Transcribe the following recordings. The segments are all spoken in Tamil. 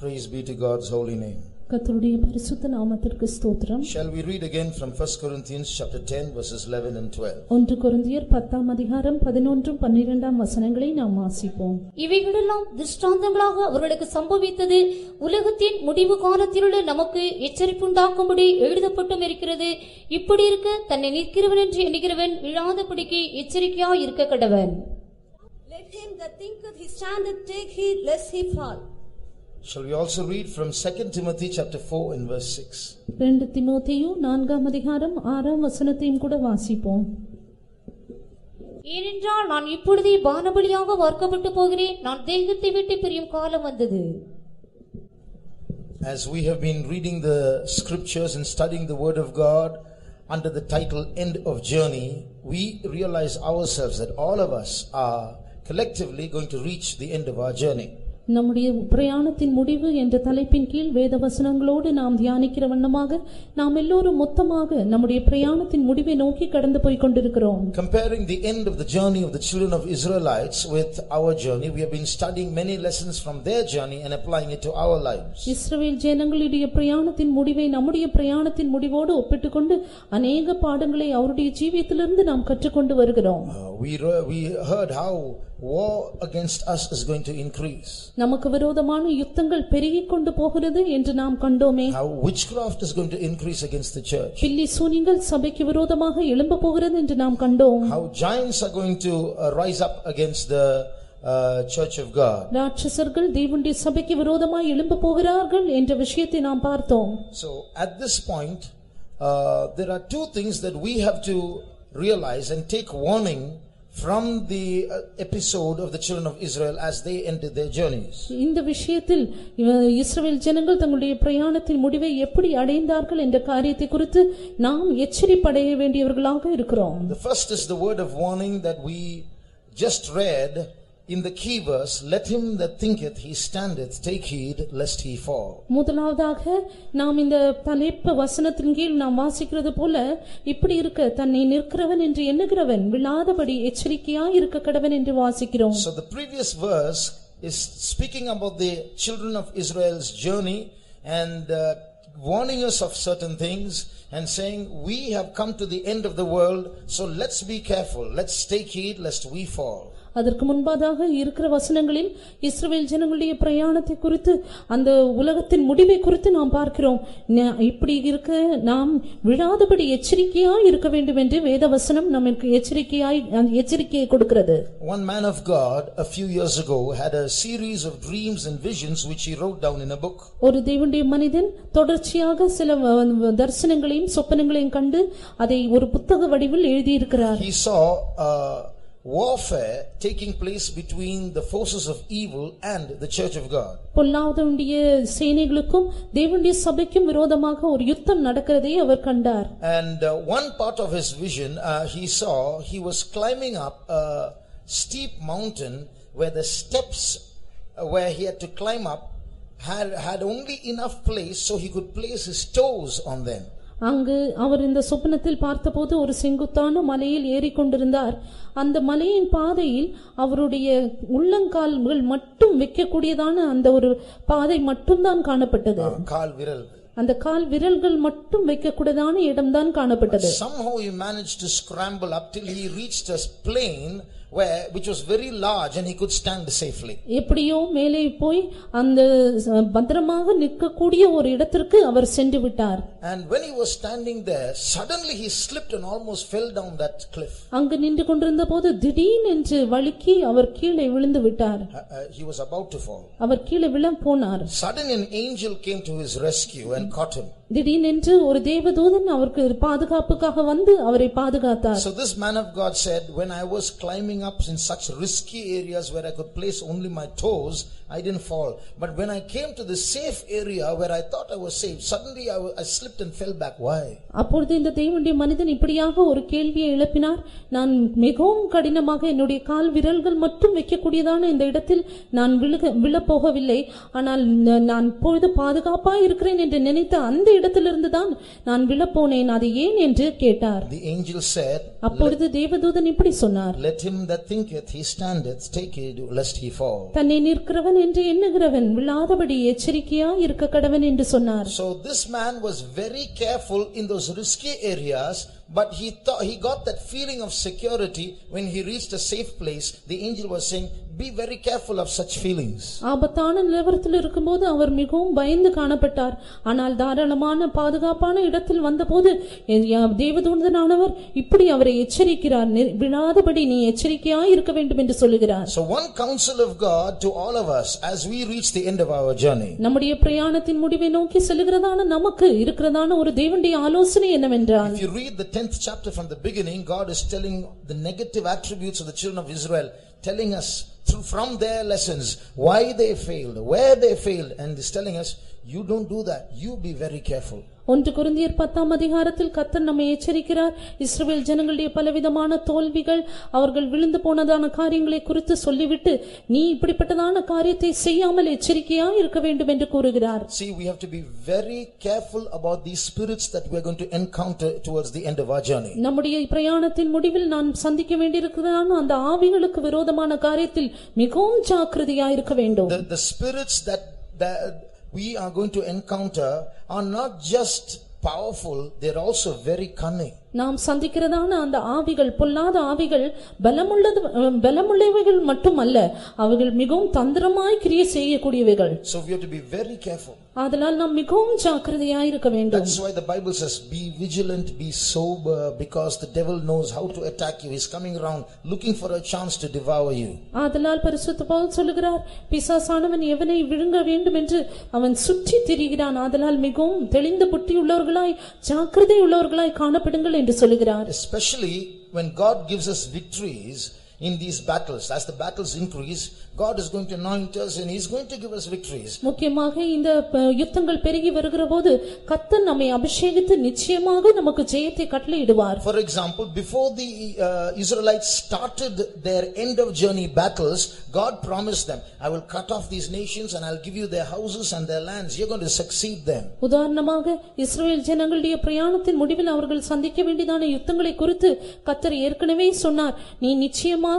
Praise be to God's holy name. கர்த்தருடைய பரிசுத்த நாமத்திற்கு ஸ்தோத்திரம். Shall we read again from 1 Corinthians chapter 10 verses 11 and 12? 1 கொரிந்தியர் 10ஆம் அதிகாரம் 11 12ஆம் வசனங்களை நாம் வாசிப்போம். இவைகளெல்லாம் திருஷ்டாந்தங்களாக அவர்களுக்கு சம்பவித்தது உலகத்தின் முடிவு காலத்திலுள்ள நமக்கு எச்சரிப்புண்டாக்கும்படி எழுதப்பட்டும் இருக்கிறது. இப்படி இருக்க தன்னை நிற்கிறவன் என்று எண்ணுகிறவன் விழாதபடிக்கு எச்சரிக்கையாய் இருக்க கடவன். Let him that thinketh he standeth take heed lest he fall. Shall we also read from 2 Timothy chapter 4 and verse 6? 2 தீமோத்தேயு 4ஆம் அதிகாரம் 6ஆம் வசனத்தையும் கூட வாசிப்போம். ஏனென்றால் நான் இப்பொழுதே பானபலியாக வார்க்கப்பட்டு போகிறேன், நான் தேகத்தை விட்டு பிரியும் காலம் வந்தது. As we have been reading the scriptures and studying the word of God under the title End of Journey, we realize ourselves that all of us are collectively going to reach the end of our journey. நம்முடைய பிரயாணத்தின் முடிவு என்ற தலைப்பின் கீழ் வேத வசனங்களோடு நாம் தியானிக்கிற வண்ணமாக நாம் எல்லோரும் மொத்தமாக நம்முடைய பிரயாணத்தின் முடிவை நோக்கி கடந்து போய் கொண்டிருக்கிறோம். Comparing the end of the journey of the children of Israelites with our journey, we have been studying many lessons from their journey and applying it to our lives. இஸ்ரவேல் ஜனங்களுடைய பிரயாணத்தின் முடிவை நம்முடைய பிரயாணத்தின் முடிவோடு ஒப்பிட்டுக்கொண்டு अनेक பாடங்களை அவருடைய ஜீவியத்திலிருந்து நாம் கற்றுக்கொண்டு வருகிறோம். We heard how war against us is going to increase. நமக்கு விரோதமான யுத்தங்கள் பெருகிக் கொண்டு போகிறது என்று நாம் கண்டோமே. How witchcraft is going to increase against the church. பில்லி சூனியங்கள் சபைக்கு விரோதமாக எழும்ப போகிறது என்று நாம் கண்டோம். How giants are going to rise up against the church of God. ராட்சசர்கள் தேவனுடைய சபைக்கு விரோதமாய் எழும்ப போகிறார்கள் என்ற விஷயத்தை நாம் பார்த்தோம். So at this point there are two things that we have to realize and take warning from the episode of the children of Israel as they ended their journeys. இந்த விஷயத்தில் இஸ்ரவேல் ஜனங்கள் தங்களுடைய பிரயாணத்தின் முடிவை எப்படி அடைந்தார்கள் என்ற காரியத்தை குறித்து நாம் எச்சரிப்படைய வேண்டியவர்களாக இருக்கிறோம். The first is the word of warning that we just read in the key verse, let him that thinketh he standeth take heed lest he fall. முதலாவதாக நாம் இந்த தலைப்பு வசனத்தின் கீழ் நாம் வாசிக்கிறது போல இப்படி இருக்க தன்னை நிற்கிறவன் என்று எண்ணுகிறவன் விழாதபடி எச்சரிக்கையாய் இருக்க கடவன் என்று வாசிக்கிறோம். So the previous verse is speaking about the children of Israel's journey and warning us of certain things and saying we have come to the end of the world, so let's be careful, let's take heed lest we fall. அதற்கு முன்பாக இருக்கிற வசனங்களில் இஸ்ரவேல் ஜனங்களுடைய பிரயாணத்தை குறித்து அந்த உலகத்தின் முடிவை குறித்து நாம் பார்க்கிறோம். இப்படி இருக்க நாம் விழாதபடி எச்சரிக்கையாய் இருக்க வேண்டும் என்று வேத வசனம் நமக்கு எச்சரிக்கையை கொடுக்கிறது. One man of God a few years ago had a series of dreams and visions which he wrote down in a book. ஒரு தேவனுடைய மனிதன் தொடர்ச்சியாக சில தரிசனங்களையும் சொப்பனங்களையும் கண்டு அதை ஒரு புத்தக வடிவில் எழுதி இருக்கிறார். He saw warfare taking place between the forces of evil and the church of God. பொல்லாதவனுடைய சேனைகளுக்கும் தேவனுடைய சபைக்கும் விரோதமாக ஒரு யுத்தம் நடக்கிறதை அவர் கண்டார். And one part of his vision he saw he was climbing up a steep mountain where the steps where he had to climb up had only enough place so he could place his toes on them. அங்கு அவர் இந்த சொப்பனத்தில் பார்த்தபோது ஒரு செங்குத்தான மலையில் ஏறிக்கொண்டிருந்தார். அந்த மலையின் பாதையில் அவருடைய உள்ளங்கால்கள் மட்டும் வைக்கக்கூடியதான அந்த ஒரு பாதை மட்டும்தான் காணப்பட்டது. கால் விரல், அந்த கால் விரல்கள் மட்டும் வைக்கக்கூடியதான இடம்தான் காணப்பட்டது. Somehow he managed to scramble up till he reached a plain which was very large and he could stand safely. எப்படியோ மேலே போய் அந்த பத்திரமாக நிற்கக்கூடிய ஒரு இடத்திற்கு அவர் சென்று விட்டார். And when he was standing there, suddenly he slipped and almost fell down that cliff. அங்கு நின்று கொண்டிருந்த போது திடீரென்று வழுக்கி அவர் கீழே விழுந்து விட்டார். He was about to fall. அவர் கீழே விழ போனார். Suddenly an angel came to his rescue and caught him. திடீரென்று ஒரு தேவதூதன் அவருக்கு பாதுகாப்புக்காக வந்து அவரை பாதுகாத்தார். So this man of God said, when I was climbing up in such risky areas where I could place only my toes, I didn't fall. But when I came to the safe area where I thought I was safe, suddenly I slipped and fell back. Why? அப்பொழுது இந்த தேவனுடைய மனிதன் இப்படியாக ஒரு கேள்வியை எழுப்பினார். நான் மிகவும் கடினமாக என்னுடைய கால் விரல்கள் மட்டும் வைக்கக்கூடியதான இந்த இடத்தில் நான் விழ போகவில்லை. ஆனால் நான் இப்பொழுது பாதுகாப்பாக இருக்கிறேன் என்று நினைத்த அந்த இடத்திலிருந்து தான் நான் விழப்போனேன், அது ஏன் என்று கேட்டார். The angel said, அப்பொழுது தேவதூதன் இப்படி சொன்னார், let him that thinketh he standeth take heed lest he fall. தன்னை நிற்கிறவன் என்று எண்ணுகிறவன் விழாதபடி எச்சரிக்கையா இருக்க கடவன் என்று சொன்னார். So this man was very careful in those risky areas, but he got that feeling of security when he reached a safe place. The angel was saying, be very careful of such feelings. ஆபத்தான நிலவரத்தில் இருக்கும்போது அவர் மிகவும் பயந்து காணப்பட்டார். ஆனால் தாராளமான பாதுகாப்பான இடத்தில் வந்தபோது தேவதூதனானவர் இப்படி அவரை எச்சரிக்கிறார், விழாதபடி நீ எச்சரிக்கையா இருக்க வேண்டும் என்று சொல்லுகிறார். So one counsel of God to all of us as we reach the end of our journey. நம்முடைய பிரயாணத்தின் முடிவை நோக்கி செல்கிறதான நமக்கு இருக்கிறதான ஒரு தேவனுடைய ஆலோசனை என்னவென்றால், if you read the 10th chapter from the beginning, God is telling the negative attributes of the children of Israel, telling us from their lessons why they failed, where they failed, and is telling us, you don't do that, you be very careful. 1 கொரிந்தியர் 10ஆம் அதிகாரத்தில் கர்த்தர் நம்மை எச்சரிக்கிறார். இஸ்ரவேல் ஜனங்களுடைய பலவிதமான தோல்விகள், அவர்கள் விழுந்து போனதான காரியங்களை குறித்து சொல்லிவிட்டு நீ இப்படிப்பட்டதான காரியத்தை செய்யாமல் எச்சரிக்கையா இருக்க வேண்டும் என்று கூறுகிறார். See, we have to be very careful about these spirits that we are going to encounter towards the end of our journey. நம்முடைய பிரயாணத்தின் முடிவில் நான் சந்திக்க வேண்டியிருக்கிறதான அந்த ஆவிகளுக்கு விரோதமான காரியத்தில் மிகவும் ஜாக்கிரதையா இருக்க வேண்டும். The spirits that we are going to encounter are not just powerful, they are also very cunning. நாம் சந்திக்கிறதான அந்த ஆவிகள், பொல்லாத ஆவிகள் பலமுள்ளவைகள் மட்டுமல்ல, அவைகள் மிகவும் தந்திரமாய் கிரியை செய்யக்கூடியவைகள். So we have to be very careful. ஆதலால் நாம் மிகவும் ஜாக்கிரதையாய் இருக்க வேண்டும். That's why the Bible says, be vigilant, be sober, because the devil knows how to attack you. He's coming around looking for a chance to devour you. ஆதலால் பரிசுத்த பவுல் சொல்லுகிறார், பிசாசானவன் எவனை விழுங்க வேண்டும் என்று அவன் சுற்றி திரிகிறான். ஆதலால் மிகவும் தெளிந்த புத்தி உள்ளவர்களாய், ஜாக்கிரதை உள்ளவர்களாய் காணப்படுங்கள் என்று சொல்லுகிறார். Especially when God gives us victories in these battles, as the battles increase, God is going to anoint us and He is going to give us victories. முக்கியமாக இந்த யுத்தங்கள் பெருகி வருகிறபோது கர்த்தர் நம்மை அபிஷேகித்து நிச்சயமாக நமக்கு ஜெயத்தை கட்டளையிடுவார். For example, before the Israelites started their end of journey battles, God promised them, I will cut off these nations and I'll give you their houses and their lands. You're going to succeed them. உதாரணமாக இஸ்ரவேல் ஜனங்களுடைய பிரயாணத்தின் முடிவில் அவர்கள் சந்திக்க வேண்டியதான யுத்தங்களை குறித்து கர்த்தர் ஏற்கனவே சொன்னார், நீ நிச்சயமாக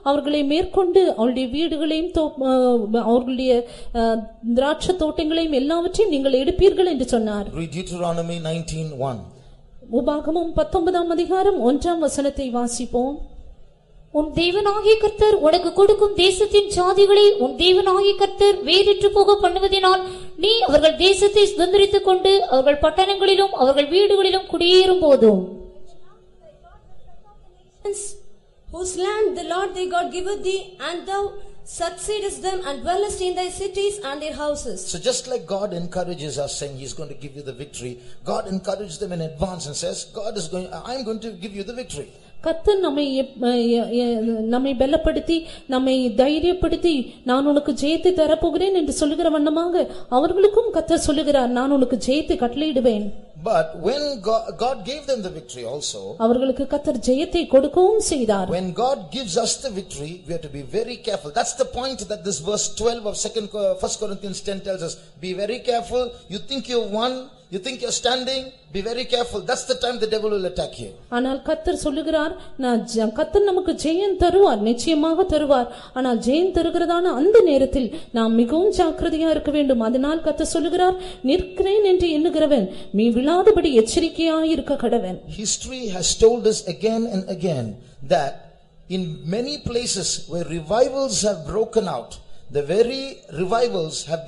அவர்களை மேற்கொண்டு அவருடைய வீடுகளையும் அவர்களுடைய திராட்சை தோட்டங்களையும் எல்லாவற்றையும் நீங்கள் எடுப்பீர்கள் என்று சொன்னார். Read Deuteronomy 19:1. உபாகமம் 19ஆம் அதிகாரம் 1ஆம் வசனத்தை வாசிப்போம். உன் தேவனாகிய கர்த்தர் உனக்கு கொடுக்கும் தேசத்தின் ஜாதிகளை உன் தேவனாகிய கர்த்தர் வேறிட்டு போக பண்ணுவதினால் நீ அவர்கள் தேசத்தை சுதந்தரித்துக் கொண்டு அவர்கள் பட்டணங்களிலும் அவர்கள் வீடுகளிலும் குடியேறும் போதும், whose land the Lord thy God giveth thee, and thou succeedest them and dwellest in thy cities and their houses. So just like God encourages us saying He's going to give you the victory, God encourages them in advance and says, I'm going to give you the victory. கர்த்தர் நம்மை பலப்படுத்தி நம்மை தைரியப்படுத்தி நான் உனக்கு ஜெயத்தை தரப்போகிறேன் என்று சொல்லுகிற வண்ணமாக அவர்களுக்கும் கர்த்தர் சொல்லுகிறார், நான் உனக்கு ஜெயத்தை கட்டளையிடுவேன். But when God gave them the victory also, அவர்களுக்கு கர்த்தர் ஜெயத்தை கொடுக்கவும் செய்தார். when God gives us the victory, we have to be very careful. That's the point that this verse 12 of 1 Corinthians 10 tells us. Be very careful. You think you won, you think you're standing, be very careful. That's the time the devil will attack you. ஆனால் கர்த்தர் சொல்லுகிறார், கர்த்தர் நமக்கு ஜெயம் தருவார், நிச்சயமாக தருவார். ஆனால் ஜெயம் தருகிறதான அந்த நேரத்தில் நாம் மிகவும் ஜாக்கிரதையா இருக்க வேண்டும். அதனால் கர்த்தர் சொல்லுகிறார், நிற்கிறேன் என்று எண்ணுகிறவன் நீ விழாதபடி எச்சரிக்கையா இருக்க கடவன். History has told us again and again that in many places where revivals have broken out, the very revivals have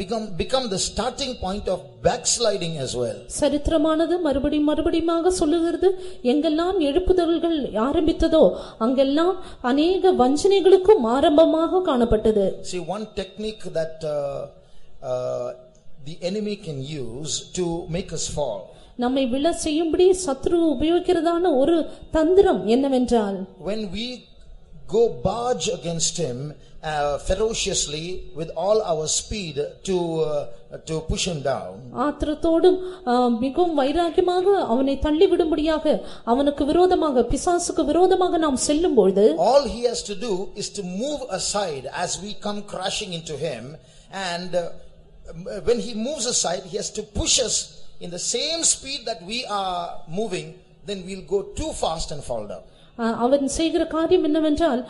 become the starting point of backsliding as well. சரித்திரமானது மறுபடியுமாக சொல்லுகிறது, எங்கெல்லாம் எழுப்புதல்கள் ஆரம்பித்ததோ அங்கெல்லாம் அநேக வஞ்சனைகளுக்கும் ஆரம்பமாக காணப்பட்டது. See, one technique that the enemy can use to make us fall, நம்மை விழ செய்யும்படி சத்ரு உபயோகிக்கிறதான ஒரு தந்திரம் என்னவென்றால், when we go barge against him ferociously with all our speed to push him down, ஆத்திரத்தோடும் மிகவும் வைராக்கியமாக அவனை தள்ளிவிடும்படியாக அவனுக்கு விரோதமாக பிசாசுக்கு விரோதமாக நாம் செல்லும்போது, all he has to do is to move aside as we come crashing into him, and when he moves aside he has to push us in the same speed that we are moving, then we'll go too fast and fall down. அவன் செய்கிற காரியம் என்னவென்றால்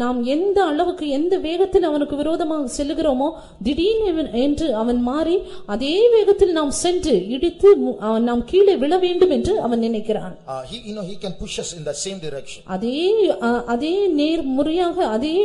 நாம் எந்த அளவுக்கு எந்த வேகத்தில் அவனுக்கு விரோதமாக செல்லுகிறோமோ திடீர்னு என்று அவன் மாறி அதே வேகத்தில் நாம் சென்று இடித்து நாம் கீழே விழ வேண்டும் என்று அவன் நினைக்கிறான். He can push us in the same direction. அதே நேர்முறையாக அதே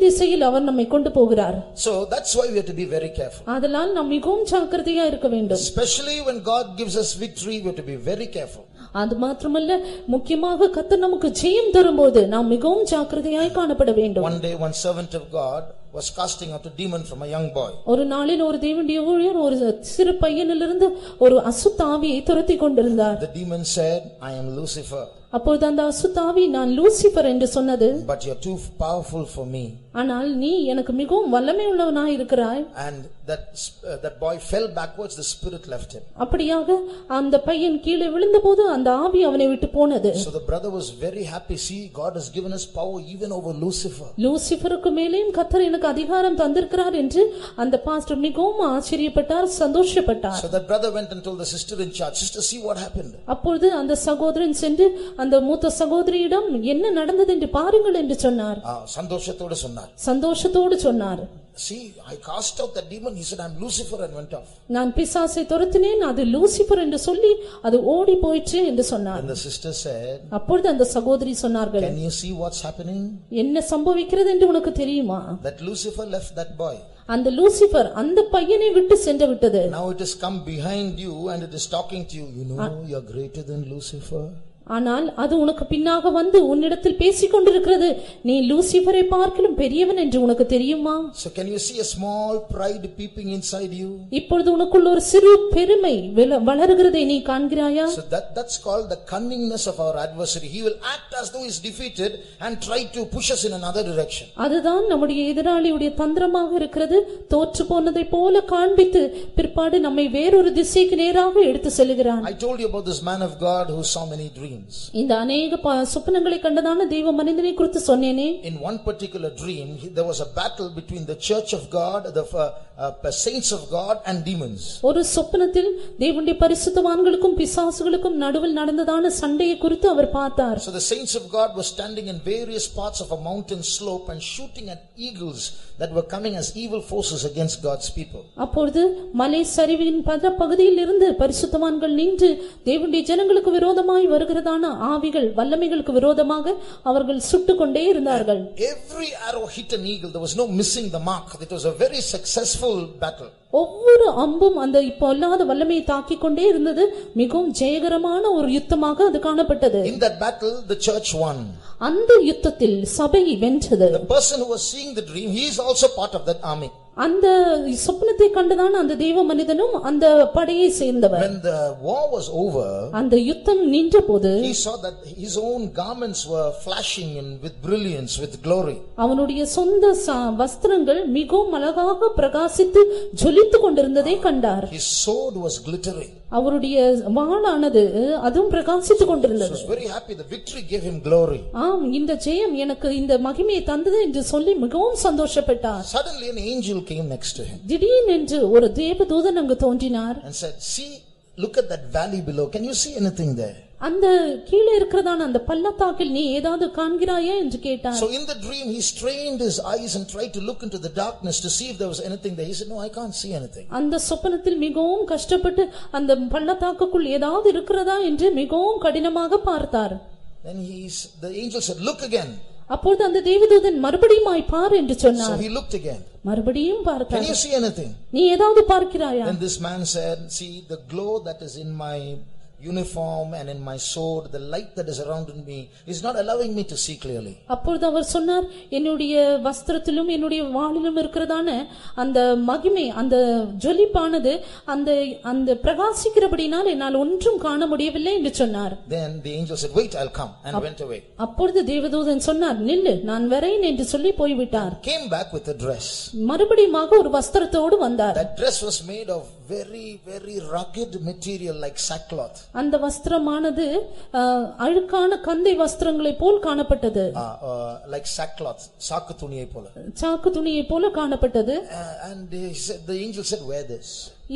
திசையில் அவர் நம்மை கொண்டு போகிறார். So that's why we have to be very careful. அதனால் நாம் மிகவும் ஜாக்கிரதையா இருக்க வேண்டும். Especially when God gives us victory, we have to be very careful. அது மாத்திரமல்ல, முக்கியமாக கர்த்தர் நமக்கு ஜெயம் தரும்போது நாம் மிகவும் ஜாக்கிரதையாய் காணப்பட வேண்டும். One day one servant of God was casting out a demon from a young boy. ஒரு நாளில் ஒரு தேவனுடைய ஊழியர் ஒரு சிறு பையனிலிருந்து ஒரு அசுத்த ஆவியை துரத்தி கொண்டிருந்தார். The demon said, I am Lucifer. அப்பொழுது அந்த அசுத்த ஆவி, நான் லூசிபர் என்று சொன்னது. But you are too powerful for me. ஆனால் நீ எனக்கு மிகவும் வல்லமை உள்ளவனாய் இருக்கிறாய். And that boy fell backwards, the spirit left him. அப்படியாக அந்த பையன் கீழே விழுந்தபோது அந்த ஆவி அவனை விட்டு போனது. So the brother was very happy. See, God has given us power even over Lucifer. லூசிபருக்கு மேலேயும் கர்த்தர் எனக்கு அதிகாரம் தந்திருக்கிறார் என்று அந்த பாஸ்டர் மிகவும் ஆச்சரியப்பட்டார், சந்தோஷப்பட்டார். So that brother went and told the sister in charge, sister, see what happened. அப்பொழுது அந்த சகோதரன் சென்று அந்த மூத்த சகோதரியிடம் என்ன நடந்தது என்று பாருங்கள் என்று சொன்னார். சந்தோஷத்தோடு சொன்னார். See, I cast out that demon. He said, I am Lucifer, and went off. நான் பிசாசை துரத்தினேன், அது லூசிபர் என்று சொல்லி அது ஓடி போயிற்று என்று சொன்னார். And the sister said, அப்பொழுது அந்த சகோதரி சொன்னார்கள், can you see what's happening? என்ன சம்பவிக்கிறது என்று உனக்கு தெரியுமா? That Lucifer left that boy. அந்த லூசிபர் அந்த பையனை விட்டு சென்று விட்டது. Now it has come behind you and it is talking to you. You know, you are greater than Lucifer. ஆனால் அது உனக்கு பின்னாக வந்து உன்னிடத்தில் பேசிக் கொண்டிருக்கிறது, நீ லூசிபரை பார்க்கிலும் பெரியவன் என்று உனக்கு தெரியுமா? So can you see a small pride peeping inside you? இப்பொழுது உனக்குள்ள ஒரு சிறு பெருமை வளருகிறதை நீ காண்கிறாயா? So that's called the cunningness of our adversary. He will act as though he is defeated and try to push us in another direction. அதுதான் நம்முடைய எதிராளியுடைய தந்திரமாக இருக்கிறது. தோற்று போனதை போல காண்பித்து பிற்பாடு நம்மை வேறொரு திசைக்கு நேராக எடுத்து செல்கிறான். I told you about this man of God who saw many dreams. இந்த अनेक சொப்பனங்களை கண்டதான தெய்வ மனிதனை குறித்து சொன்னேனே. In one particular dream, there was a battle between the church of God, the saints of God, and demons. ஒரு சொப்பனத்தில் தேவனுடைய பரிசுத்தவான்களுக்கும் பிசாசுகளுக்கும் நடுவில் நடந்ததான சண்டையை குறித்து அவர் பார்த்தார். So the saints of God were standing in various parts of a mountain slope and shooting at eagles that were coming as evil forces against God's people. அப்பொழுது மலை சரிவின் பல பகுதியில் இருந்து பரிசுத்தவான்கள் நின்று தேவனுடைய ஜனங்களுக்கு விரோதமாய் வருகிறதான ஆவிகள் வல்லமைகளுக்கு விரோதமாக அவர்கள் சுட்டுக்கொண்டே இருந்தார்கள். Every arrow hit an eagle. There was no missing the mark. It was a very successful battle. ஒவ்வொரு அம்பும் அந்த பொல்லாத வல்லமையை தாக்கிக் கொண்டே இருந்தது. மிகவும் ஜெயகரமான ஒரு யுத்தமாக அது காணப்பட்டது. In that battle, the church won. அந்த யுத்தத்தில் சபை வென்றது. The person who was seeing the dream, he is also part of that army. அந்த சொப்பனத்தை கண்டதான அந்த தேவ மனிதனும் அந்த படையை சேர்ந்தவர். When the war was over, அந்த யுத்தம் நின்றபோது he saw that his own garments were flashing with brilliance, with glory. அவனுடைய சொந்த வஸ்திரங்கள் மிகவும் அழகாக பிரகாசித்து ஜொலித்துக் கொண்டிருந்ததை கண்டார். His sword was glittering. அவருடைய வாளானது அதுவும் பிரகாசித்துக் கொண்டிருந்தது. He was very happy. The victory gave him glory. இந்த ஜெயம் எனக்கு இந்த மகிமையை தந்தது என்று சொல்லி மிகவும் சந்தோஷப்பட்டார். Suddenly an angel came next to him. திடீரென்று ஒரு தேவதூதன் அங்கு தோன்றினார். And said, see, look at that valley below. Can you see anything there? அந்த கீழே இருக்கிறதான அந்த பள்ளத்தாக்கில் நீ ஏதாவது காண்கிறாயா என்று கேட்டார். So in the dream he strained his eyes and tried to look into the darkness to see if there was anything there. He said, no, I can't see anything. அந்த சொப்பனத்தில் மிகவும் கஷ்டப்பட்டு அந்த பள்ளத்தாக்குக்குள் ஏதாவது இருக்கிறதா என்று மிகவும் கடினமாக பார்த்தார். Then the angel said, look again. அப்பொழுது அந்த தேவதூதன் மறுபடியும் பார் என்று சொன்னார். So he looked again. மறுபடியும் பார்த்தார். Can you see anything? நீ ஏதாவது பார்க்கிறாயா? Then this man said, see, the glow that is in my uniform and in my sword, the light that is around me is not allowing me to see clearly. அப்பொழுது அவர் சொன்னார், என்னுடைய வஸ்திரத்திலும் என்னுடைய வாளிலும் இருக்கிறதான அந்த மகிமை, அந்த ஜொலிப்பானது அந்த பிரகாசிக்கிறபடினால் என்னால் ஒன்றும் காண முடியவில்லை என்று சொன்னார். Then the angel said, wait, I'll come, and went away. அப்பொழுது தேவதூதன் சொன்னார், நில்லு, நான் வரேன் என்று சொல்லி போய்விட்டார். Came back with a dress. மறுபடியும் ஒரு வஸ்திரத்தோடு வந்தார். That dress was made of very, very rugged material like sackcloth. அந்த வஸ்திரமானது அழுக்கான கந்தை வஸ்திரங்களை போல் காணப்பட்டது. Like sackcloth, சாக்கு துணியை போல. சாக்கு துணியை போல காணப்பட்டது. And the angel said, wear this.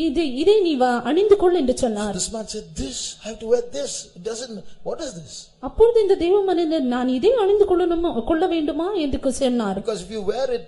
இதை நீ அணிந்து கொள் என்று சொன்னார். This man said, this I have to wear this. It doesn't. What is this? அப்பொழுது இந்த தேவ மனிதன் நான் இதை அணிந்து கொள்ள வேண்டுமா என்று சொன்னார். Because if you wear it,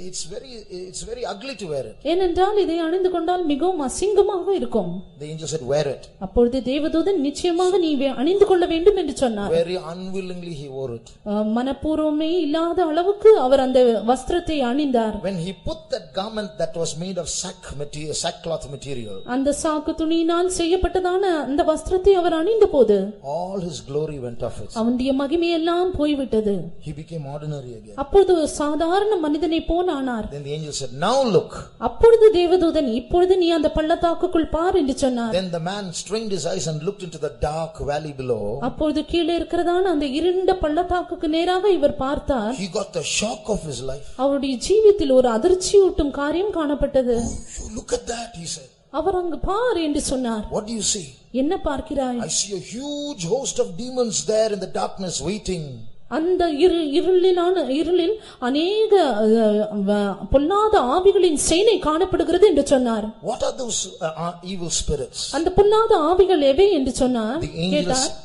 it's very ugly to wear it. ஏனென்றால் இதை அணிந்து கொண்டால் மிகவும் அசிங்கமாக இருக்கும். The angel said, wear it. அப்பொழுது தேவதூதன் நிச்சயமாக நீ அணிந்து கொள்ள வேண்டும் என்று சொன்னார். Very unwillingly he wore it. மனப்பூர்வமே இல்லாத அளவுக்கு அவர் அந்த வஸ்திரத்தை அணிந்தார். When he put that garment that was made of sackcloth material, அந்த சாக்கு துணியினால் செய்யப்பட்டதான அந்த வஸ்திரத்தை அவர் அணிந்தபோது all his glory went off it. அவனுடைய மகிமை எல்லாம் போய்விட்டது. He became ordinary again. அப்பொழுது சாதாரண மனிதனை போல ஆனார். Then the angel said, now look. அப்பொழுது தேவதூதன் இப்பொழுது நீ அந்த பள்ளத்தாக்குக்குள் பார் என்று சொன்னார். Then the man strained his eyes and looked into the dark valley below. அப்பொழுது கீழே இருக்கிறதான அந்த இருண்ட பள்ளத்தாக்குக்கு நேராக இவர் பார்த்தார். He got the shock of his life. அவருடைய ஜீவிதத்தில் ஒரு அதிர்ச்சியூட்டும் காரியம் காணப்பட்டது. Look at that, he said. அவர் அங்கு பார் என்று சொன்னார். What do you see? என்ன பார்க்கிறாய்? I see a huge host of demons there in the darkness waiting. அந்த இருளில் அநேக பொல்லாத ஆவிகளின் சேனை காணப்படுகிறது என்று சொன்னார். What are those evil spirits? அந்த பொல்லாத ஆவிகள் எவை என்று சொன்னார்.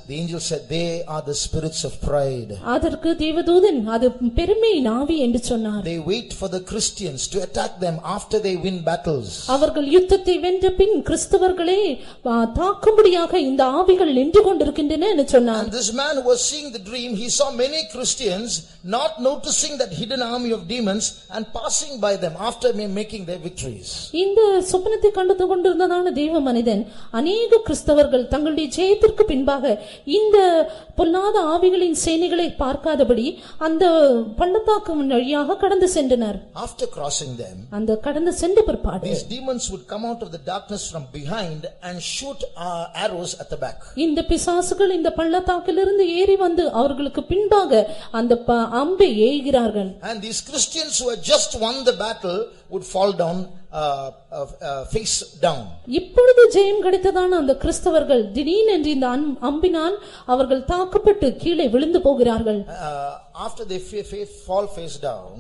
The angel said they are the spirits of pride. அதற்கு தேவதூதன் அது பெருமையின் ஆவி என்று சொன்னார். They wait for the Christians to attack them after they win battles. அவர்கள் யுத்தத்தை வென்ற பின் கிறிஸ்தவர்களை தாக்கும்படியாக இந்த ஆவிகள் நின்று கொண்டிருக்கின்றன என்று சொன்னார். And this man who was seeing the dream, he saw many Christians not noticing that hidden army of demons and passing by them after making their victories. இந்த சொப்பனத்தை கண்டு கொண்டிருந்ததான தேவ மனிதன் அநேக கிறிஸ்தவர்கள் தங்களுடைய ஜெயத்திற்கு பின்பாக இந்த பொல்லாத ஆவிகளின் சேனைகளை பார்க்காதபடி அந்த பள்ளத்தாக்கு வழியாக கடந்து சென்றனர். After crossing them, அந்த கடந்து சென்ற பிற்பாடு these demons would come out of the darkness from behind and shoot arrows at the back. இந்த பிசாசுகள் இந்த பள்ளத்தாக்கிலிருந்து ஏறி வந்து அவர்களுக்கு பின்பாக அந்த அம்பை ஏய்கிறார்கள். And these Christians who had just won the battle would fall down face down. இப்பொழுது ஜெயம் கிடைத்ததான அந்த கிறிஸ்தவர்கள் திடீரென்று இந்த அம்பினால் அவர்கள் தாக்கப்பட்டு கீழே விழுந்து போகிறார்கள். After they fall face down,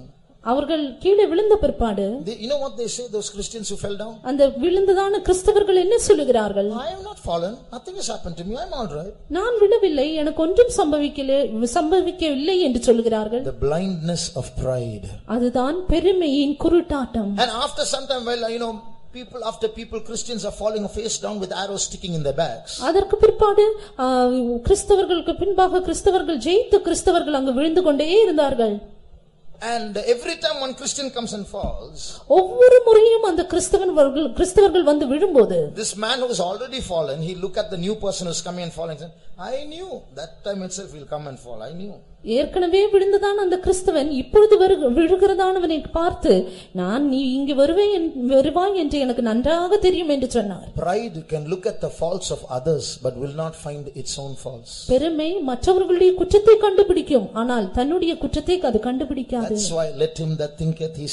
அவர்கள் கீழே விழுந்த பிற்பாடு you know what they say, those Christians who fell down? அந்த விழுந்ததான கிறிஸ்தவர்கள் என்ன சொல்லுகிறார்கள்? I have not fallen, nothing has happened to me, I am all right. நான் விழவில்லை, எனக்கு ஒன்றும் சம்பவிக்கவில்லை என்று சொல்லுகிறார்கள். The blindness of pride. அதுதான் பெருமையின் குருட்டாட்டம். And after some time, well, people, Christians are falling face down with arrows sticking in their backs. அதற்கு பிற்பாடு கிறிஸ்தவர்களுக்கு பின்பாக கிறிஸ்தவர்கள் ஜெயித்த கிறிஸ்தவர்கள் அங்கு விழுந்து கொண்டே இருந்தார்கள். And every time one Christian comes and falls, ஒவ்வொரு முறையும் அந்த கிறிஸ்தவர்கள் வந்து விழும்போது this man who has already fallen, he look at the new person who's coming and falling and say, I knew that time itself he'll come and fall. I knew. ஏற்கனவே விழுந்ததான அந்த கிறிஸ்தவன் இப்பொழுது விழுகிறதானவனை பார்த்து நான் நீ இங்கு வருவாய் என்று எனக்கு நன்றாக தெரியும் என்று சொன்னார். Pride can look at the faults of others but will not find its own faults. பெருமை மற்றவர்களுடைய குற்றத்தை கண்டுபிடிக்கும், ஆனால் தன்னுடைய குற்றத்தை அது கண்டுபிடிக்காது. That's why let him that thinketh he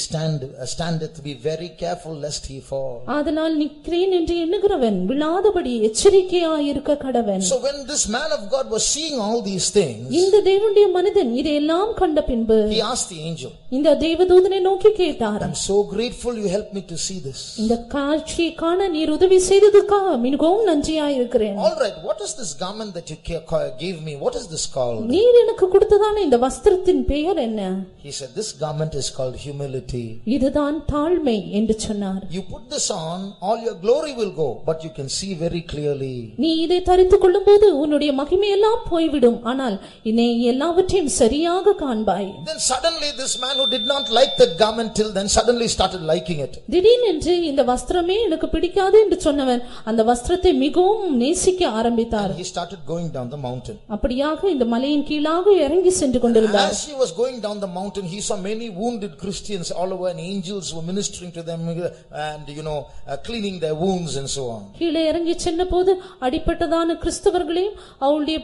standeth be very careful lest he fall. அதனால் நிக்கிறேன் என்று எண்ணுகிறவன் விழாதபடி எச்சரிக்கையாய் இருக்க கடவன். So when this man of God was seeing all these things, இந்த தேவனுடைய மனிதன் இதையெல்லாம் கண்ட பின்பு he asked the angel, இந்த தேவதூதனை நோக்கி கேட்டார், I'm so grateful you helped me to see this. இந்த காட்சியை காண நீர் உதவி செய்ததற்காக மிகவும் நன்றியாய் இருக்கிறேன். All right, what is this garment that you gave me? What is this called? நீர் எனக்கு கொடுத்ததான இந்த வஸ்திரத்தின் பெயர் என்ன? He said, this garment is called humility. இதுதான் தாழ்மை என்று சொன்னார். You put this on, all your glory will go, but you can see very clearly. நீ இதை தரித்துக் கொள்ளும்போது உன்னுடைய மகிமை எல்லாம் போய்விடும், ஆனால் இனி எல்லாவற்றையும் சரியாக காண்பாய். Then suddenly this man who did not like that garment till then suddenly started liking it. திடீரென்று இந்த வஸ்திரமே எனக்கு பிடிக்காது என்று சொன்னவன் அந்த வஸ்திரத்தை மிகவும் நேசிக்க ஆரம்பித்தார். He started going down the mountain. அப்படியாக இந்த மலையின் கீழாக இறங்கி சென்று கொண்டிருந்தார். As he was going down the mountain, he saw many wounded Christians all over, and angels were ministering to them and cleaning their wounds and so on. கீழே இறங்கி சென்றபோது அடிபட்டதான கிறிஸ்தவர்களையும் அவளுடைய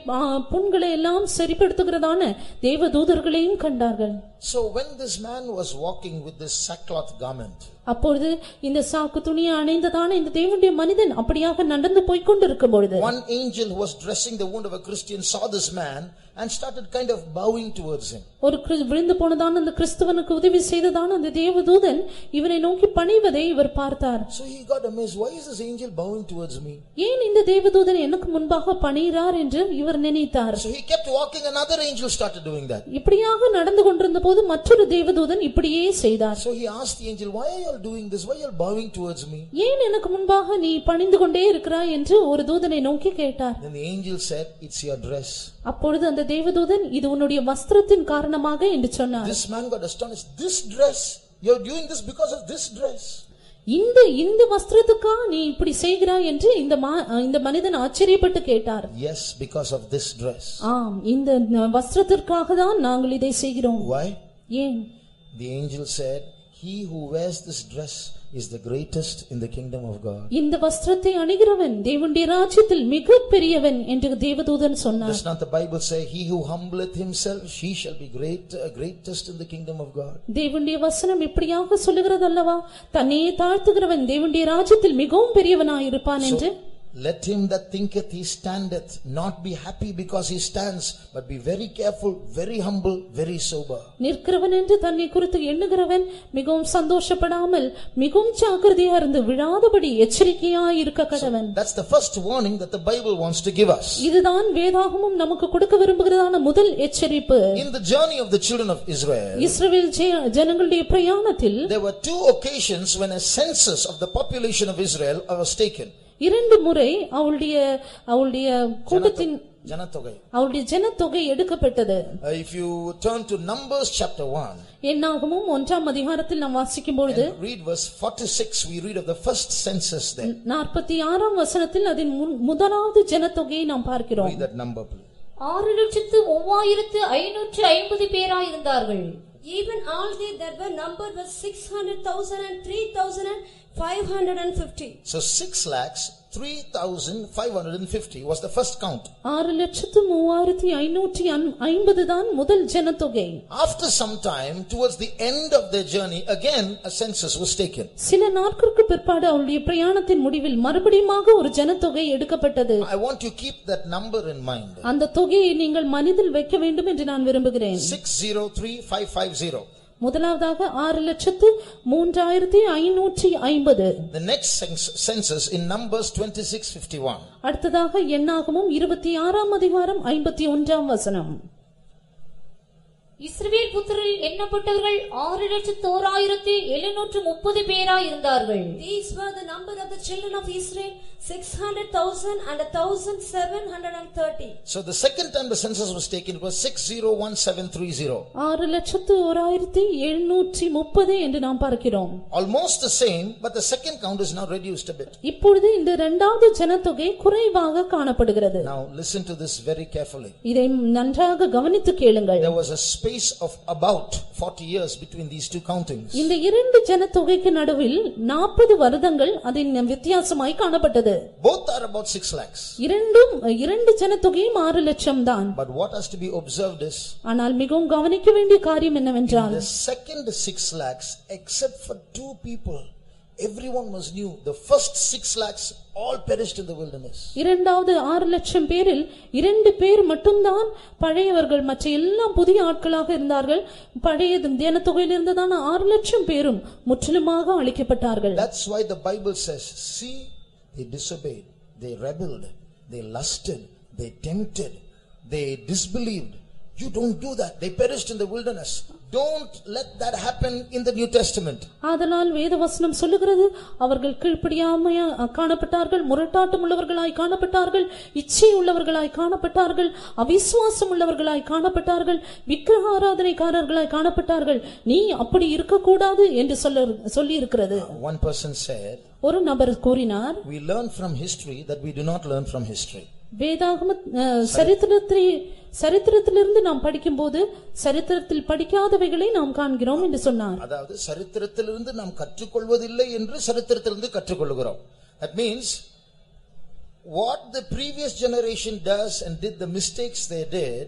புண்களை எல்லாம் சரிப்படுத்துகிறதான தேவதூதர்களையும் கண்டார்கள். So when this man was walking with this sackcloth garment, அப்பொழுது இந்த சாக்கு துணியை அணிந்ததான இந்த தேவனுடைய மனிதன் அப்படியாக நடந்து போய் கொண்டிருக்கும் பொழுது one angel who was dressing the wound of a Christian saw this man and started kind of bowing towards him. ஒரு விழுந்து போனதான அந்த கிறிஸ்தவனுக்கு உதவி செய்ததான அந்த தேவதூதன் இவரை நோக்கி பணிவதை இவர் பார்த்தார். So he got amazed. Why is this angel bowing towards me? ஏன் இந்த தேவதூதன் எனக்கு முன்பாக பணிகிறார் என்று இவர் நினைத்தார். So he kept walking. Another angel started doing that. இப்படியாக நடந்து கொண்டிருந்த போது மற்றொரு தேவதூதன் இப்படியே செய்தார். So he asked the angel, why are you all doing this? Why are you all bowing towards me? ஏன் எனக்கு முன்பாக நீ பணிந்து கொண்டே இருக்கிறாய் என்று ஒரு தூதனை நோக்கி கேட்டார். Then the angel said, it's your dress. அப்பொழுது அந்த தேவதூதன் இது உன்னுடைய வஸ்திரத்தின் காரணமாக என்று சொன்னார். This man got astonished. This dress, you're doing this because of this dress. இந்த வஸ்திரத்துக்கா நீ இப்படி செய்கிறாய் என்று இந்த மனிதன் ஆச்சரியப்பட்டு கேட்டார். Yes, because of this dress. ஆம், இந்த வஸ்திரத்திற்காக தான் நாங்கள் இதை செய்கிறோம். Why? ஏன்? The angel said, he who wears this dress is the greatest in the kingdom of God. இந்த வஸ்திரத்தை அணிகிறவன் தேவனுடைய ராஜ்யத்தில் மிகப்பெரியவன் என்று தேவதூதன் சொன்னார். Does not the Bible say, he who humbleth himself, he shall be greatest in the kingdom of God? தேவனுடைய வசனம் இப்படியாக சொல்லுகிறது அல்லவா, தன்னையே தாழ்த்துகிறவன் தேவனுடைய ராஜ்யத்தில் மிகவும் பெரியவனாய் இருப்பான் என்று. Let him that thinketh he standeth not be happy because he stands, but be very careful, very humble, very sober. நிற்கிறவன் என்று தன்னை குறித்து எண்ணுகிறவன் மிகவும் சந்தோஷப்படாமல் மிகவும் ஜாக்கிரதையா இருந்து விழாதபடி எச்சரிக்கையாய் இருக்க கடவன். That's the first warning that the Bible wants to give us. இதுதான் வேதாகமம் நமக்கு கொடுக்க விரும்புகிறதான முதல் எச்சரிப்பு. In the journey of the children of Israel, இஸ்ரவேல் ஜனங்களுடைய பிரயாணத்தில் there were two occasions when a census of the population of Israel was taken. இரண்டு முறை அவளுடைய கூட்டத்தின் அவளுடைய ஜனத்தொகை எடுக்கப்பட்டது. If you turn to Numbers chapter 1, என்னாகமம் 1ஆம் அதிகாரத்தில் நாம் வாசிக்கும் பொழுது read verse 46, we read of the first census there. 46ஆம் வசனத்தில் அதன் முதலாவது ஜனத்தொகையை நாம் பார்க்கிறோம். Read that number please. 6,3550 பேராய் இருந்தார்கள். Even all they that were numbered were 600,000 and 3,550. So 6,03,550 was the first count. 6,03,550 தான் முதல் ஜனத்தொகை. After some time, towards the end of their journey, again a census was taken. சில நாட்களுக்கு பிற்பாடு அவளுடைய பிரயாணத்தின் முடிவில் மறுபடியுமாக ஒரு ஜனத்தொகை எடுக்கப்பட்டது. I want you to keep that number in mind. அந்த தொகையை நீங்கள் மனதில் வைக்க வேண்டும் என்று நான் விரும்புகிறேன். 6,03,550. முதலாவதாக 6,03,550. The next census in Numbers 26:51. அடுத்ததாக என்னாகமம் 26ஆம் அதிகாரம் 51ஆம் வசனம். இஸ்ரவேல் புத்திரரில் எண்ணப்பட்டவர்கள் 6,01,730 பேராய் இருந்தார்கள். These were the number of the children of Israel, 600,000 and 1,730. So the second time the census was taken, it was 6,01730. 6,01,730 என்று நாம் பார்க்கிறோம். Almost the same, but the second count is now reduced a bit. இப்பொழுது இந்த இரண்டாவது ஜனத்தொகை குறைவாக காணப்படுகிறது. Now listen to this very carefully. இதை நன்றாக கவனித்து கேளுங்கள். There was a space of about 40 years between these two countings. இந்த இரண்டு ஜனத்தொகைக்கு நடுவில் 40 வருடங்கள் அதன் வித்தியாசமாய் காணப்பட்டது. Both are about 6 lakhs. இரண்டு ஜனத்தொகையும் 6 லட்சம் தான். But what has to be observed is, ஆனால் மிகவும் கவனிக்க வேண்டிய காரியம் என்னவென்றால், the second 6 lakhs, except for 2 people, everyone was new. The first 6 lakhs all perished in the wilderness. இரண்டாவது 6 லட்சம் பேரில் 2 பேர் மட்டும்தான் பழையவர்கள், மற்ற எல்லாம் புதிய ஆட்களாக இருந்தார்கள். பழைய ஜனத்தொகையில் இருந்ததான 6 லட்சம் பேரும் முற்றிலுமாக அழிக்கப்பட்டார்கள். That's why the Bible says, see, they disobeyed, they rebelled, they lusted, they tempted, they disbelieved. You don't do that. They perished in the wilderness. Don't let that happen in the New Testament. ஆதலால் வேதவசனம் சொல்லுகிறது, அவர்கள் கீழ்ப்படியாமைய காணப்பட்டார்கள், முரட்டாட்டம் உள்ளவர்களாய் காணப்பட்டார்கள், இச்சை உள்ளவர்களாய் காணப்பட்டார்கள், அவிசுவாசம் உள்ளவர்களாய் காணப்பட்டார்கள், விக்கிரக ஆராதனைக்காரர்களாய் காணப்பட்டார்கள். நீ அப்படி இருக்கக்கூடாது என்று சொல்லி இருக்கிறது. One person said, ஒரு நபர் கூறினார், we learn from history that we do not learn from history. வேதாகம சரித்திரத்திலிருந்து நாம் படிக்கும்போது சரித்திரத்தில் படிக்காதவைகளை நாம் காண்கிறோம் என்று சொன்னார். அதாவது சரித்திரத்திலிருந்து நாம் கற்றுக்கொள்வதில்லை என்று சரித்திரத்திலிருந்து கற்றுக்கொள்கிறோம். That means what the previous generation does and did, the mistakes they did,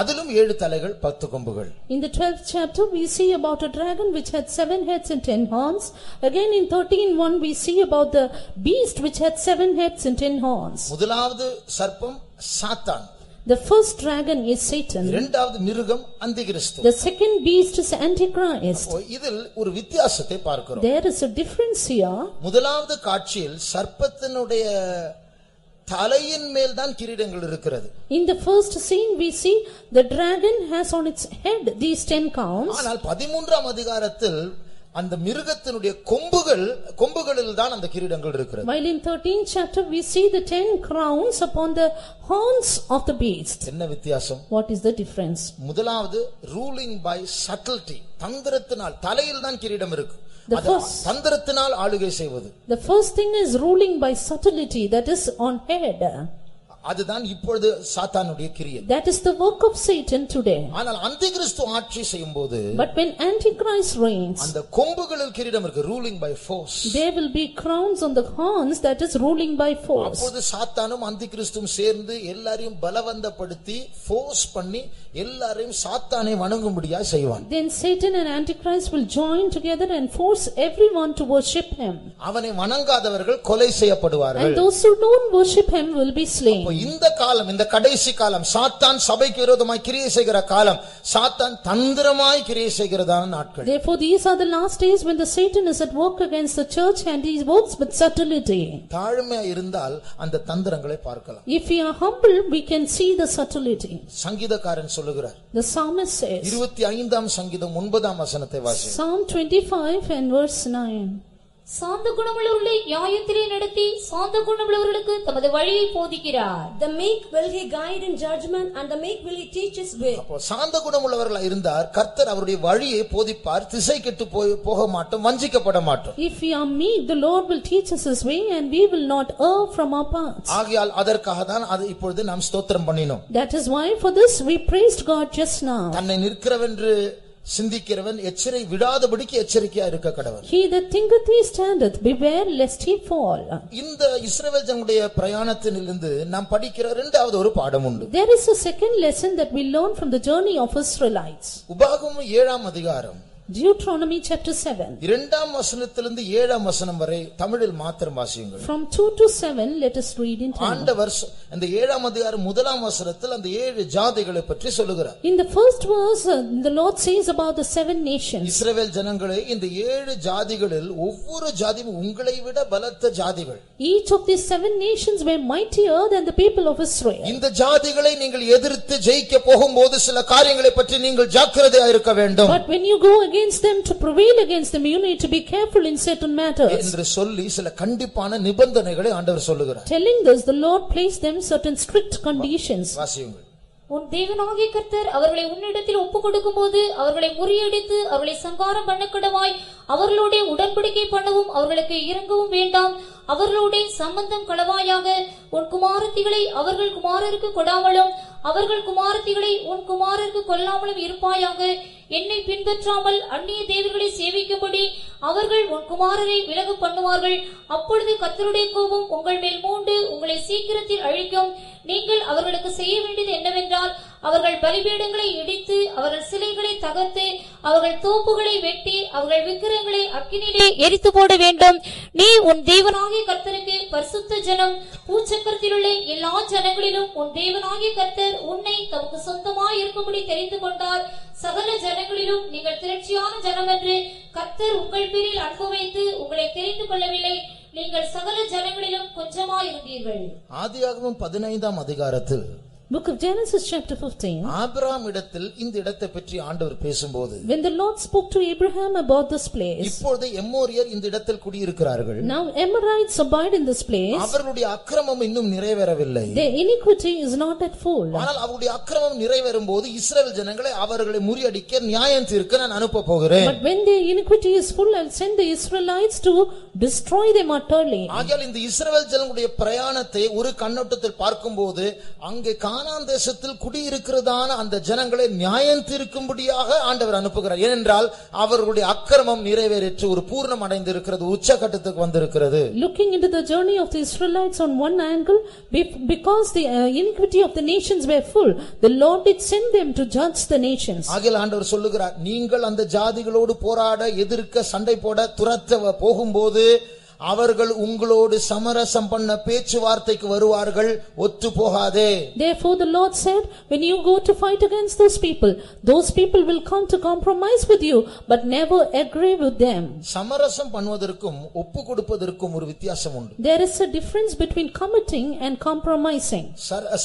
அதிலும் 7 தலைகள் 10 கொம்புகள். In the 12th chapter we see about a dragon which had 7 heads and 10 horns. Again in 13:1 we see about the beast which had 7 heads and 10 horns. முதலாவது சர்ப்பம் சாத்தான். The first dragon is Satan. இரண்டாவது மிருகம் அந்திகிறிஸ்து. The second beast is Antichrist. இதில் ஒரு வித்தியாசத்தை பார்க்கிறோம். There is a difference here. முதலாவது காட்சியில் சர்ப்பத்தினுடைய தலையின் மேல் தான் கிரீடங்கள் இருக்கிறது. In the first scene we see the dragon has on its head these 10 crowns. ஆனால் 13ஆம் அதிகாரத்தில் அந்த மிருகத்தினுடைய கொம்புகளில் தான் அந்த கிரீடங்கள் இருக்கிறது. While in 13th chapter we see the 10 crowns upon the horns of the beast. என்ன வித்தியாசம்? What is the difference? முதலாவது ruling by subtlety, தந்திரத்தினால் தலையில் தான் கிரீடம் இருக்கு. தந்திரத்தினால் ஆளுகை செய்வது. The first thing is ruling by subtlety, that is on head. அதுதான் இப்பொழுது சாத்தானுடைய கிரியை. That is the work of Satan today. ஆனால் அந்திகிறிஸ்து ஆட்சி செய்யும்போது, but when Antichrist reigns, அந்த கொம்புகளில் கிரீடம் இருக்கு, ruling by force. There will be crowns on the horns, that is ruling by force. அப்போது சாத்தானும் அந்திகிறிஸ்தும் சேர்ந்து எல்லாரையும் பலவந்தப்படுத்தி ஃபோர்ஸ் பண்ணி எல்லாரையும் சாத்தானை வணங்கும்படியா செய்வான். Then Satan and Antichrist will join together and force everyone to worship him. அவனை வணங்காதவர்கள் கொலை செய்யப்படுவார்கள். And those who don't worship him will be slain. இந்த காலம், இந்த கடைசி காலம், சாத்தான் சபைக்கு விரோதமாய் கிரியை செய்கிற காலம், சாத்தான் தந்திரமாய் கிரியை செய்கிறதான நாட்கள். Therefore these are the last days when the Satan is at work against the church and he works with subtlety. தாழ்மையா இருந்தால் அந்த தந்திரங்களை பார்க்கலாம். If we are humble we can see the subtlety. சங்கீதக்காரன் சொல்லுகிறார். The psalmist says. 25ஆம் சங்கீதம் 9ஆம் வசனத்தை வாசி. Psalm 25 and verse 9. சாந்த குணமுள்ளவர்களை நியாயத்திலே நடத்தி சாந்த குணமுள்ளவர்களுக்கு தமது வழியை போதிக்கிறார். The meek will he guide in judgment and the meek will he teach his way. அப்போ சாந்த குணமுள்ளவர்களா இருந்தார் கர்த்தர் அவருடைய வழியை போதிப்பார், திசை கெட்டு போக மாட்டோம், வஞ்சிக்கப்பட மாட்டோம். If we are meek the Lord will teach us his way and we will not err from our paths. ஆகையால் அதற்காக தான் அது இப்பொழுது நாம் ஸ்தோத்திரம் பண்ணினோம். That is why for this we praised God just now. தன்னை நிற்கிறவென்று சிந்திக்கிறவன் எச்சரை விடாதபடிக்கு எச்சரிக்கையா இருக்க கடவன். He that thinketh he standeth, beware lest he fall. இந்த இஸ்ரவேல் ஜனங்களுடைய பிரயாணத்திலிருந்து நாம் படிக்கிற இரண்டாவது ஒரு பாடம் உண்டு. There is a second lesson that we learn from the journey of Israelites. உபாகமம் 7ஆம் அதிகாரம் Deuteronomy chapter 7. 2ஆம் வசனத்திலிருந்து 7ஆம் வசனம் வரை தமிழில் மாத்திரம் வாசியுங்கள். From 2 to 7 let us read in Tamil. ஆண்டவர் அந்த 7ஆம் அதிகாரம் 1ஆம் வசனத்தில் அந்த 7 ஜாதிகளை பற்றி சொல்லுகிறார். In the first verse the Lord says about the 7 nations. இஸ்ரவேல் ஜனங்களே, இந்த 7 ஜாதிகளில் ஒவ்வொரு ஜாதியும் உங்களை விட பலத்த ஜாதிகள். Each of these 7 nations were mightier than the people of Israel. இந்த ஜாதிகளை நீங்கள் எதிர்த்து ஜெயிக்க போகும்போது சில காரியங்களை பற்றி நீங்கள் ஜாக்கிரதையா இருக்க வேண்டும். But when you go against them, to prevail against them, you need to be careful in certain matters. என்று சொல்லி சில கண்டிப்பான நிபந்தனைகளை ஆண்டவர் சொல்லுகிறார். Telling this, the Lord placed them certain strict conditions. வாசியுங்கள். உன் தேவனாகிய கர்த்தர் அவர்களை உன்னிடத்தில் ஒப்புக் கொடுக்கும்போது அவர்களை முறியடித்து அவர்களை சங்காரம் பண்ணக்கடவாய், அவர்களோட உடன்படிக்கை பண்ணவும் அவர்களுக்கு இரங்கவும் வேண்டாம். அவர்களோட சம்பந்தம் களவாயாக உன் குமாரத்திகளை அவர்கள் குமாரருக்கு கொடாமலும் அவர்கள் குமாரத்திகளை உன் குமாரருக்கு கொல்லாமலும் இருப்பாயாக. என்னை பின்பற்றாமல் அந்நிய தேவர்களை சேவிக்கும்படி அவர்கள் உன் குமாரரை விலகு பண்ணுவார்கள். அப்பொழுது கர்த்தருடைய கோபம் உங்கள் மேல் மூண்டு உங்களை சீக்கிரத்தில் அழிக்கும். நீங்கள் அவர்களுக்கு செய்ய வேண்டியது என்னவென்றால், அவர்கள் பலிபீடங்களை இடித்து அவர்கள் சிலைகளை தகர்த்து அவர்கள் தோப்புகளை வெட்டி அவர்கள் விக்கிரகங்களை அக்கினியிலே எரித்து போட வேண்டும். நீ உன் தேவனாகிய கர்த்தருக்கு பரிசுத்த ஜனம். பூச்சக்கரத்தில் உள்ள எல்லா ஜனங்களிலும் உன் தேவனாகிய கர்த்தர் உன்னை தமக்கு சொந்தமாய் இருக்கும்படி தெரிந்து கொண்டார். சகல ஜனங்களிலும் நீங்கள் திரட்சியான ஜனம் என்று கர்த்தர் உங்கள் பேரில் அன்பு வைத்து உங்களை தெரிந்து கொள்ளவில்லை. நீங்கள் சகல ஜனங்களிலும் கொஞ்சமாயிருந்தீர்கள். ஆதியாகமம் 15ஆம் அதிகாரத்தில் Book of Genesis chapter 15. Abraham இடத்தில் இந்த இடத்தை பற்றி ஆண்டவர் பேசும்போது, When the Lord spoke to Abraham about this place, இப்பொழுது எம்மோரியர் இந்த இடத்தில் குடியிருக்கிறார்கள். now Amorites abide in this place. அவர்களுடைய அக்கிரமம் இன்னும் நிறைவேறவில்லை. Their iniquity is not at full. ஆனால் அவருடைய அக்கிரமம் நிறைவேறும் போது இஸ்ரவேல் ஜனங்களை அவர்களை முறியடிக்க நியாயம் தீர்க்க நான் அனுப்ப போகிறேன். But when their iniquity is full, I'll send the Israelites to destroy them utterly. ஆகையால் இந்த இஸ்ரவேல் ஜனங்களுடைய பிரயாணத்தை ஒரு கண்ணோட்டத்தில் பார்க்கும்போது அங்கே கானான் தேசத்தில் குடியிருக்கிறதான அந்த ஜனங்களை நியாயம் தீர்க்கும்படியாக ஆண்டவர் அனுப்புகிறார். ஏனென்றால் அவர்களுடைய அக்கிரமம் நிறைவேறிற்று, ஒரு பூர்ணம் அடைந்திருக்கிறது, உச்சகட்டத்துக்கு வந்திருக்கிறது. Looking into the journey of the Israelites on one angle, because the iniquity of the nations were full, the Lord did send them to judge the nations. ஆகையால் ஆண்டவர் சொல்லுகிறார், நீங்கள் அந்த ஜாதிகளோடு போராட, எதிர்க்க, சண்டை போட, துரத்த போகும்போது அவர்கள் உங்களோடு சமரசம் பண்ண பேச்சுவார்த்தைக்கு வருவார்கள், ஒத்து போகாதே. Therefore the Lord said, when you go to fight against those people will come to compromise with you, but never agree with them. சமரசம் பண்ணுவதற்கும் ஒப்பு கொடுப்பதற்கும் ஒரு வித்தியாசம் உண்டு. There is a difference between committing and compromising.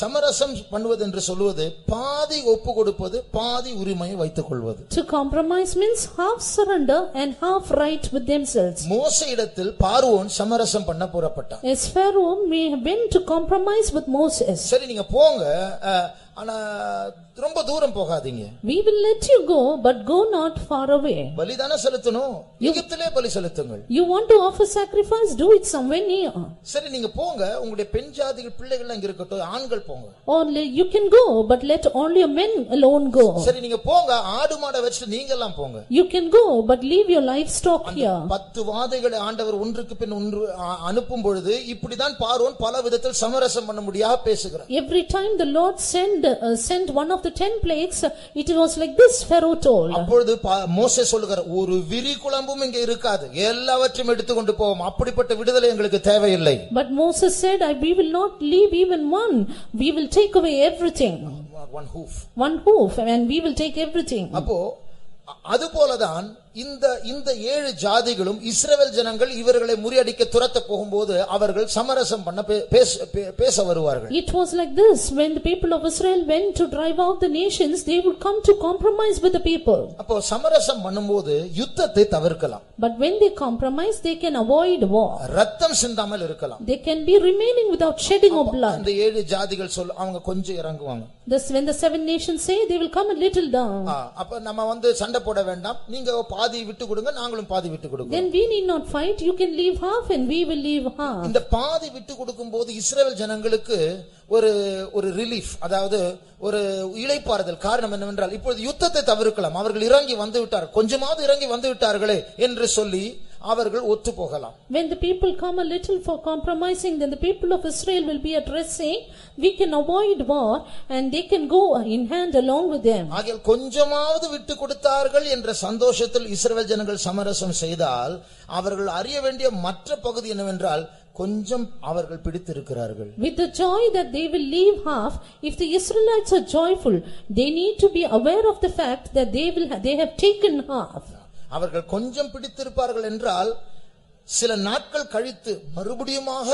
சமரசம் பண்ணுவது என்று சொல்வது பாதி ஒப்பு கொடுப்பது, பாதி உரிமையை வைத்துக் கொள்வது. To compromise means half surrender and half right with themselves. மோசேயிடத்தில் பார்வோன் சமரசம் பண்ண புறப்பட்டான். As Pharaoh went to compromise with Moses. சரி, நீங்க போங்க, ஆனா ரொம்ப தூரம் போகாதீங்க. We will let you go, but go not far away. பலிதான செலுத்தணும், எகிப்திலே பலி செலுத்துங்கள். You want to offer sacrifice, do it somewhere near. சரி, நீங்க போங்க, உங்களுடைய பெண் ஜாதிகள் பிள்ளைகள் அங்க இருக்கட்டும், ஆண்கள் போங்க. Only you can go, but let only men alone go. சரி, நீங்க போங்க, ஆடு மாடை வச்சிட்டு நீங்க எல்லாம் போங்க. You can go, but leave your livestock here. 10 வாதைகளை ஆண்டவர் ஒன்றுக்கு பின் ஒன்று அனுப்பும் பொழுது இப்படிதான் பார்வோன் பல விதத்தில் சமரசம் பண்ண முடியா பேசுகிறார். Every time the Lord sent one of the 10 plagues, it was like this Pharaoh told. அப்பொழுது மோசே சொல்லுகிறார், ஒரு விரி குழம்பும் இங்க இருக்காது, எல்லாவற்றையும் எடுத்துக்கொண்டு போவோம், அப்படிப்பட்ட விடுதலை எங்களுக்கு தேவையில்லை. But Moses said, we will not leave even one, we will take away everything. One hoof and we will take everything. அப்போ அதுபோலதான் இந்த 7 ஜாதிகளும் இஸ்ரவேல் ஜனங்கள் இவர்களை முறியடிக்க துரத்த போகும்போது அவர்கள் சமரசம் பண்ண பேச வருவார்கள். It was like this, when the people of Israel went to drive out the nations, they would come to compromise with the people. அப்போ சமரசம் பண்ணும்போது யுத்தத்தை தவிர்க்கலாம். But when they compromise, they can avoid war. ரத்தம் சிந்தாமல் இருக்கலாம். They can be remaining without shedding of blood. இந்த 7 ஜாதிகள் அவங்க கொஞ்சம் இறங்குவாங்க. When the 7 nations say, they will come a little down. அப்ப நம்ம சண்டை போட வேண்டாம், நீங்க பாதி விட்டு கொடுங்க, நாங்களும் பாதி விட்டு கொடுங்க. Then we need not fight, you can leave half and we will leave half. இந்த பாதி விட்டு கொடுக்கும்போது இஸ்ரவேல் ஜனங்களுக்கு ஒரு ரிலீஃப், அதாவது ஒரு இளைப்பாறுதல். காரணம் என்னவென்றால் இப்பொழுது யுத்தத்தை தவிர்க்கலாம், அவர்கள் இறங்கி வந்து விட்டார், கொஞ்சமாவது இறங்கி வந்து விட்டார்களே என்று சொல்லி அவர்கள் ஒத்து போகலாம். When the people come a little for compromising, then the people of Israel will be at rest, saying, we can avoid war and they can go in hand along with them. ஆகையால் கொஞ்சமாவது விட்டு கொடுத்தார்கள் என்ற சந்தோஷத்தில் இஸ்ரவேல் ஜனங்கள் சமரசம் செய்தால் அவர்கள் அறிய வேண்டிய மற்ற பகுதி என்னவென்றால் கொஞ்சம் அவர்கள் பிடித்திருக்கிறார்கள். With the joy that they will leave half, if the Israelites are joyful, they need to be aware of the fact that they have taken half. அவர்கள் கொஞ்சம் பிடித்திருப்பார்கள் என்றால் சில நாட்கள் கழித்து மறுபடியுமாக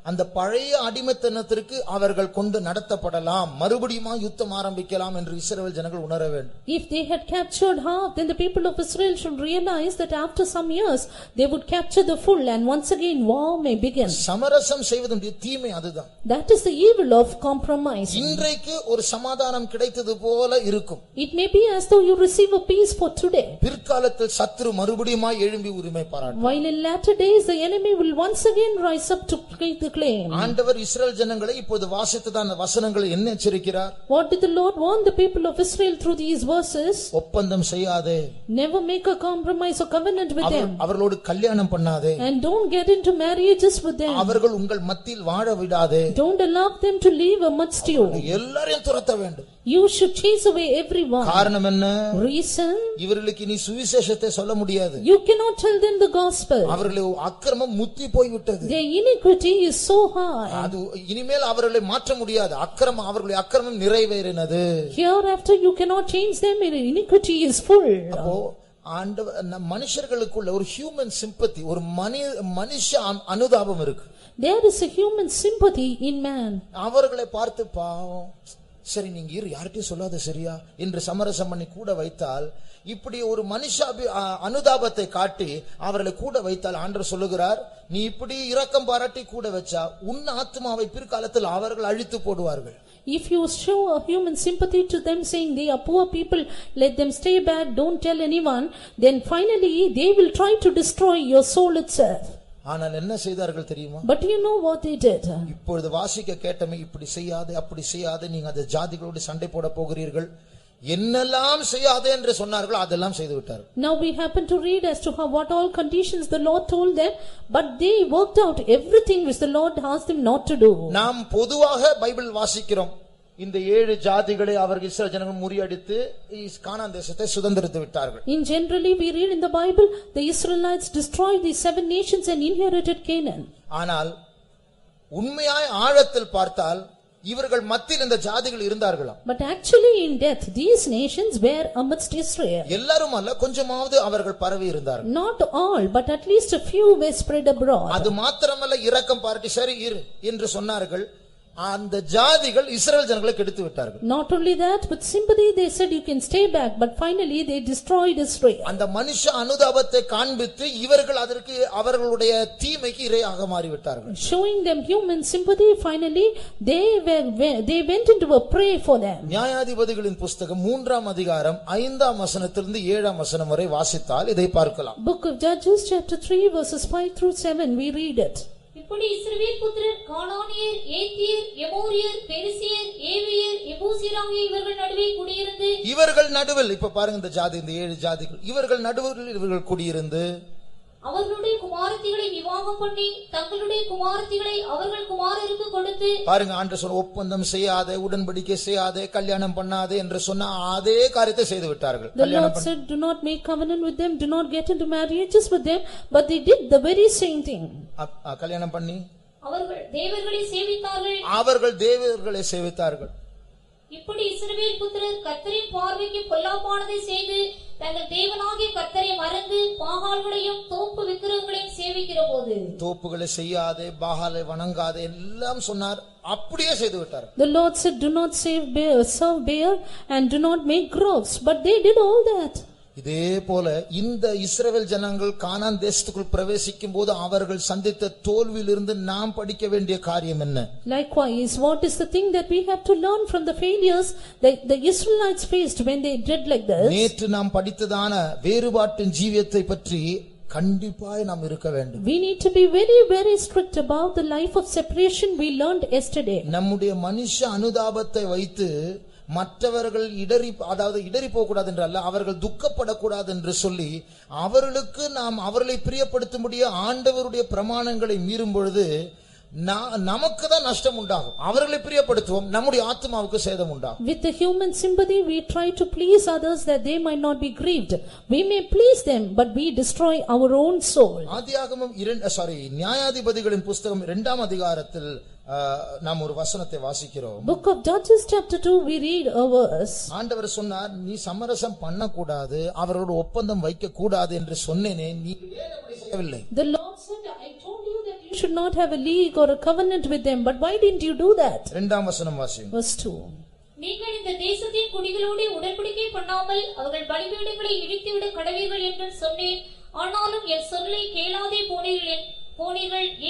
அந்த பழைய அடிமைத்தனத்திற்கு அவர்கள் கொண்டு நடத்தப்படலாம், மறுபடியும் யுத்தம் ஆரம்பிக்கலாம் என்று இஸ்ரவேல் ஜனங்கள் உணர வேண்டும். If they had captured half, then the people of Israel should realize that after some years they would capture the full and once again war may begin. சமரசம் செய்வதுடைய தீமை அதுதான். That is the evil of compromise. இன்றைக்கு ஒரு சமாதானம் கிடைத்தது போல இருக்கும். It may be as though you receive a peace for today. பிற்காலத்தில் சத்ரு மறுபடியும் எழும்பி உரிமை பாராட்டுவார். While in latter days the enemy will once again rise up to take the claim. ஆண்டவர் இஸ்ரவேல் ஜனங்களை இப்போது வாசித்ததான வசனங்களை என்ன எச்சரிக்கிறார்? What did the Lord warn the people of Israel through these verses? ஒப்பந்தம் செய்யாதே. Never make a compromise or covenant with them. அவர்களோடு கல்யாணம் பண்ணாதே. And don't get into marriages with them. அவர்கள் உங்கள் மத்தியில் வாழ விடாதே. Don't allow them to live amidst you. எல்லாரையும் துரத்த வேண்டும். You should chase away everyone. காரணம் என்ன? Reason? இவர்களுக்கு நீ சுவிசேஷத்தை சொல்ல முடியாது. You cannot tell them the gospel. அவர்களுடைய அக்கிரமம் முத்தி போய் விட்டது. Their iniquity is so high. அது இனிமேல் அவர்களை மாற்ற முடியாது. அவர்களுடைய அக்கிரமம் நிறைவேறினது. Hereafter you cannot change them. Iniquity is full. அப்போ மனுஷர்களுக்குள்ள ஒரு ஹியூமன் சிம்பத்தி, ஒரு மனுஷ அனுதாபம் இருக்கு. There is a human sympathy in man. அவர்களை பார்த்து பாவம், சரி நீங்க யார்கிட்டயும் சொல்லாத சரியா என்று சமரசம் பண்ணி கூட வைத்தால், இப்படி ஒரு மனுஷ அனுதாபத்தை காட்டி அவர்களை கூட வைத்தால் ஆண்டவர் சொல்லுகிறார், நீ இப்படி இரக்கம் பாராட்டி கூட வச்சா உன் ஆத்மாவை பிற்காலத்தில் அவர்கள் அழித்து போடுவார்கள். If you show a human sympathy to them, saying they are poor people, let them stay back, don't tell anyone, then finally they will try to destroy your soul itself. ஆனால் என்ன செய்தார்கள் தெரியுமா? But you know what they did? இப்பொழுது வாசிக்க கேட்டமே, இப்படி செய்யாதே அப்படி செய்யாதே, நீங்க அந்த ஜாதிகளோடு சண்டை போட போகிறீர்கள், என்னெல்லாம் செய்யாதே என்று சொன்னார்களோ அதெல்லாம் செய்து விட்டார்கள். Now we happen to read as to how what all conditions the Lord told them, but they worked out everything which the Lord asked them not to do. நாம் பொதுவாக பைபிள் வாசிக்கிறோம், இந்த 7 ஜாதிகளை அவர்கள் இஸ்ரவேல் ஜனங்கள் முறியடித்து கானான் தேசத்தை சுதந்தரித்து விட்டார்கள். In generally we read in the Bible, the Israelites destroyed these 7 nations and inherited Canaan. ஆனால் உண்மையாய் ஆழத்தில் பார்த்தால் இவர்கள் மத்தியில் இந்த ஜாதிகள் இருந்தார்களாம். But actually in death these nations were amidst Israel. எல்லாரும் அல்ல, கொஞ்சமாவது அவர்கள் பரவி இருந்தார்கள். Not all, but at least a few were spread abroad. அது மாத்திரமல்ல, இரக்கம் பாராட்டி சரி இரு என்று சொன்னார்கள். அந்த ஜாதிகள் இஸ்ரவேல் ஜனங்களை கெடுத்து விட்டார்கள். Not only that, with sympathy they said you can stay back, but finally they destroyed Israel. அந்த மனுஷ அனுதாபத்தை காண்பித்து இவர்கள் அதற்கு அவர்களுடைய தீமைக்கு இரையாக மாறிவிட்டார்கள். Showing them human sympathy, finally they went into a prey for them. நியாயாதிபதிகளின் புத்தகம் 3ஆம் அதிகாரம் 5ஆம் வசனத்திலிருந்து 7ஆம் வசனம் வரை வாசித்தால் இதை பார்க்கலாம். Book of Judges chapter 3 verses 5 through 7 we read it. இப்படி இஸ்ரவேல் புத்திரர் கானானியர், ஏத்தியர், எமோரியர், பெரிசியர், ஏவியர், எபூசியர் ஆகிய இவர்கள் நடுவே குடியிருந்து, இவர்கள் நடுவில், இப்ப பாருங்க இந்த ஜாதி, இந்த 7 ஜாதிகள், இவர்கள் நடுவில் இவர்கள் குடியிருந்து அவர்களுடைய குமாரத்திகளை விவாகம் பண்ணி தங்களுடைய குமாரத்திகளை அவர்கள் குமாரருக்கு கொடுத்து, பாருங்க ஆண்டவர் சொன்ன ஒப்பந்தம் செய்யாதே, உடன்படிக்கை செய்யாதே, கல்யாணம் பண்ணாதே என்று சொன்ன அதே காரியத்தை செய்து விட்டார்கள். The Lord said, do not make covenant with them, do not get into marriages with them, but they did the very same thing. கல்யாணம் பண்ணி அவர்கள் தேவர்களை சேவித்தார்கள். அவர்கள் தேவர்களை சேவித்தார்கள். இப்படி இஸ்ரவேல் புத்திரர் கர்த்தரின் பார்வைக்கு பொல்லாப்பானதை செய்து தங்கள் தேவனாகிய கர்த்தரை மறந்து பாகால்களையும் தோப்பு விக்கிரகங்களையும் சேவிக்கிற போது, தோப்புகளை செய்யாதே, பாகாலை வணங்காதே எல்லாம் சொன்னார், அப்படியே செய்து விட்டார். The Lord said, do not serve Baal and do not make groves, but they did all that. இதே போல இந்த இஸ்ரவேல் ஜனங்கள் கானான் தேசத்துக்குள் பிரவேசிக்கும் போது அவர்கள் சந்தித்த தோல்வியிலிருந்து நாம் படிக்க வேண்டிய காரியம் என்ன? Likewise, what is the thing that we have to learn from the failures that the Israelites faced when they did like this? நேற்று நாம் படித்ததான வேறுபாட்டின் ஜீவியத்தை பற்றி கண்டிப்பாய் நாம் இருக்க வேண்டும். We need to be very very strict about the life of separation we learned yesterday. நம்முடைய மனுஷ அனுதாபத்தை வைத்து மற்றவர்கள் இடறி போக கூடாது என்றல்ல, அவர்கள் துக்கப்படக்கூடாது என்று சொல்லி அவர்களுக்கு நாம் அவர்களை பிரியப்படுத்தும்படிய ஆண்டவருடைய பிரமாணங்களை மீறும் பொழுது நமக்கு தான் நஷ்டம் உண்டாகும். அவர்களை பிரியப்படுத்துவோம், நம்முடைய ஆத்மாவுக்கு சேதம் உண்டாகும். With the human sympathy we try to please others that they might not be grieved. We may please them but we destroy our own soul. ஆதியாகமம் நியாயாதிபதிகளின் புத்தகம் 2ஆம் அதிகாரத்தில் நாம் ஒரு வசனத்தை வாசிக்கிறோம். Book of Judges chapter 2 we read a verse. ஆண்டவர் சொன்னார், நீ சமரசம் பண்ண கூடாது, அவரோட ஒப்பந்தம் வைக்க கூடாது என்று சொன்னேனே, நீ ஏன் அப்படி செய்யவில்லை? The Lord said, I told you that you should not have a league or a covenant with them, but why didn't you do that? 2ஆம் வசனம் வாசிங்க. Verse 2. நீங்கள் இந்த தேசத்தின் குடிகளோடு உடன்படிக்கை பண்ணாமல் அவர்கள் பலிபீடங்களை இடித்துவிட கடவீர்கள் என்று சொன்னேன். ஆனாலும் என் சொல்லை கேளாதே போனீர்கள்.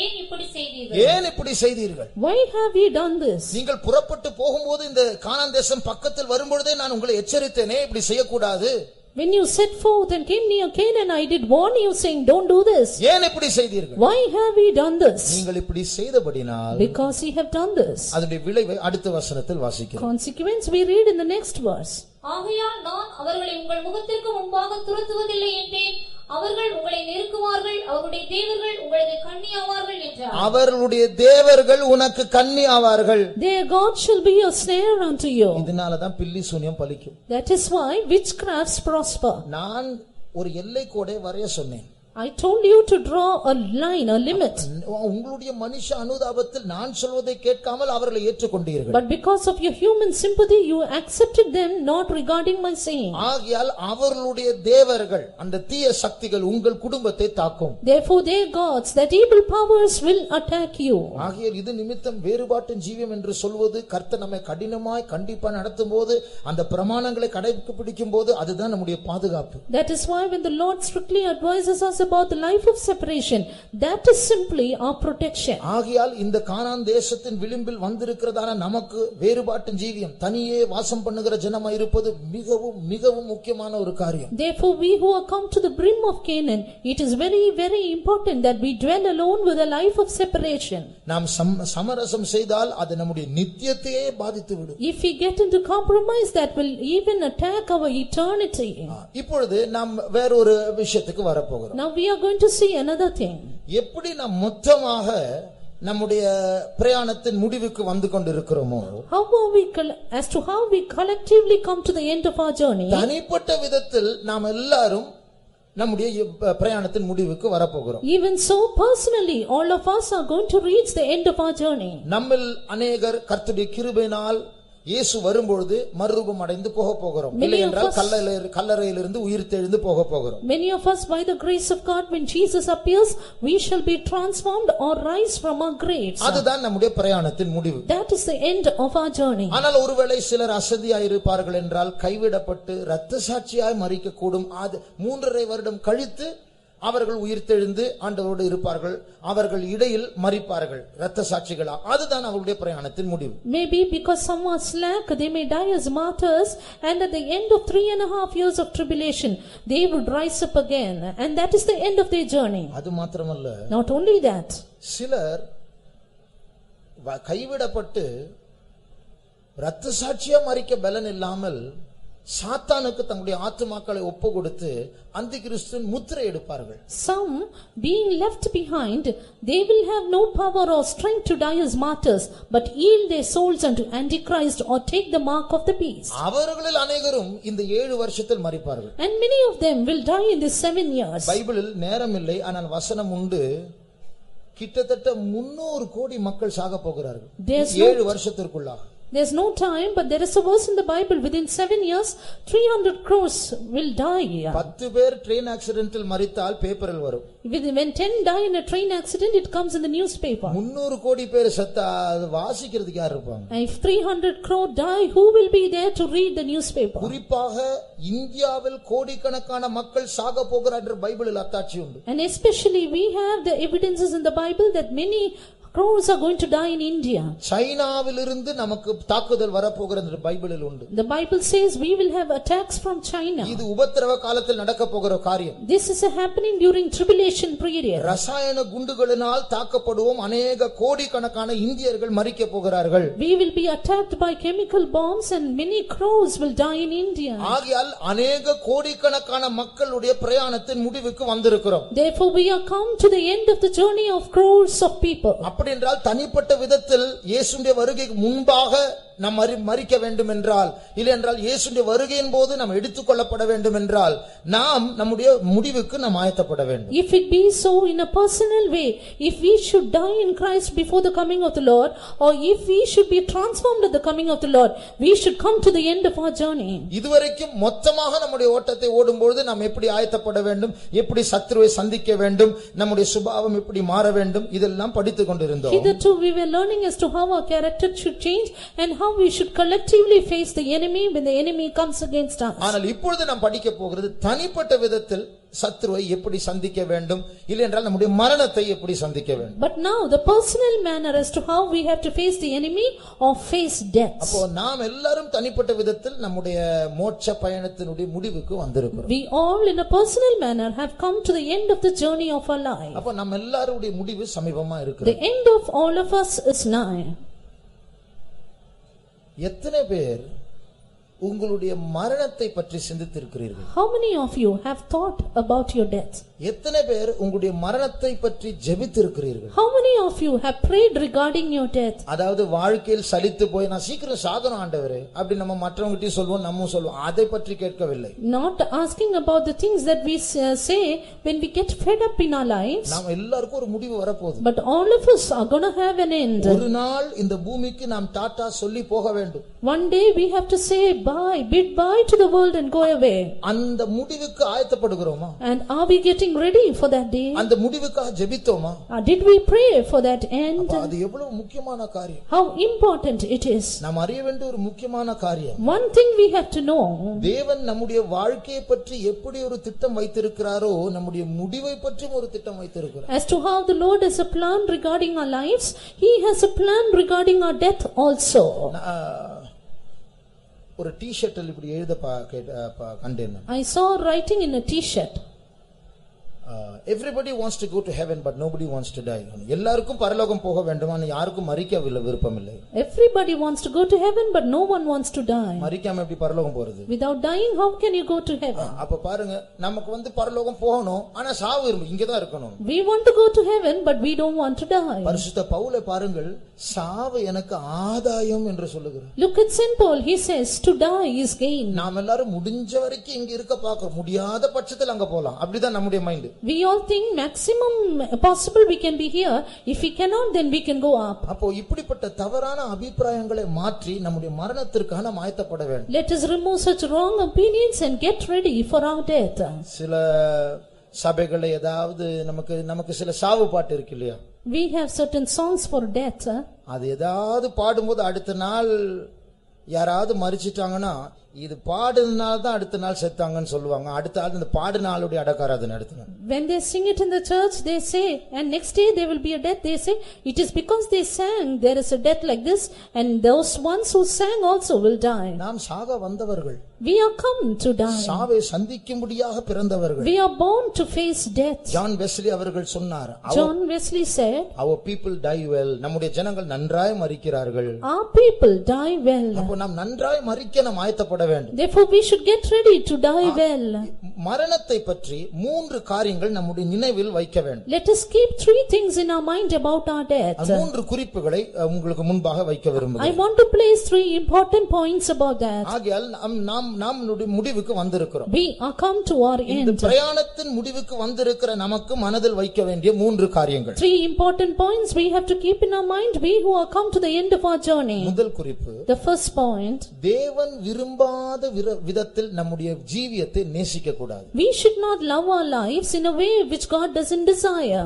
ஏன் இப்படி செய்தீர்கள்? ஏன் இப்படி செய்தீர்கள்? Why have you done this? நீங்கள் புறப்பட்டு போகும்போது இந்த கானான் தேசம் பக்கத்தில் வரும்பொழுதே நான் உங்களை எச்சரித்தேனே, இப்படி செய்யக்கூடாது. When you set forth and came near Canaan, I did warn you, saying, don't do this. ஏன் இப்படி செய்தீர்கள்? Why have you done this? நீங்கள் இப்படி செய்தபடினால், because you have done this. அதனுடைய விளைவை அடுத்த வசனத்தில் வாசிக்கிறோம். Consequence we read in the next verse. ஆகையால் நான் அவர்களை உங்கள் முகத்திற்கு முன்பாக துரத்துவதில்லை என்றேன். அவர்கள் உங்களை நெருக்குவார்கள், அவருடைய தேவர்கள் உங்களுக்கு கண்ணி ஆவார்கள் என்றார். அவர்களுடைய தேவர்கள் உனக்கு கண்ணி ஆவார்கள். Their God shall be a snare unto you. இதனால தான் பில்லி சூனியம் பலிக்கும். That is why witchcrafts prosper. நான் ஒரு எல்லை கோடை வரைய சொன்னேன். I told you to draw a line, a limit. உங்களுடைய மனுஷ அனுதாபத்தில் நான் சொல்வதை கேட்காமல் அவர்களை ஏற்றுக்கொண்டீர்கள். But because of your human sympathy you accepted them not regarding my saying. ஆகையால் அவர்களுடைய தேவர்கள், அந்த தீய சக்திகள் உங்கள் குடும்பத்தை தாக்கும். Therefore their gods, that evil powers will attack you. ஆகையால் இது நிமித்தம் வேறுபாட்டின் ஜீவியம் என்று சொல்வது, கர்த்தர் நம்மை கடினமாய் கண்டிப்பா நடத்தும்போது, அந்த பிரமாணங்களை கடைபிடிக்கும் போது, அதுதான் நம்முடைய பாதுகாப்பு. That is why when the Lord strictly advises us about the life of separation, that is simply our protection. ஆகையால் இந்த கானான் தேசத்தின் விளிம்பில் வந்திருக்கிறதான நமக்கு வேறுபாட்டின் ஜீவியம் தனியே வாசம் பண்ணுகிற ஜனமாய் இருப்பது மிகவும் மிகவும் முக்கியமான ஒரு காரியம். Therefore we who are come to the brim of Canaan, it is very very important that we dwell alone with a life of separation. நாம் சமரசம் செய்தால் அது நம்முடைய நித்தியத்தையே பாதித்து விடும். If we get into compromise, that will even attack our eternity. இப்பொழுது நாம் வேறொரு விஷயத்துக்கு வர போகிறோம். Now we are going to see another thing. எப்படி நாம் மொத்தமாக நம்முடைய பிரயாணத்தின் முடிவுக்கு வந்து கொண்டிருக்கிறோமோ, how are we as to how we collectively come to the end of our journey. தனிப்பட்ட விதத்தில் நாம் எல்லாரும் நம்முடைய பிரயாணத்தின் முடிவுக்கு வர போகிறோம். Even so, personally all of us are going to reach the end of our journey. நம்மில் अनेகர் கர்த்தருடைய கிருபையினால் இயேசு வரும்பொழுது மறுரூபம் அடைந்து போக போகிறோம். இல்லை என்றால் கல்லறையிலிருந்து உயிர்த்தெழுந்து போக போகிறோம். Many of us, by the grace of God, when Jesus appears, we shall be transformed or rise from our graves. அதுதான் நம்முடைய பிரயாணத்தின் முடிவு. That is the end of our journey. ஆனால் ஒருவேளை சிலர் அசதியாய் இருப்பார்கள் என்றால் கைவிடப்பட்டு இரத்த சாட்சியாய் மரிக்க கூடும். அது 3.5 வருடம் கழித்து அவர்கள் உயிர்த்தெழுந்து ஆண்டவரோடு இருப்பார்கள். அவர்கள் இடையில் மரிப்பார்கள் இரத்த சாட்சிகளா. அதுதான் அவருடைய பிரயாணத்தின் முடிவு. Maybe because some are slack, they may die as martyrs, and at the end of 3.5 years of tribulation they would rise up again, and that is the end of their journey. அது மாத்திரமல்ல, not only that, சிலர் கைவிடப்பட்டு இரத்த சாட்சியா மரிக்க பலன் இல்லாமல் சாத்தானுக்கு தங்களுடைய ஆத்துமாக்களை ஒப்பு கொடுத்து அந்திகிறிஸ்துவின் முத்திரை எடுப்பார்கள். Some, being left behind, they will have no power or strength to die as martyrs, but yield their souls unto Antichrist or take the mark of the beast. அவர்களில் அநேகரும் இந்த 7 வருஷத்தில் மரிப்பார்கள். And many of them will die in these 7 years. பைபிளில் நேரம் இல்லை, ஆனால் வசனம் உண்டு. கிட்டத்தட்ட 300 கோடி மக்கள் சாக போகிறார்கள் 7 வருஷத்திற்குள்ளாக. There's no time, but there is a verse in the Bible, within 7 years 300 crores will die. 10 பேர் ட்ரெயின் ஆக்சிடென்ட்டில் மரித்தால் பேப்பரில் வரும். When 10 die in a train accident, it comes in the newspaper. 300 கோடி பேர் செத்தா அது வாசிக்கிறதுக்கு யார் இருப்பாங்க? If 300 crore die, who will be there to read the newspaper? குறிப்பாக இந்தியாவில் கோடிக்கணக்கான மக்கள் சாக போகிறார்கள் என்று பைபிளில் அத்தாட்சி உண்டு. And especially we have the evidences in the Bible that many crores are going to die in India. சைனாவிலிருந்து நமக்கு தாக்குதல் வரப்போகிறது என்று பைபிளில் உண்டு. The Bible says we will have attacks from China. இது உபத்திரவ காலத்தில் நடக்க போகிற காரியம். This is happening during tribulation period. ரசாயன குண்டுகளினால் தாக்கப்படுவோம். அநேக கோடிக்கணக்கான இந்தியர்கள் மரிக்க போகிறார்கள். We will be attacked by chemical bombs and many crores will die in India. ஆகையால் அநேக கோடிக்கணக்கான மக்களுடைய பிரயாணத்தின் முடிவுக்கு வந்திருக்கிறோம். Therefore we are come to the end of the journey of crores of people. அப்படி என்றால் தனிப்பட்ட விதத்தில் இயேசுவின் வருகைக்கு முன்பாக நாம் மரிக்க வேண்டும் என்றால், இல்லை என்றால் இயேசுவின் வருகையின் போது நாம் எடுத்துக்கொள்ளப்பட வேண்டும் என்றால், நாம் நம்முடைய முடிவுக்கு நாம் ஆயத்தப்பட வேண்டும். If it be so in a personal way, if we should die in Christ before the coming of the Lord, or if we should be transformed at the coming of the Lord, we should come to the end of our journey. இதுவரைக்கும் மொத்தமாக நம்முடைய ஓட்டத்தை ஓடும்போது நாம் எப்படி ஆயத்தப்பட வேண்டும், எப்படி சத்துருவை சந்திக்க வேண்டும், நம்முடைய சுபாவம் எப்படி மாற வேண்டும், இதெல்லாம் படித்துக் கொண்டிருந்தோம். Hitherto we were learning as to how our character should change and how we should collectively face the enemy when the enemy comes against us. ஆனால் இப்பொழுது நாம் படிக்க போகிறது தனிப்பட்ட விதத்தில் சத்துருவை எப்படி சந்திக்க வேண்டும், இல்லை என்றால் நம்முடைய மரணத்தை எப்படி சந்திக்க வேண்டும். But now the personal manner as to how we have to face the enemy or face death. அப்போ நாம் எல்லாரும் தனிப்பட்ட விதத்தில் நம்முடைய மோட்ச பயணத்தினுடைய முடிவுக்கு வந்திருக்கிறோம். We all in a personal manner have come to the end of the journey of our life. அப்போ நம்ம எல்லாருடைய முடிவு சமீபமா இருக்கு. The end of all of us is nigh. எத்தனை பேர் உங்களுடைய மரணத்தை பற்றி சிந்தித்திருக்கிறீர்கள்? How many of you have thought about your death? எத்தனை பேர் உங்களுடைய மரணத்தை பற்றி ஜெபித்திருக்கிறீர்கள்? How many of you have prayed regarding your death? அதாவது வாழ்க்கையில் சலித்து போய் நான் சீக்கிரம் சாகணும் ஆண்டவரே அப்படி நம்ம மற்றவங்ககிட்ட சொல்வோம், நம்ம சொல்வோம். அதை பற்றி கேட்கவில்லை. Not asking about the things that we say when we get fed up in our lives. நாம் எல்லாருக்கும் ஒரு முடிவு வரப்போகுது. But all of us are going to have an end. ஒரு நாள் இந்த பூமிக்கு நாம் டாடா சொல்லி போக வேண்டும். One day we have to say bid bye to the world and go away? அந்த முடிவுக்கு ஆயத்தப்படுகிறோமா? And are we getting ready for that day? அந்த முடிவுக்காக ஜெபித்தோமா? Did we pray for that end? அது எவ்வளவு முக்கியமான காரியம். How important it is. நாம் அறிய வேண்டிய ஒரு முக்கியமான காரியம். One thing we have to know. தேவன் நம்முடைய வாழ்க்கையை பற்றி எப்படி ஒரு திட்டம் வைத்திருக்கிறாரோ நம்முடைய முடிவை பற்றியும் ஒரு திட்டம் வைத்திருக்கிறார். As to how the Lord has a plan regarding our lives, he has a plan regarding our death also. ஒரு டி-ஷர்ட்டில் இப்படி எழுத கண்டேன். I saw writing in a t-shirt. Everybody wants to go to heaven but nobody wants to die. எல்லாருக்கும் பரலோகம் போக வேண்டுமான்னு யாருக்கும் மரிக்க விருப்பம் இல்லை. Everybody wants to go to heaven but no one wants to die. மரிக்காம எப்படி பரலோகம் போறது? Without dying how can you go to heaven? அப்ப பாருங்க நமக்கு பரலோகம் போகணும் ஆனா சாவு இங்க தான் இருக்கணும். We want to go to heaven but we don't want to die. பரிசுத்த பவுலை பாருங்கள் சாவு எனக்கு ஆதாயம் என்று சொல்லுகிறார். Look at St. Paul, he says to die is gain. நாம் எல்லாரும் முடிஞ்ச வரைக்கும் இங்க இருக்க பார்க்கிறோம், முடியாத பட்சத்தில் அங்க போலாம், அப்படிதான் நம்முடைய mind. We all think maximum possible we can be here, if we cannot then we can go up. அப்போ இப்படிப்பட்ட தவறான அபிப்பிராயங்களை மாற்றி நம்முடைய மரணத்திற்காக நாம் ஆயத்தப்பட வேண்டும். Let us remove such wrong opinions and get ready for our death. சில சபைகளை ஏதாவது நமக்கு சில சாவு பாட்டு இருக்கு இல்லையா? We have certain songs for death. அது ஏதாவது பாடும்போது அடுத்த நாள் யாராவது மரிச்சிட்டாங்கன்னா இது பாடுனால தான் அடுத்த நாள் செத்தாங்கன்னு சொல்லுவாங்க. அடுத்த நாள் இந்த பாடு நாளுடைய அடக்காராதனை அடுத்த நாள். When they sing it in the church they say, and next day there will be a death, they say it is because they sang there is a death like this, and those ones who sang also will die. நாம் சாக வந்தவர்கள். We are come to die. சாவை சந்திக்கும்படியாக பிறந்தவர்கள். We are born to face death. John Wesley அவர்கள் சொன்னார். John Wesley said, our people die well. நம்முடைய ஜனங்கள் நன்றாய் மரிக்கிறார்கள். Our people die well. அப்போ நாம் நன்றாய் மரிக்க நாம் ஆயத்தப்பட வேண்டும். Therefore we should get ready to die well. மரணத்தை பற்றி 3 காரியங்கள் நம்முடைய நினைவில் வைக்க வேண்டும். Let us keep 3 things in our mind about our death. 3 குறிப்புகளை உங்களுக்கு முன்பாக வைக்க விரும்புகிறேன். I want to place 3 important points about that. ஆகையால் நாம் முடிவுக்கு வந்திருக்கிறோம். We are come to our end. இந்த பிரயாணத்தின் முடிவுக்கு வந்திருக்கிற நமக்கு மனதில் வைக்க வேண்டிய 3 காரியங்கள். 3 important points we have to keep in our mind, we who are come to the end of our journey. முதல் குறிப்பு, the first point, தேவன் விரும்பாத விதத்தில் நம்முடைய ஜீவியத்தை நேசிக்க கூடாது. We should not love our lives in a way which God doesn't desire.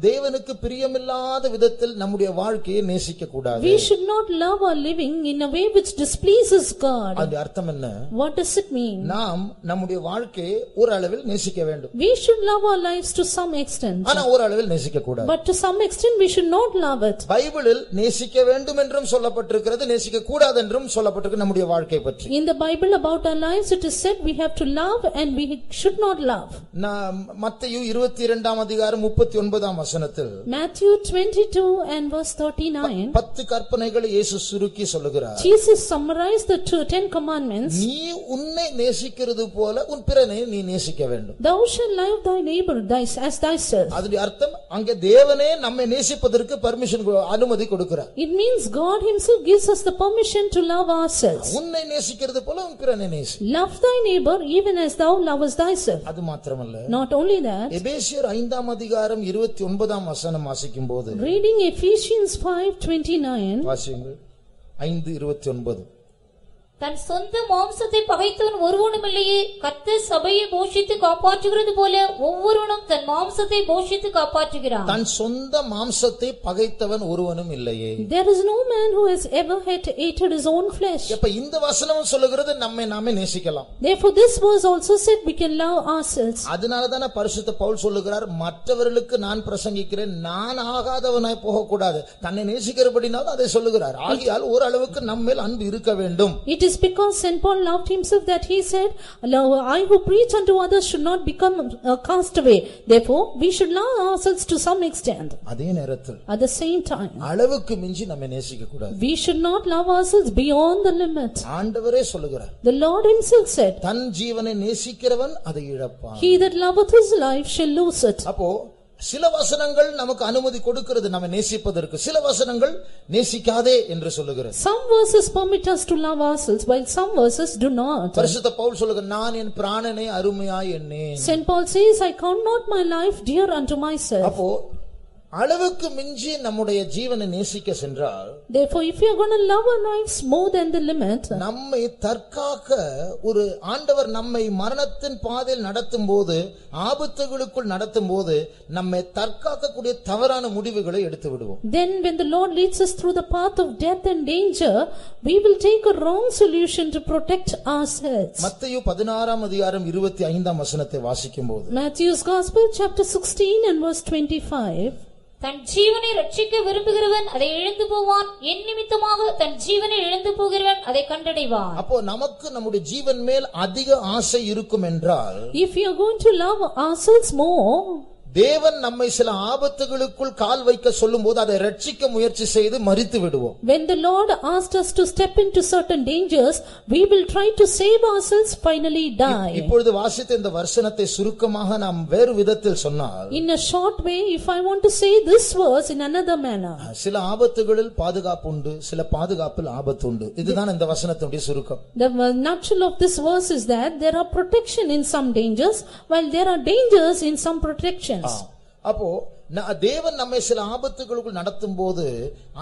தேவனுக்கு பிரியமில்லாத விதத்தில் நம்முடைய வாழ்க்கையை நேசிக்க கூடாது. We should not love our living in a way which displeases God. அது அர்த்தம் என்ன? What does it mean? நாம் நம்முடைய வாழ்க்கையை ஒரு அளவில் நேசிக்க வேண்டும். We should love our lives to some extent. ஆனா ஒரு அளவில் நேசிக்க கூடாது. But to some extent we should not love it. பைபிளில் நேசிக்க வேண்டும் என்றும் சொல்லப்பட்டிருக்கிறது, நேசிக்க கூடாது என்றும் சொல்லப்பட்டிருக்கு நம்முடைய வாழ்க்கை பற்றி. In the Bible about our lives it is said we have to love and we should not love. மத்தேயு 22ஆம் அதிகாரம் 39ஆம் வசனத்தில், Matthew 22 and verse 39, 10 கற்பனைகளை இயேசு சுருக்கி சொல்லுகிறார். Jesus summarized the 10 commandments. நீ உன்னை நேசிக்கிறது போல உன் பிறனை நீ நேசிக்க வேண்டும். Thou shalt love thy neighbor as thyself. அதோட அர்த்தம் அங்கே தேவனே நம்மை நேசிப்பதற்கு பர்மிஷன் அனுமதி கொடுக்கிறார். It means God himself gives us the permission to love ourselves. உன்னை நேசிக்கிறது போல உன் பிறனை நேசி. Love thy neighbor even as thou lovest thyself. அது மாத்திரமல்ல, not only that, எபேசியர் 5ஆம் அதிகாரம் 29ஆம் வசனம் வாசிக்கும்போது, reading Ephesians 5:29, வாசியுங்கள். 5:29, தன் சொந்த மாம்சத்தை பகைத்தவன் ஒருவனும் இல்லையே, கர்த்தர் சபையை போஷித்து காப்பாற்றுகிறது போல ஒவ்வொருவனும் தன் மாம்சத்தை போஷித்து காப்பாற்றுகிறான். தன் சொந்த மாம்சத்தை பகைத்தவன் ஒருவனும் இல்லையே. There is no man who has ever hated his own flesh. அப்ப இந்த வசனம் சொல்லுகிறது நம்மை நாமே நேசிக்கலாம். Therefore this verse also said we can love ourselves. அதனால தான் பரிசுத்த பவுல் சொல்லுகிறார், மற்றவர்களுக்கு நான் பிரசங்கிக்கிறேன், நான் ஆகாதவனாய் போக கூடாது. தன்னை நேசிக்கிறபடினால் அதை சொல்லுகிறார். ஆகையால் ஒரு அளவுக்கு நம்மேல் அன்பு இருக்க வேண்டும். It is because St. Paul loved himself that he said, I who preach unto others should not become a castaway. Therefore we should love ourselves to some extent. அதே நேரத்தில் at the same time அளவுக்கு மிஞ்சி நம்மை நேசிக்க கூடாது. we should not love ourselves beyond the limit. ஆண்டவரே சொல்லுகிறார், the Lord himself said, தன் ஜீவனை நேசிக்கிறவன் அதை இழப்பான். he that loveth his life shall lose it. அப்போ சில வசனங்கள் நமக்கு அனுமதி கொடுக்கிறது நம்ம நேசிப்பதற்கு, சில வசனங்கள் நேசிக்காதே என்று சொல்லுகிறது. Some verses permit us to love ourselves while some verses do not. பரிசுத்த பவுல் சொல்லுகிறார், நான் என் பிராணனை அருமையாய் எண்ணேன். St. Paul says, I count not my life dear unto myself. அப்போ அளவுக்கு மிஞ்சி நம்முடைய ஜீவனை நேசிக்க சென்றால், therefore if you are going to love our lives more than the limit, நம்மை தற்காக்க ஒரு ஆண்டவர் நம்மை மரணத்தின் பாதையில் நடத்தும் போது, ஆபத்துகளுக்குள் நடத்தும் போது நம்மை தற்காக்க கூடிய தவறான முடிவுகளை எடுத்து விடுவோம். then when the Lord leads us through the path of death and danger, we will take a wrong solution to protect ourselves. மத்தேயு 16ஆம் அதிகாரம் 25ஆம் வசனத்தை வாசிக்கும்போது, Matthew's Gospel chapter 16 and verse 25, தன் ஜீவனை ரட்சிக்க விரும்புகிறவன் அதை இழந்து போவான், என் நிமித்தமாக தன் ஜீவனை இழந்து போகிறவன் அதை கண்டடைவான். அப்போ நமக்கு நம்முடைய ஜீவன் மேல் அதிக ஆசை இருக்கும் என்றால், if we are going to love ourselves more, தேவன் நம்மை சில ஆபத்துகளுக்குள் கால் வைக்க சொல்லும்போது அதை ரட்சிக்க முயற்சி செய்து மரித்து விடுவோம். when the Lord asked us to step into certain dangers, we will try to save ourselves, finally die. இப்பொழுது வாசித்த இந்த வசனத்தை சுருக்கமாக நாம் வேறு விதத்தில் சொன்னால், in a short way, if I want to say this verse in another manner, சில ஆபத்துகளில் பாதுகாப்பு உண்டு, சில பாதுகாப்பில் ஆபத்து உண்டு. இதுதான் இந்த வசனத்தினுடைய சுருக்கம். the nutshell of this verse is that there are protection in some dangers, while there are dangers in some protections. அப்போ தேவன் நம்மை சில ஆபத்துகளுக்குள் நடத்தும் போது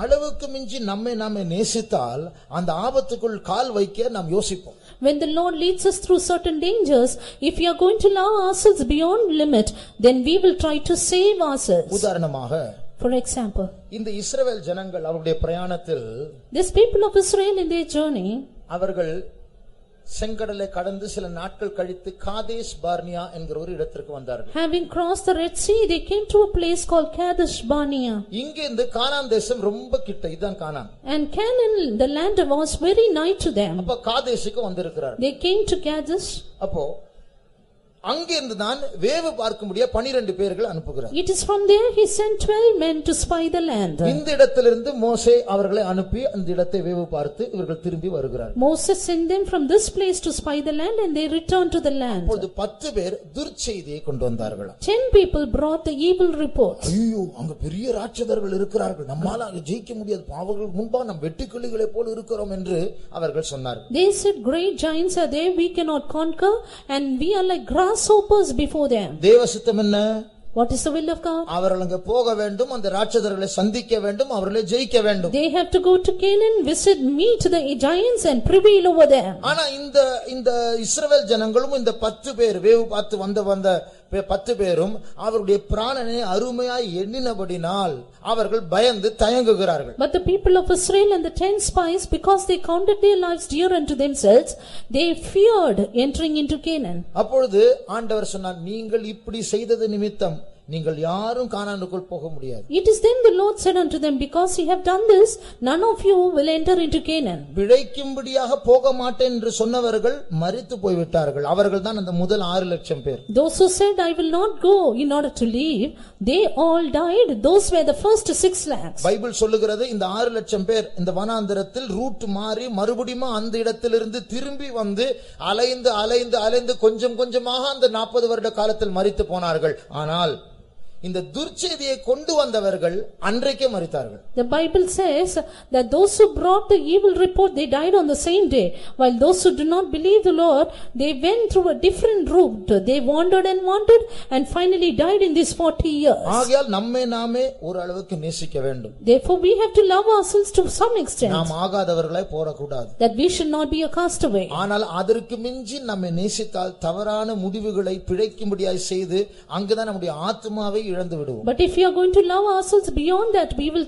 அளவுக்கு மிஞ்சி நம்மை நாமே நேசித்தால் அந்த ஆபத்துக்குள் கால் வைக்க நாம் யோசிப்போம். when the Lord leads us through certain dangers, if we are going to love ourselves beyond limit, then we will try to save ourselves. உதாரணமாக, for example, இந்த இஸ்ரவேல் ஜனங்கள் அவருடைய பிரயாணத்தில், this people of Israel in their journey, அவர்கள் செங்கடலை கடந்து சில நாட்கள் கழித்து காதேஸ் பார்னியா என்கிற ஒரு இடத்திற்கு வந்தார்கள். having crossed the Red Sea, they came to a place called Kadesh Barnea. இங்கே இந்த கானான் தேசம் ரொம்ப கிட்ட, இதுதான் கானான். and Canaan, the land was very nigh to them. அப்ப காதேசுக்கு வந்திருக்கிறார்கள். they came to Kadesh. அப்போ அங்கிருந்து தான் வேவு பார்க்கும்படியா 12 பேர்கள் அனுப்புகிறார். it is from there he sent 12 men to spy the land. இந்த இடத்திலிருந்து மோசே அவர்களை அனுப்பி அந்த இடத்தை வேவு பார்த்து இவர்கள் திரும்பி வருகிறார். Moses sent them from this place to spy the land, and they returned to the land. அப்பொழுது 10 பேர் துர்ச்செய்தியை கொண்டு வந்தார்கள். 10 people brought the evil report. ஐயோ, அங்க பெரிய ராட்சதர்கள் இருக்கிறார்கள், நம்மால அங்க ஜெயிக்க முடியாது, அவர்கள் முன்பா நாம் வெட்டுக்கிளிகளை போல இருக்கிறோம் என்று அவர்கள் சொன்னார்கள். they said, great giants are there, we cannot conquer, and we are like grasshoppers before them. தேவ சித்தம் என்ன? what is the will of God? அவர்கள் அங்க போக வேண்டும், அந்த ராட்சதர்களை சந்திக்க வேண்டும், அவர்களை ஜெயிக்க வேண்டும். they have to go to Canaan, visit, meet the giants and prevail over them. ஆனா இந்த இஸ்ரவேல் ஜனங்களும் இந்த 10 பேர் வேவு பார்த்து வந்த 10 பேரும் அவருடைய பிராணனை அருமையாய் எண்ணினபடினால் அவர்கள் பயந்து தயங்குகிறார்கள். but the people of Israel and the 10 spies, because they counted their lives dear unto themselves, they feared entering into Canaan. அப்பொழுது ஆண்டவர் சொன்னார், நீங்கள் இப்படி செய்தது நிமித்தம் நீங்கள் யாரும் கானானுக்குள் போக முடியாது. it is then the Lord said unto them, because ye have done this, none of you will enter into Canaan. பிழைக்கும்படியாக போக மாட்டேன் என்று சொன்னவர்கள் மரித்து போய்விட்டார்கள். அவர்கள் தான் அந்த முதல் 6 லட்சம் பேர். those who said, I will not go in order to leave, they all died. Those were the first 6 lakhs. Bible சொல்லுகிறது, இந்த 6 லட்சம் பேர் இந்த வனாந்தரத்தில் ரூட் மாறி மறுபடியும் அந்த இடத்திலிருந்து திரும்பி வந்து அலைந்து கொஞ்சம் கொஞ்சமாக அந்த 40 வருட காலத்தில் மரித்து போனார்கள். ஆனால் இந்த துர்ச்செய்தியை கொண்டு வந்தவர்கள் அன்றைக்கே மரித்தார்கள். the Bible says that those who brought the evil report, they died on the same day, while those who do not believe the Lord, they went through a different route. They wandered and finally died in these 40 years. ஆகையால் நம்மை நாமே ஒரு அளவுக்கு நேசிக்க வேண்டும். therefore we have to love ourselves to some extent, நாம் ஆகாதவர்களாய் போறக்கூடாது. that we should not be a castaway. ஆனால் அதற்கு மிஞ்சி நம்மை நேசித்தால் தவறான முடிவுகளை பிழைக்கும்படியாய் செய்து அங்குதான் நம்முடைய ஆத்மாவை இழந்து விடுவோம். but if we are going to love ourselves beyond that, we will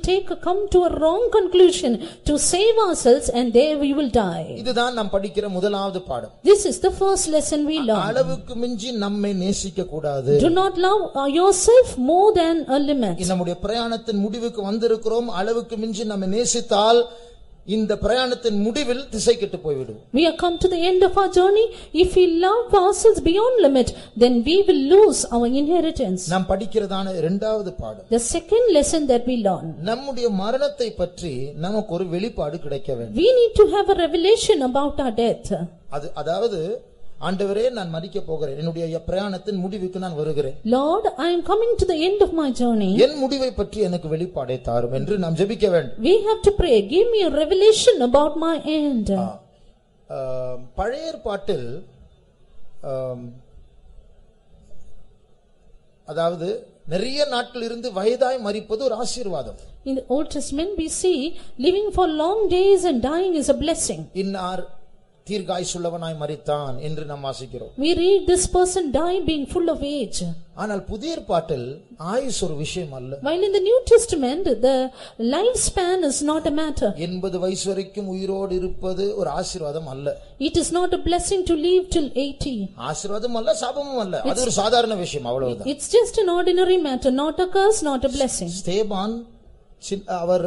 come to a wrong conclusion to save ourselves, and there we will die. இதுதான் நாம் படிக்கிற முதலாவது பாடம். this is the first lesson we learn. அளவுக்கு மிஞ்சி நம்மை நேசிக்க கூடாது. do not love yourself more than a limit. நம்முடைய பிரயாணத்தின் முடிவுக்கு வந்திருக்கிறோம். அளவுக்கு மிஞ்சி நம்மை நேசித்தால் இந்த பிரயாணத்தின் முடிவில் திசை கெட்டு போய்விடும். we have come to the end of our journey. if we love ourselves beyond limit, then we will lose our inheritance. நாம் படிக்கிறதான இரண்டாவது பாடம், the second lesson that we learn, நம்முடைய மரணத்தை பற்றி நமக்கு ஒரு வெளிப்பாடு கிடைக்க வேண்டும். we need to have a revelation about our death. அதாவது, ஆண்டவரே, நான் மரிக்க போகிறேன், என்னுடைய பிரயாணத்தின் முடிவுக்கு நான் வருகிறேன். Lord, I am coming to the end of my journey. என் முடிவை பற்றி எனக்கு வெளிப்பாடை தாரும் என்று நாம் ஜெபிக்க வேண்டும். we have to pray, give me a revelation about my end. பழைய ஏற்பாட்டில், அதாவது நிறைய நாட்கள் இருந்து வயதாய் மரிப்பது ஒரு ஆசீர்வாதம். In the Old Testament we see living for long days and dying is a blessing. இன்னார் தீர்காயுசுள்ளவனாய் மரித்தான் என்று நாம் வாசிக்கிறோம். We read this person died being full of age. ஆனால் புதிய ஏற்பாட்டில் ஆயுஸ் ஒரு விஷயம் அல்ல. While in the New Testament the lifespan is not a matter. 80 வயசு வரைக்கும் உயிரோடு இருப்பது ஒரு ஆசீர்வாதம் அல்ல. It is not a blessing to live till 80. ஆசீர்வாதம் அல்ல, சாபமும் அல்ல. அது ஒரு சாதாரண விஷயம், அவ்வளவுதான். It's just an ordinary matter, not a curse, not a blessing. ஸ்தேபான் அவர்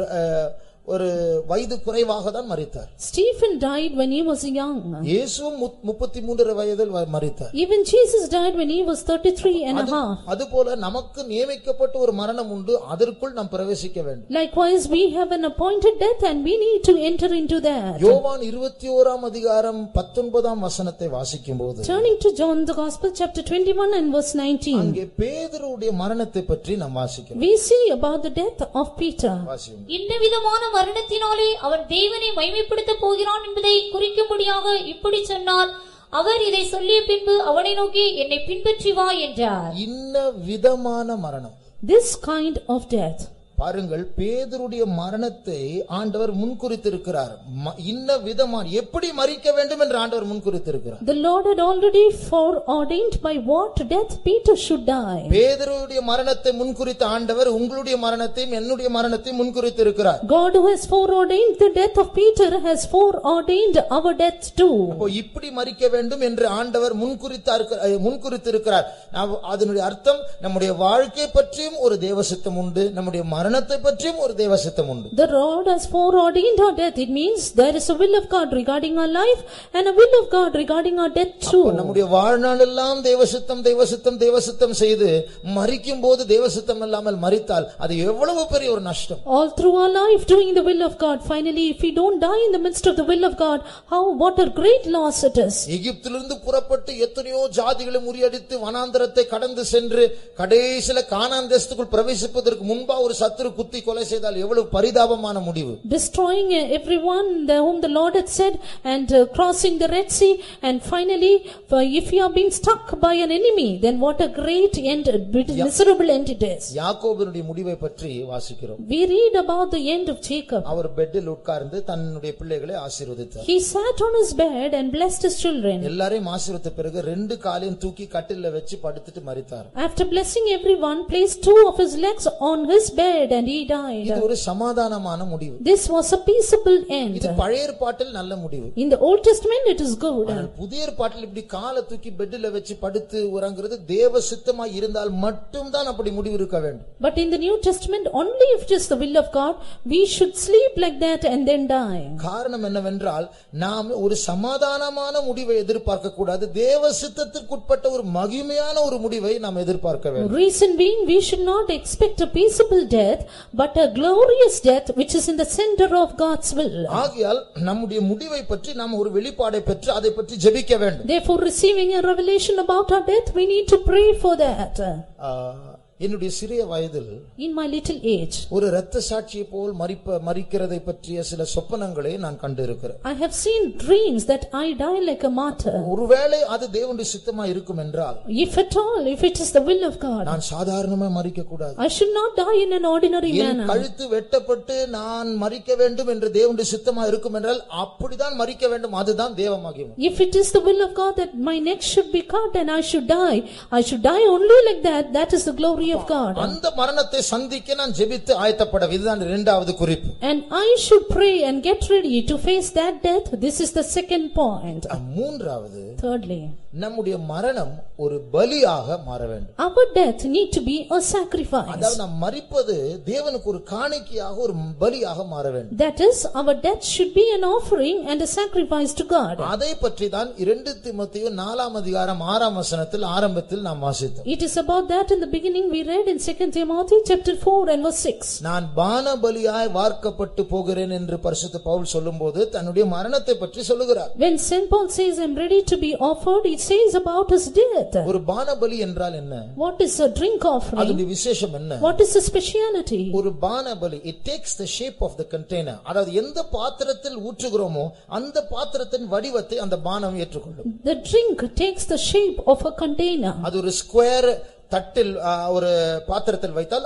ஒரு வயது குறைவாக தான் மரித்தார். Stephen died when he was young. இயேசுவும் 33 வயதில் மரித்தார். Even Jesus died when he was 33 and a half. அதுபோல நமக்கு நியமிக்கப்பட்ட ஒரு மரணம் உண்டு, அதற்குள் நாம் பிரவேசிக்க வேண்டும். Likewise we have an appointed death and we need to enter into that. யோவான் 21ஆம் அதிகாரம் 19ஆம் வசனத்தை வாசிக்கும்போது, Turning to John the Gospel chapter 21 and verse 19, அங்கே பேதுருவுடைய மரணத்தை பற்றி நாம் வாசிக்கிறோம். we see about the death of Peter. இந்த விதமான மரணத்தினாலே அவன் தேவனை மகிமைப்படுத்த போகிறான் என்பதை குறிக்கும்படியாக இப்படி சொன்னார். அவர் இதை சொல்லிய பின்பு அவனை நோக்கி என்னை பின்பற்றி வா என்றார். இந்த விதமான மரணம், This kind of death. பாருங்கள், பேதுருடைய மரணத்தை ஆண்டவர் முன்குறித்திருக்கிறார். இன்ன விதமான எப்படி மரிக்க வேண்டும் என்று ஆண்டவர் முன்குறித்திருக்கிறார். The Lord had already foreordained by what death Peter should die. பேதுருடைய மரணத்தை முன்குறித்த ஆண்டவர் உங்களுடைய மரணத்தையும் என்னுடைய மரணத்தையும் முன்குறித்திருக்கிறார். God who has foreordained the death of Peter has foreordained our death too. அப்போ இப்படி மரிக்க வேண்டும் என்று ஆண்டவர் முன்குறித்திருக்கிறார். அதனுடைய அர்த்தம் நம்முடைய வாழ்க்கை பற்றியும் ஒரு தேவசித்தம் உண்டு, நம்முடைய மரணத்தை பற்றியும் ஒரு தேவசித்தம் உண்டு. The Lord has foreordained our death. It means there is a will of God regarding our life and a will of God regarding our death too. நம்முடைய வாழ்நாள் எல்லாம் தேவசித்தம் தேவசித்தம் தேவசித்தம் செய்து மரிக்கும் போது தேவசித்தம் இல்லாமல் மரித்தால் அது எவ்வளவு பெரிய ஒரு நஷ்டம். All through our life doing the will of God, finally if we don't die in the midst of the will of God, what a great loss it is. எகிப்திலிருந்து புறப்பட்டு எத்தனையோ ஜாதிகளை முறியடித்து வனாந்தரத்தை கடந்து சென்று கடைசில கானான் தேசத்துக்குள் பிரவேசிப்பதற்கு முன்பா ஒரு சத்துரு குத்தி கொலை செய்தால் எவ்வளவு பரிதாபமான முடிவு. Destroying everyone whom the Lord had said and crossing the Red Sea, and finally if you are being struck by an enemy, then what a great end, miserable end it is. யாக்கோபினுடைய முடிவை பற்றி வாசிக்கிறோம். We read about the end of Jacob. அவர் பெட்டில் உட்கார்ந்து தன்னுடைய பிள்ளைகளை ஆசீர்வதித்தார். He sat on his bed and blessed his children. எல்லாரையும் ஆசீர்வதித்த பிறகு ரெண்டு காலையும் தூக்கி கட்டில்ல வச்சு படுத்துட்டு மரித்தார். After blessing everyone, placed two of his legs on his bed and he died. இது ஒரு சமாதானமான முடிவு. This was a peaceable end. இது பழைய ஏற்பாட்டில் நல்ல முடிவு. In the Old Testament it is good. ஆனால் புதிய ஏற்பாட்டில் இப்படி காலை தூக்கி பெட்ல வச்சு படுத்து உறங்குறது தேவ சித்தமாய் இருந்தால் மட்டும் தான் அப்படி முடிவு இருக்க வேண்டும். But in the New Testament only if it is the will of God we should sleep like that and then die. காரணம் என்னவென்றால் நாம் ஒரு சமாதானமான முடிவை எதிர்பார்க்க கூடாது, தேவ சித்தத்திற்குட்பட்ட ஒரு மகிமையான ஒரு முடிவை நாம் எதிர்பார்க்க வேண்டும். Reason being we should not expect a peaceable death but a glorious death which is in the center of God's will. ஆகையால் நம்முடைய முடிவை பற்றி நாம் ஒரு வெளிப்பாடை பெற்று அதை பற்றி ஜெபிக்க வேண்டும். Therefore receiving a revelation about our death we need to pray for that. என்னுடைய சிறிய வயதில் In my little age ஒரு இரத்த சாட்சியை போல் மரிக்கிறதை பற்றிய சில சொப்பனங்களை நான் கண்டிருக்கிறேன். I have seen dreams that I die like a martyr. ஒருவேளை அது தேவனுடைய சித்தமா இருக்கும் என்றால், if at all, if it is the will of God, நான் சாதாரணமா மரிக்க கூடாது. I should not die in an ordinary manner. கழுத்து வெட்டப்பட்டு நான் மரிக்க வேண்டும் என்று தேவனுடைய சித்தமா இருக்கும் என்றால் அப்படிதான் மரிக்க வேண்டும், அதுதான் தேவ மகிமை. If it is the will of God that my neck should be cut and I should die only like that, that is the glory of God. அந்த மரணத்தை சந்திக்க நான் ஜெபித்து ஆயத்தப்பட, இதுதான் இரண்டாவது குறிப்பு. And I should pray and get ready to face that death. This is the second point. மூன்றாவது, thirdly, நம்முடைய மரணம் ஒரு பலியாக மாற வேண்டும். Our death need to be a sacrifice. அதாவது நாம் மரிப்பது தேவனுக்கு ஒரு காணிக்கையாக ஒரு பலியாக மாற வேண்டும். That is, our death should be an offering and a sacrifice to God. அதை பற்றி தான் 2 தீமோத்தேயு 4ஆம் அதிகாரம் 6ஆம் வசனத்தில் ஆரம்பத்தில் நாம் வாசித்தோம். It is about that in the beginning we read in 2 Timothy chapter 4 and verse 6. நான் பான பலியாய் வார்க்கப்பட்டு போகிறேன் என்று பரிசுத்த பவுல் சொல்லும்போது தன்னுடைய மரணத்தை பற்றி சொல்லுகிறார். When Saint Paul says I am ready to be offered, he says about his death. ஒரு பான பலி என்றால் என்ன? What is a drink offering? அதனுடைய விசேஷம் என்ன? What is the speciality? ஒரு பான பலி, it takes the shape of the container. அதாவது எந்த பாத்திரத்தில் ஊற்றுகிறோமோ அந்த பாத்திரத்தின் வடிவத்தை அந்த பானம் ஏற்றுக்கொள்ளும். The drink takes the shape of a container. அது ஒரு ஸ்கொயர் தட்டில் ஒரு பாத்திரத்தில் வைத்தால்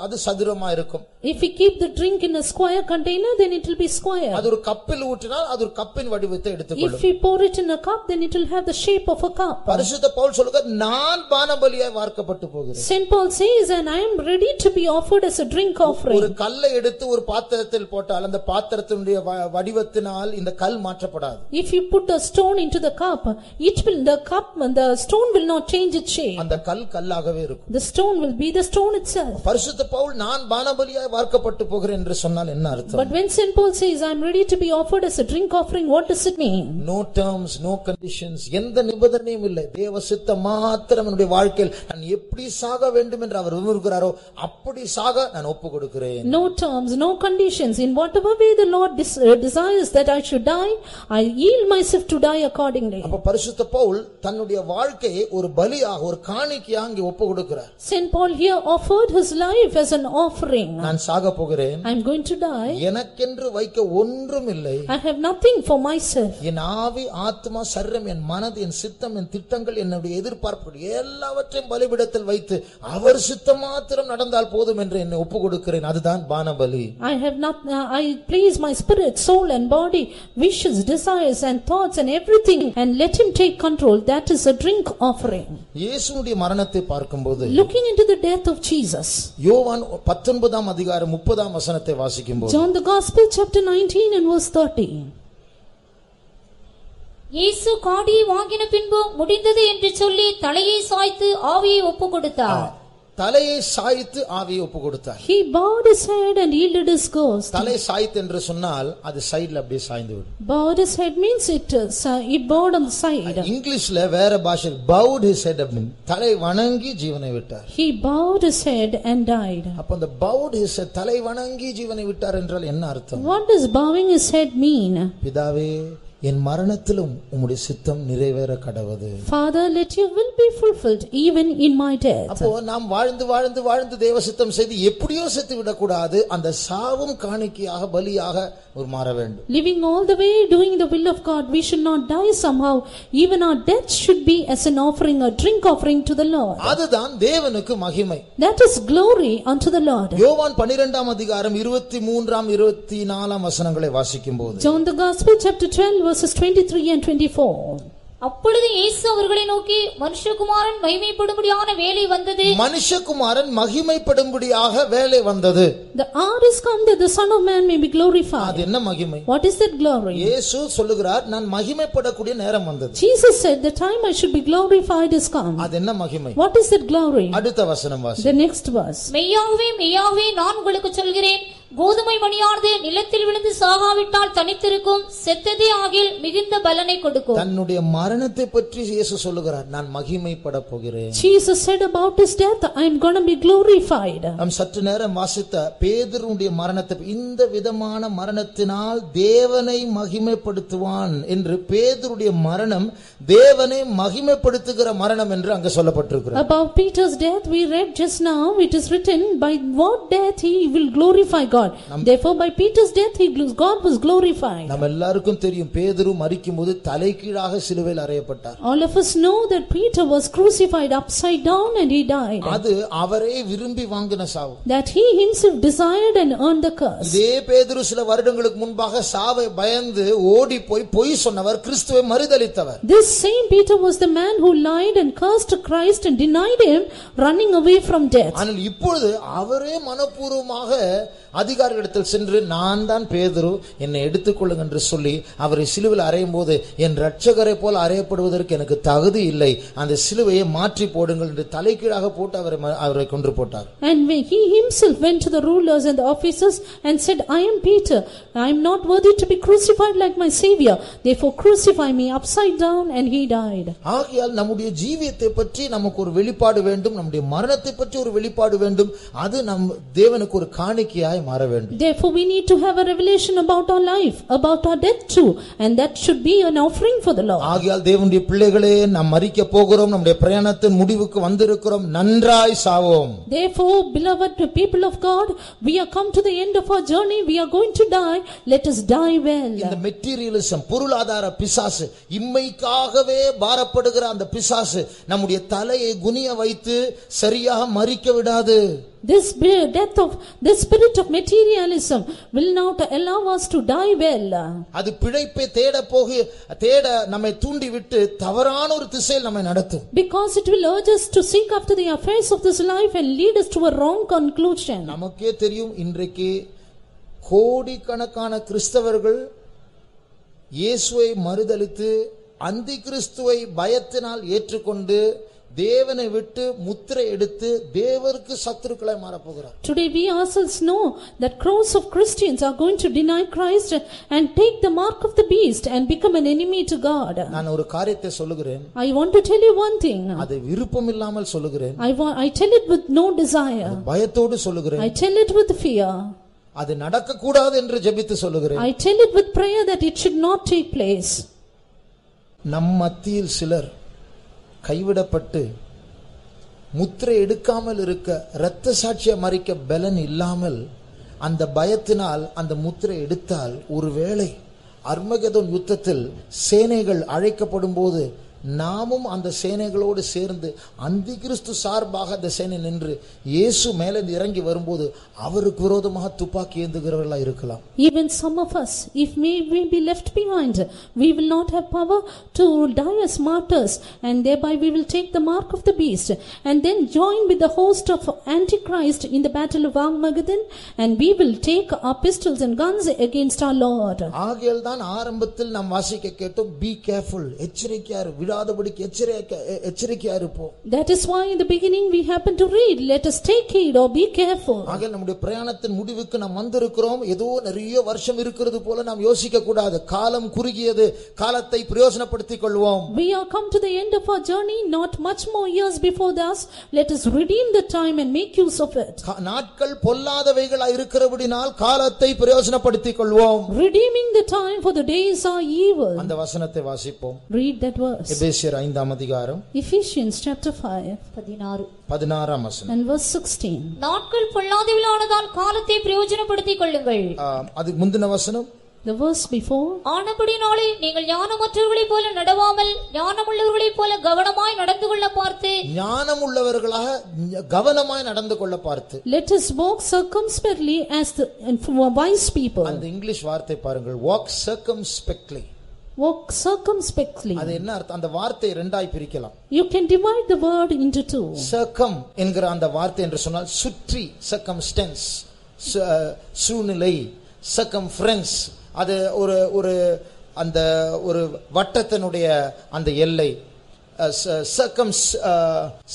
அது சதுரமா இருக்கும். If we keep the drink in a square container, then it will be square. அது ஒரு கப்பில் ஊற்றினால் அது ஒரு கப்பின் வடிவத்தை எடுத்துக்கொள்ளும். If we pour it in a cup, then it will have the shape of a cup. பரிசுத்த பவுல் சொல்கிறார், நான் பானபலியாய் வார்க்கப்பட்டு போகிறேன். Saint Paul says, and I am ready to be offered as a drink offering. ஒரு கல்லை எடுத்து ஒரு பாத்திரத்தில் போட்டால் அந்த பாத்திரத்தினுடைய வடிவத்தினால் இந்த கல் மாற்றப்படாது. If you put a stone into the cup, the stone will not change its shape. அந்த கல் கல்லாகவே இருக்கும். The stone will be the stone itself. பரிசுத்த பவுல் நான் பானபலியாய் வார்க்கப்பட்டு போகிறேன் என்று சொன்னால் என்ன அர்த்தம்? But when Saint Paul says, I am ready to be offered as a drink offering, what does it mean? No terms, no conditions, எந்த நிபந்தனையும் இல்லை. தேவ சித்தம் மாத்திரம் என்னுடைய வாழ்க்கையில் நான் எப்படி சாக வேண்டும் என்று அவர் விரும்புகிறாரோ அப்படி சாக நான் ஒப்புக் கொடுக்கிறேன். No terms, no conditions. In whatever way the Lord desires that I should die, I yield myself to die accordingly. அப்ப பரிசுத்த பவுல் தன்னுடைய வாழ்க்கையை ஒரு பலியாக ஒரு காணிக்கையாக இங்கே ஒப்புக் கொடுக்கிறார். Saint Paul here offered his life as an offering. நான் சாக போகிறேன். I am going to die. எனக்கென்று வைக்க ஒன்றும் இல்லை. I have nothing for myself. என் ஆவி, ஆத்மா, சரீரம், என் மனது, என் சித்தம், என் திட்டங்கள், என்னுடைய எதிர்பார்ப்புகள் எல்லாவற்றையும் பலிபீடத்தில் வைத்து அவர் சித்தம் மாத்திரம் நடந்தால் போதும் என்று என்னை ஒப்புக் கொடுக்கிறேன். அதுதான் பானபலி. I please my spirit, soul and body, wishes, desires and thoughts and everything, and let him take control. That is a drink offering. இயேசுவுடைய மரணத்தை பார்க்கும்போது, looking into the death of Jesus, யோவான் 19ஆம் அதிகாரம் 30ஆம் வசனத்தை வாசிக்கும்போது, John the Gospel chapter 19 and verse 30, இயேசு காடியை வாங்கின பின்பு முடிந்தது என்று சொல்லி தலையை சாய்த்து ஆவியை ஒப்புக்கொடுத்தார். தலையை சாய்த்து ஆவியை ஒப்புக் கொடுத்தார். He bowed his head and yielded his ghost. தலை சாய்த்து என்று சொன்னால் அது சைடுல அப்படியே சாய்ந்து விடும். Bowed his head means it bowed on the side. இங்கிலீஷ்ல வேற பாஷையில் bowed his head அப்படினு தலை வணங்கி ஜீவனை விட்டார். He bowed his head and died. அப்ப அந்த bowed his head தலை வணங்கி ஜீவனை விட்டார் என்றால் என்ன அர்த்தம்? What does bowing his head mean? பிதாவே, என் மரணத்திலும் உம்முடைய சித்தம் நிறைவேற கடவது. Father, let your will be fulfilled even in my death. அப்போ நாம் வாழ்ந்து தேவ சித்தம் செய்து எப்படியோ செத்து விட கூடாது. அந்த சாவும் காணிக்கையாக பலியாக மாற வேண்டும். Living all the way doing the will of God, we should not die somehow. Even our death should be as an offering, a drink offering to the Lord. அதுதான் தேவனுக்கு மகிமை. That is glory unto the Lord. யோவான் 12ஆம் அதிகாரம் 23ஆம் 24ஆம் வசனங்களை வாசிக்கும்போது, John the Gospel chapter 12 verses 23 and 24, அப்பொழுது இயேசு அவர்களை நோக்கி, மனுஷகுமாரன் மகிமைப்படும்படியான வேளை வந்தது. மனுஷகுமாரன் மகிமைப்படும்படியாக வேளை வந்தது. The hour is come that the Son of Man may be glorified. அது என்ன மகிமை? What is that glory? இயேசு சொல்லுகிறார், நான் மகிமைப்படக்கூடிய நேரம் வந்தது. Jesus said the time I should be glorified is come. அது என்ன மகிமை? What is that glory? அடுத்த வசனம் வாசி. The next verse. மெய்யாகவே மெய்யாகவே நான் உங்களுக்கு சொல்கிறேன், கோதுமை மணியானது நிலத்தில் விழுந்து சாகாவிட்டால் தனித்திருக்கும், செத்ததே ஆகில் மிகுந்த பலனை கொடுக்கும். தன்னுடைய மரணத்தை பற்றி இயேசு சொல்லுகிறார், நான் மகிமைப்பட போகிறேன். Jesus said about his death, I am going to be glorified. நாம் சற்று நேரம் வாசித்த பேதுருடைய மரணத்தை, இந்த விதமான மரணத்தினால் தேவனை மகிமைப்படுத்துவான் என்று, பேதுருடைய மரணம் தேவனை மகிமைப்படுத்துகிற மரணம் என்று அங்க சொல்லப்பட்டிருக்கிறது. About Peter's death we read just now, it is written, by what death he will glorify God. Therefore by Peter's death God was glorified. நம்ம எல்லாருக்கும் தெரியும், பேதுரு மரிக்கும்போது தலைகீழாக சிலுவையில் அறையப்பட்டார். All of us know that Peter was crucified upside down and he died. அது அவரே விரும்பி வாங்கின சாவு. That he himself desired and earned the curse. இதே பேதுரு சில வருடங்களுக்கு முன்பாக சாவை பயந்து ஓடி போய் பொய் சொன்னவர், கிறிஸ்துவை மறுதலித்தவர். This same Peter was the man who lied and cursed Christ and denied him, running away from death. ஆனால் இப்பொழுது அவரே மனப்பூர்வமாக அதிகாரிகளிடத்தில் சென்று, நான் தான் பேதுரு, என்னை எடுத்துக்கொள்ளுங்க என்று சொல்லி அவரை சிலுவையில் அறையும் போது, என் இரட்சகரை போல அறையப்படுவதற்கு எனக்கு தகுதி இல்லை, அந்த சிலுவையை மாற்றி போடுங்கள் என்று தலைகீழாக போட்டு அவரை கொன்று போட்டார். And he himself went to the rulers and the officers and said, I am Peter, I am not worthy to be crucified like my Savior, therefore crucify me upside down, and he died. ஆகையால் நம்முடைய ஜீவியத்தை பற்றி நமக்கு ஒரு வெளிப்பாடு வேண்டும், நம்முடைய மரணத்தை பற்றி ஒரு வெளிப்பாடு வேண்டும். அது நம் தேவனுக்கு ஒரு காணிக்கையாய் மாற வேண்டும். Therefore we need to have a revelation about our life, about our death too, and that should be an offering for the Lord. ஆகையால் தேவனுடைய பிள்ளைகளே, நாம் மரிக்க போகிறோம், நம்முடைய பிரயாணத்தின் முடிவுக்கு வந்திருக்கிறோம், நன்றாய் சாவோம். Therefore, beloved people of God, we are come to the end of our journey, we are going to die, let us die well. இந்த மெட்டீரியலிசம், பொருளாதார பிசாசு, இம்மைக்காகவே பாரப்படுகிற அந்த பிசாசு நம்முடைய தலையை குனிய வைத்து சரியாக மரிக்க விடாது. This spirit of materialism will not allow us to die well. அது பிழைப்பை தேட நம்மை தூண்டி விட்டு தவறான ஒரு திசையில் நம்மை நடத்தும். Because it will urge us to seek after the affairs of this life and lead us to a wrong conclusion. நமக்கே தெரியும், இன்றைக்கு கோடிக்கணக்கான கிறிஸ்தவர்கள் இயேசுவை மறுதலித்து அந்தி கிறிஸ்துவை பயத்தினால் ஏற்றுக்கொண்டு தேவனை விட்டு முத்திரை எடுத்து தேவருக்கு சத்துருக்களை மாறப் போகிறார். Today we ourselves know that crowds of Christians are going to deny Christ and take the mark of the beast and become an enemy to God. நான் ஒரு காரியத்தை சொல்லுகிறேன். I want to tell you one thing. அது விருப்பம் இல்லாமல் சொல்லுகிறேன். I tell it with no desire. பயத்தோடு சொல்லுகிறேன். I tell it with fear. அது நடக்க கூடாது என்று ஜெபித்து சொல்லுகிறேன். I tell it with prayer that it should not take place. நம் மத்தியில் சிலர் கைவிடப்பட்டு முத்திரை எடுக்காமல் இருக்க, இரத்த சாட்சியை மறிக்க பலன் இல்லாமல் அந்த பயத்தினால் அந்த முத்திரை எடுத்தால், ஒருவேளை அர்மகெதோன் யுத்தத்தில் சேனைகள் அழைக்கப்படும் போது நாமும் அந்த சேனைகளோடு சேர்ந்து அந்தி கிறிஸ்து சார்பாக அந்த சேனை நின்று இயேசு மேலே இறங்கி வரும்போது அவருக்கு விரோதமாக துப்பாக்கி ஏந்துகிறவர்களா இருக்கலாம். Even some of us, if we be left behind, we will not have power to die as martyrs, and thereby we will take the mark of the beast and then join with the host of Antichrist in the battle of Armageddon, and we will take our pistols and guns against our Lord. ஆகையால் தான் ஆரம்பத்தில் நாம் வாசிக்க கேட்டோம், be careful, எச்சரிக்கையா இரு, விடாதபடிக்கு எச்சரிக்கையா இருப்போம். That is why in the beginning we happen to read, let us take heed or be careful. ஆகையால் நம்முடைய பிரயாணத்தின் முடிவுக்கு நாம் வந்திருக்கிறோம். ஏதோ நிறைய வருஷம் இருக்கிறது போல நாம் யோசிக்க கூடாது. காலம் குறுகியது, காலத்தை பிரயோஜனப்படுத்திக் கொள்வோம். We are come to the end of our journey, not much more years before us. Let us redeem the time and make use of it. நாட்கள் பொல்லாதவைகளா இருக்கிறபடினால் காலத்தை பிரயோஜனப்படுத்திக் கொள்வோம். Redeeming the time, for the days are evil. அந்த வசனத்தை வாசிப்போம். Read that verse. எபேசியர் 5ஆம் அதிகாரம், Ephesians chapter 5 16ஆம் வசனம் and verse 16. நாட்கள் பொல்லாதவைகளானதால் காலத்தை பிரயோஜனப்படுத்திக் கொள்ளுங்கள். அதுக்கு முந்தின வசனம், The verse before, ஆனபடினாலே நீங்கள் ஞானமற்றவர்களைப் போல நடவாமல் ஞானமுள்ளவர்களைப் போல கவனமாய் நடந்து கொள்ள பார்த்து, ஞானம் உள்ளவர்களாக கவனமாய் நடந்து கொள்ள பார்த்து. let us walk circumspectly as the wise people. அந்த இங்கிலீஷ் வார்த்தை பாருங்கள், walk circumspectly. Walk circumspectly. அது என்ன அர்த்தம்? அந்த வார்த்தை இரண்டாய் பிரிக்கலாம். You can divide the word into two. circum என்கிற அந்த வார்த்தை என்று சொன்னால் சுற்றி, circumstance, சூழ்நிலை, circumference, அது ஒரு அந்த ஒரு வட்டத்தினுடைய அந்த எல்லை,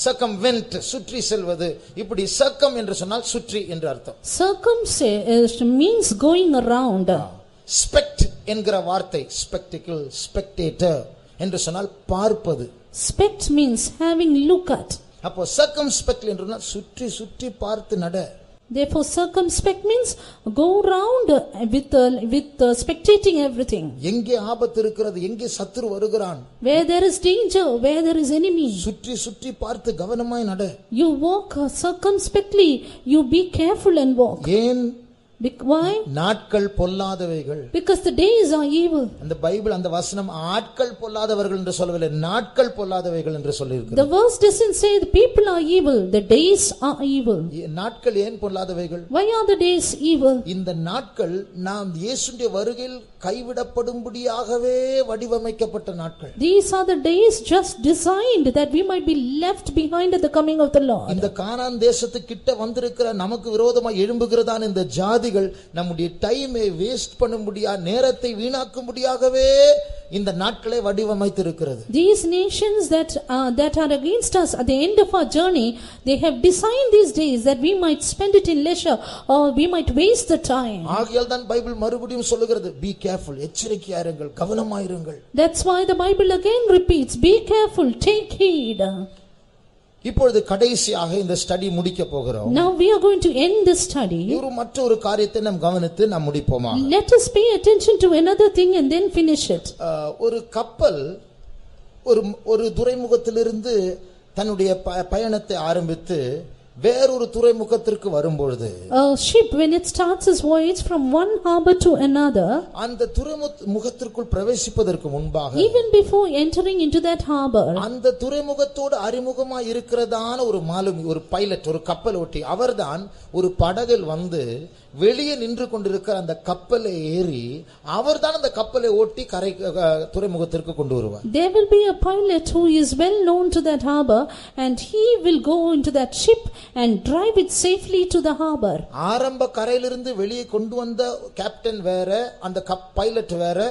circumvent சுற்றி செல்வது, இப்படி circum என்று சொன்னால் சுற்றி என்று அர்த்தம். Circum means going around. spect என்கிற வார்த்தை, spectacle, spectator என்று சொன்னால் பார்ப்பது. Spect means having look at. அப்போ circumspectly என்று சொன்னால் சுற்றி சுற்றி பார்த்து நட. Therefore circumspect means go round with spectating everything. எங்கே ஆபத்து இருக்கிறது, எங்கே சத்துரு வருகிறான், where there is danger, where there is enemy, சுற்றி சுற்றி பார்த்து கவனமாய் நட. you walk circumspectly, you be careful and walk. ஏன்? Why? நாட்கள் பொல்லாதவைகள். Because the days are evil. அந்த பைபிள் அந்த வசனம் ஆட்கள் பொல்லாதவர்கள் என்று சொல்லவில்லை, நாட்கள் பொல்லாதவைகள் என்று சொல்லியிருக்கிறது. The verse doesn't say the people are evil, the days are evil. நாட்கள் ஏன் பொல்லாதவைகள்? Why are the days evil? இந்த நாட்கள் நாம் இயேசுவின் வருகையில் கைவிடப்படும்படியாகவே வடிவமைக்கப்பட்ட நாட்கள். These are the days just designed that we might be left behind at the coming of the Lord. இந்த கானான் தேசத்துக்கு கிட்ட வந்திருக்கிற நமக்கு விரோதமாக எழும்புகிறதான இந்த ஜாதிகள் நம்முடைய டைமை வேஸ்ட் பண்ணும்படியா, நேரத்தை வீணாக்கும்படியாகவே இந்த நாட்களை வடிவமைத்திருக்கிறது. These nations that are against us at the end of our journey, they have designed these days that we might spend it in leisure or we might waste the time. ஆகையால் தான் பைபிள் மறுபடியும் சொல்லுகிறது, be careful, எச்சரிக்கையா இருங்கள், கவனமாயிருங்கள். That's why the Bible again repeats, be careful, take heed. இப்பொழுது கடைசியாக இந்த ஸ்டடி முடிக்க போகிறோம். Now we are going to end this study. ஒரு மற்றொரு காரியத்தை நாம் கவனித்து நாம் முடிப்போமா? Let us pay attention to another thing and then finish it. ஒரு கப்பல் ஒரு துறைமுகத்திலிருந்து தன்னுடைய பயணத்தை ஆரம்பித்து வேறொரு துறைமுகத்திற்கு வரும்பொழுது, a ship when it starts its voyage from one harbor to another, அந்த துறைமுகத்திற்குள் பிரவேசிப்பதற்கு முன்பாக, even before entering into that harbor, அந்த துறைமுகத்தோடு அறிமுகமாக இருக்கிறதான ஒரு மாலுமி, ஒரு பைலட், ஒரு கப்பல் ஓட்டி, அவர்தான் ஒரு படகில் வந்து வெளியே நின்று கொண்டிருக்கிற அந்த கப்பலை ஏறி அவர்தான் அந்த கப்பலை ஓட்டி கரை துறைமுகத்திற்கு கொண்டு வருவார். There will be a pilot who is well known to that harbor and he will go into that ship and drive it safely to the harbor. ஆரம்ப கரையிலிருந்து வெளியே கொண்டு வந்த கேப்டன் வேற, அந்த பைலட் வேற,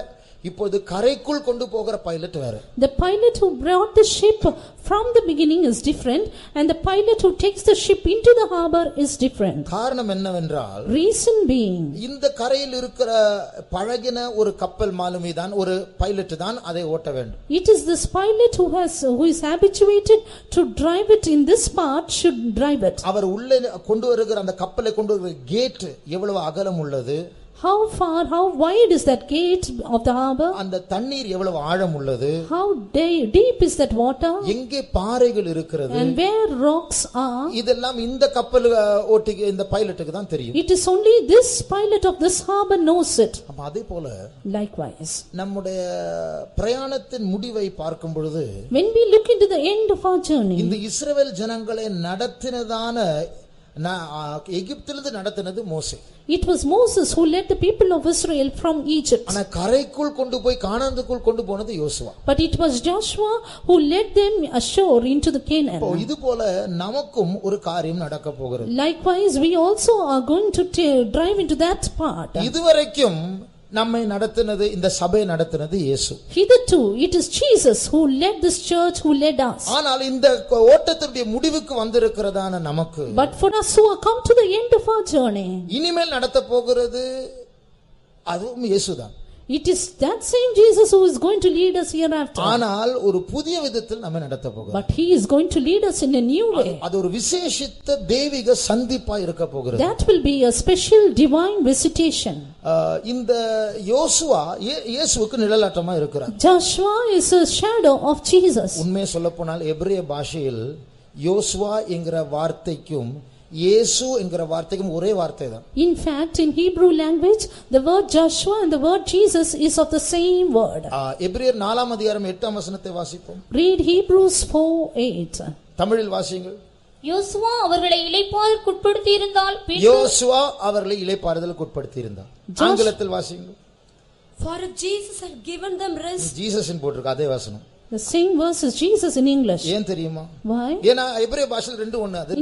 இப்போது கரைக்குள் கொண்டு போகிற பைலட் வேற. The pilot who brought the ship from the beginning is different and the pilot who takes the ship into the harbor is different. காரணம் என்னவென்றால், reason being, இந்த கரையில் இருக்கிற பழகின ஒரு கப்பல் மாலுமி தான், ஒரு பைலட் தான் அதை ஓட்ட வேண்டும். It is this pilot who is habituated to drive it in this part should drive it. அவர் உள்ளே கொண்டு வருகிற அந்த கப்பலை கொண்டு வருகிற கேட் எவ்வளவு அகலம் உள்ளது, how far, how wide is that gate of the harbor, அந்த தண்ணீர் எவ்வளவு ஆழம் உள்ளது, how deep is that water, எங்கே பாறைகள் இருக்கிறது, and where rocks are, இதெல்லாம் இந்த கப்பல் ஓட்டி இந்த பைலட்டுக்கு தான் தெரியும். it is only this pilot of this harbor knows it. அப்ப அதே போல likewise நம்முடைய பிரயாணத்தின் முடிவை பார்க்கும் பொழுது, when we look into the end of our journey, இந்த இஸ்ரவேல் ஜனங்களை நடத்தினதான எகிப்திலிருந்து நடத்தினது மோசே. it was Moses who led the people of Israel from Egypt. ஆனா கரைக்குள் கொண்டு போய் கானானுக்குள் கொண்டு போனது யோசுவா. But it was Joshua who led them ashore into the Canaan. இது போல நமக்கும் ஒரு காரியம் நடக்க போகிறது. Likewise we also are going to drive into that part. இதுவரைக்கும் நம்மை நடத்தினது, இந்த சபை நடத்தினது இயேசு. Hitherto it is Jesus who led this church, who led us. ஆனால் இந்த ஓட்டத்தினுடைய முடிவுக்கு வந்திருக்கிறதான நமக்கு, but for us who have come to the end of our journey, இனிமேல் நடத்த போகிறது அதுவும் இயேசுதான். it is that same Jesus who is going to lead us hereafter. ஆனால் ஒரு புதிய விதத்தில் நம்மை நடத்த போகிறார். but he is going to lead us in a new way. அது ஒரு விசேஷித்த தெய்வீக சந்திப்பா இருக்க போகிறது. that will be a special divine visitation. இந்த யோசுவா இயேசுவுக்கு நிழலாட்டமா இருக்கிறார். Joshua is a shadow of Jesus. உண்மையை சொல்லப்போனால் எபிரேய பாஷையில் யோசுவா என்கிற வார்த்தைக்கும் இயேசு என்கிற வார்த்தைக்கும் ஒரே வார்த்தை தான். in fact in Hebrew language the word Joshua and the word Jesus is of the same word. எபிரேயர் 4ஆம் அதிகாரம் 8ஆம் வசனத்தை வாசிப்போம். read Hebrews 4:8. தமிழில் வாசியுங்கள். யோசுவா அவர்களை இளைப்பாறுதலுக்கு உட்படுத்தி இருந்தால், யோசுவா அவர்களை இளைப்பாறுதலுக்கு உட்படுத்தி இருந்தார். ஆங்கிலத்தில் வாசியுங்கள். For if Jesus had given them rest. Jesus போட்டிருக்கு அதே வசனம். the same verse is Jesus in English. ஏன் தெரியுமா? why? ஏனா எபிரேய பாஷையில் ரெண்டு ஒண்ணு. அது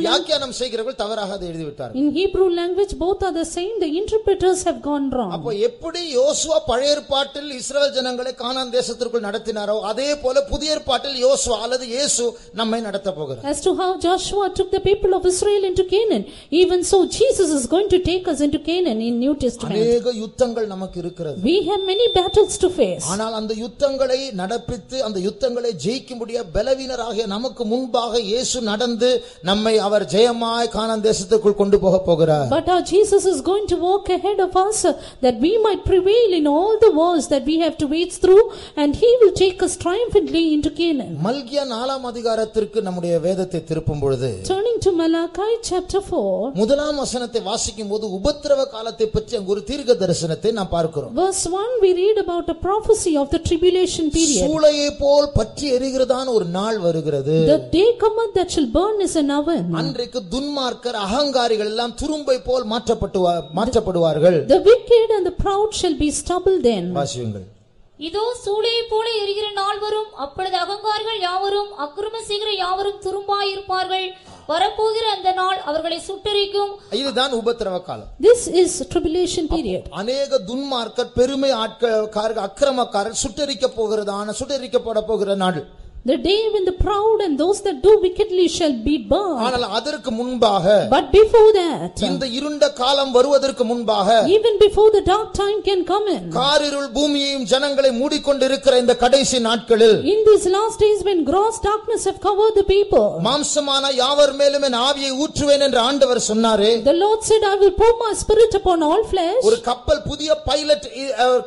வியாக்கியானம் செய்கிறவர்கள் தவறாக அதை எழுதி விட்டார்கள். in Hebrew language both are the same, the interpreters have gone wrong. அப்ப எப்படி யோசுவா பழைய ஏற்பாட்டில் இஸ்ரவேல் ஜனங்களை கானான் தேசத்திற்குள் நடத்தினாரோ அதே போல புதிய ஏற்பாட்டில் யோசுவா அல்லது இயேசு நம்மை நடத்த போகிறார். as to how Joshua took the people of Israel into Canaan, even so Jesus is going to take us into Canaan in New Testament. अनेक யுத்தங்கள் நமக்கு இருக்கிறது. we have many battles to face. ஆனால் அந்த யுத்தங்களை நடப்பித்து அந்த யுத்தங்களை ஜெயிக்கும்படியா பலவீனராகிய நமக்கு முன்பாக இயேசு நடந்து நம்மை அவர் ஜெயமாய் கானான் தேசத்துக்குள் கொண்டு போக போகிறார். but our Jesus is going to walk ahead of us that we might prevail in all the wars that we have to wade through, and he will take us triumphantly into Canaan. மல்கியா 4ஆம் அதிகாரத்திற்கு நம்முடைய வேதத்தை திருப்பும் பொழுது, turning to Malachi chapter 4, முதலாம் வசனத்தை வாசிக்கும்போது உபத்திரவ காலத்தை பற்றி அங்கு ஒரு தீர்க்க தரிசனத்தை நாம் பார்க்கிறோம். verse 1 we read about a prophecy of the tribulation period. சூளையை போல் பற்றி எரிகிறதான ஒரு நாள் வருகிறது. the day cometh that shall burn as an oven. அன்றைக்கு துன்மார்க்கர் அகங்காரிகள் எல்லாம் துரும்பை போல் மாற்றப்படுவார்கள். the wicked and the proud shall be stubble then. வாசியுங்கள். இதோ சூளையை போல எரிகிற நாள் வரும், அப்பொழுது அகங்காரிகள் யாவரும் அக்கிரம செய்கிற யாவரும் துரும்பாய் இருப்பார்கள். வரப்போகிற அந்த நாள் அவர்களை சுட்டெரிக்கும். இதுதான் உபத்திரவ காலம். this is tribulation period. அநேக துன்மார்க்கர் பெருமை ஆட்கள் அக்கிரமக்காரர் சுட்டெரிக்கப்பட போகிற நாள். The day when the proud and those that do wickedly shall be burned. ஆனால் அதற்கு முன்பாக, But before that, இந்த இருண்ட காலம் வருவதற்கு முன்பாக, even before the dark time can come in, காரிருள் பூமியையும் ஜனங்களை மூடிக்கொண்டிருக்கிற இந்த கடைசி நாட்களில், in these last days when gross darkness have covered the people, மாம்சமான யாவர் மேலும் என் ஆவியை ஊற்றுவேன் என்று ஆண்டவர் சொன்னாரே. the Lord said, I will pour my spirit upon all flesh. ஒரு கப்பல் புதிய பைலட்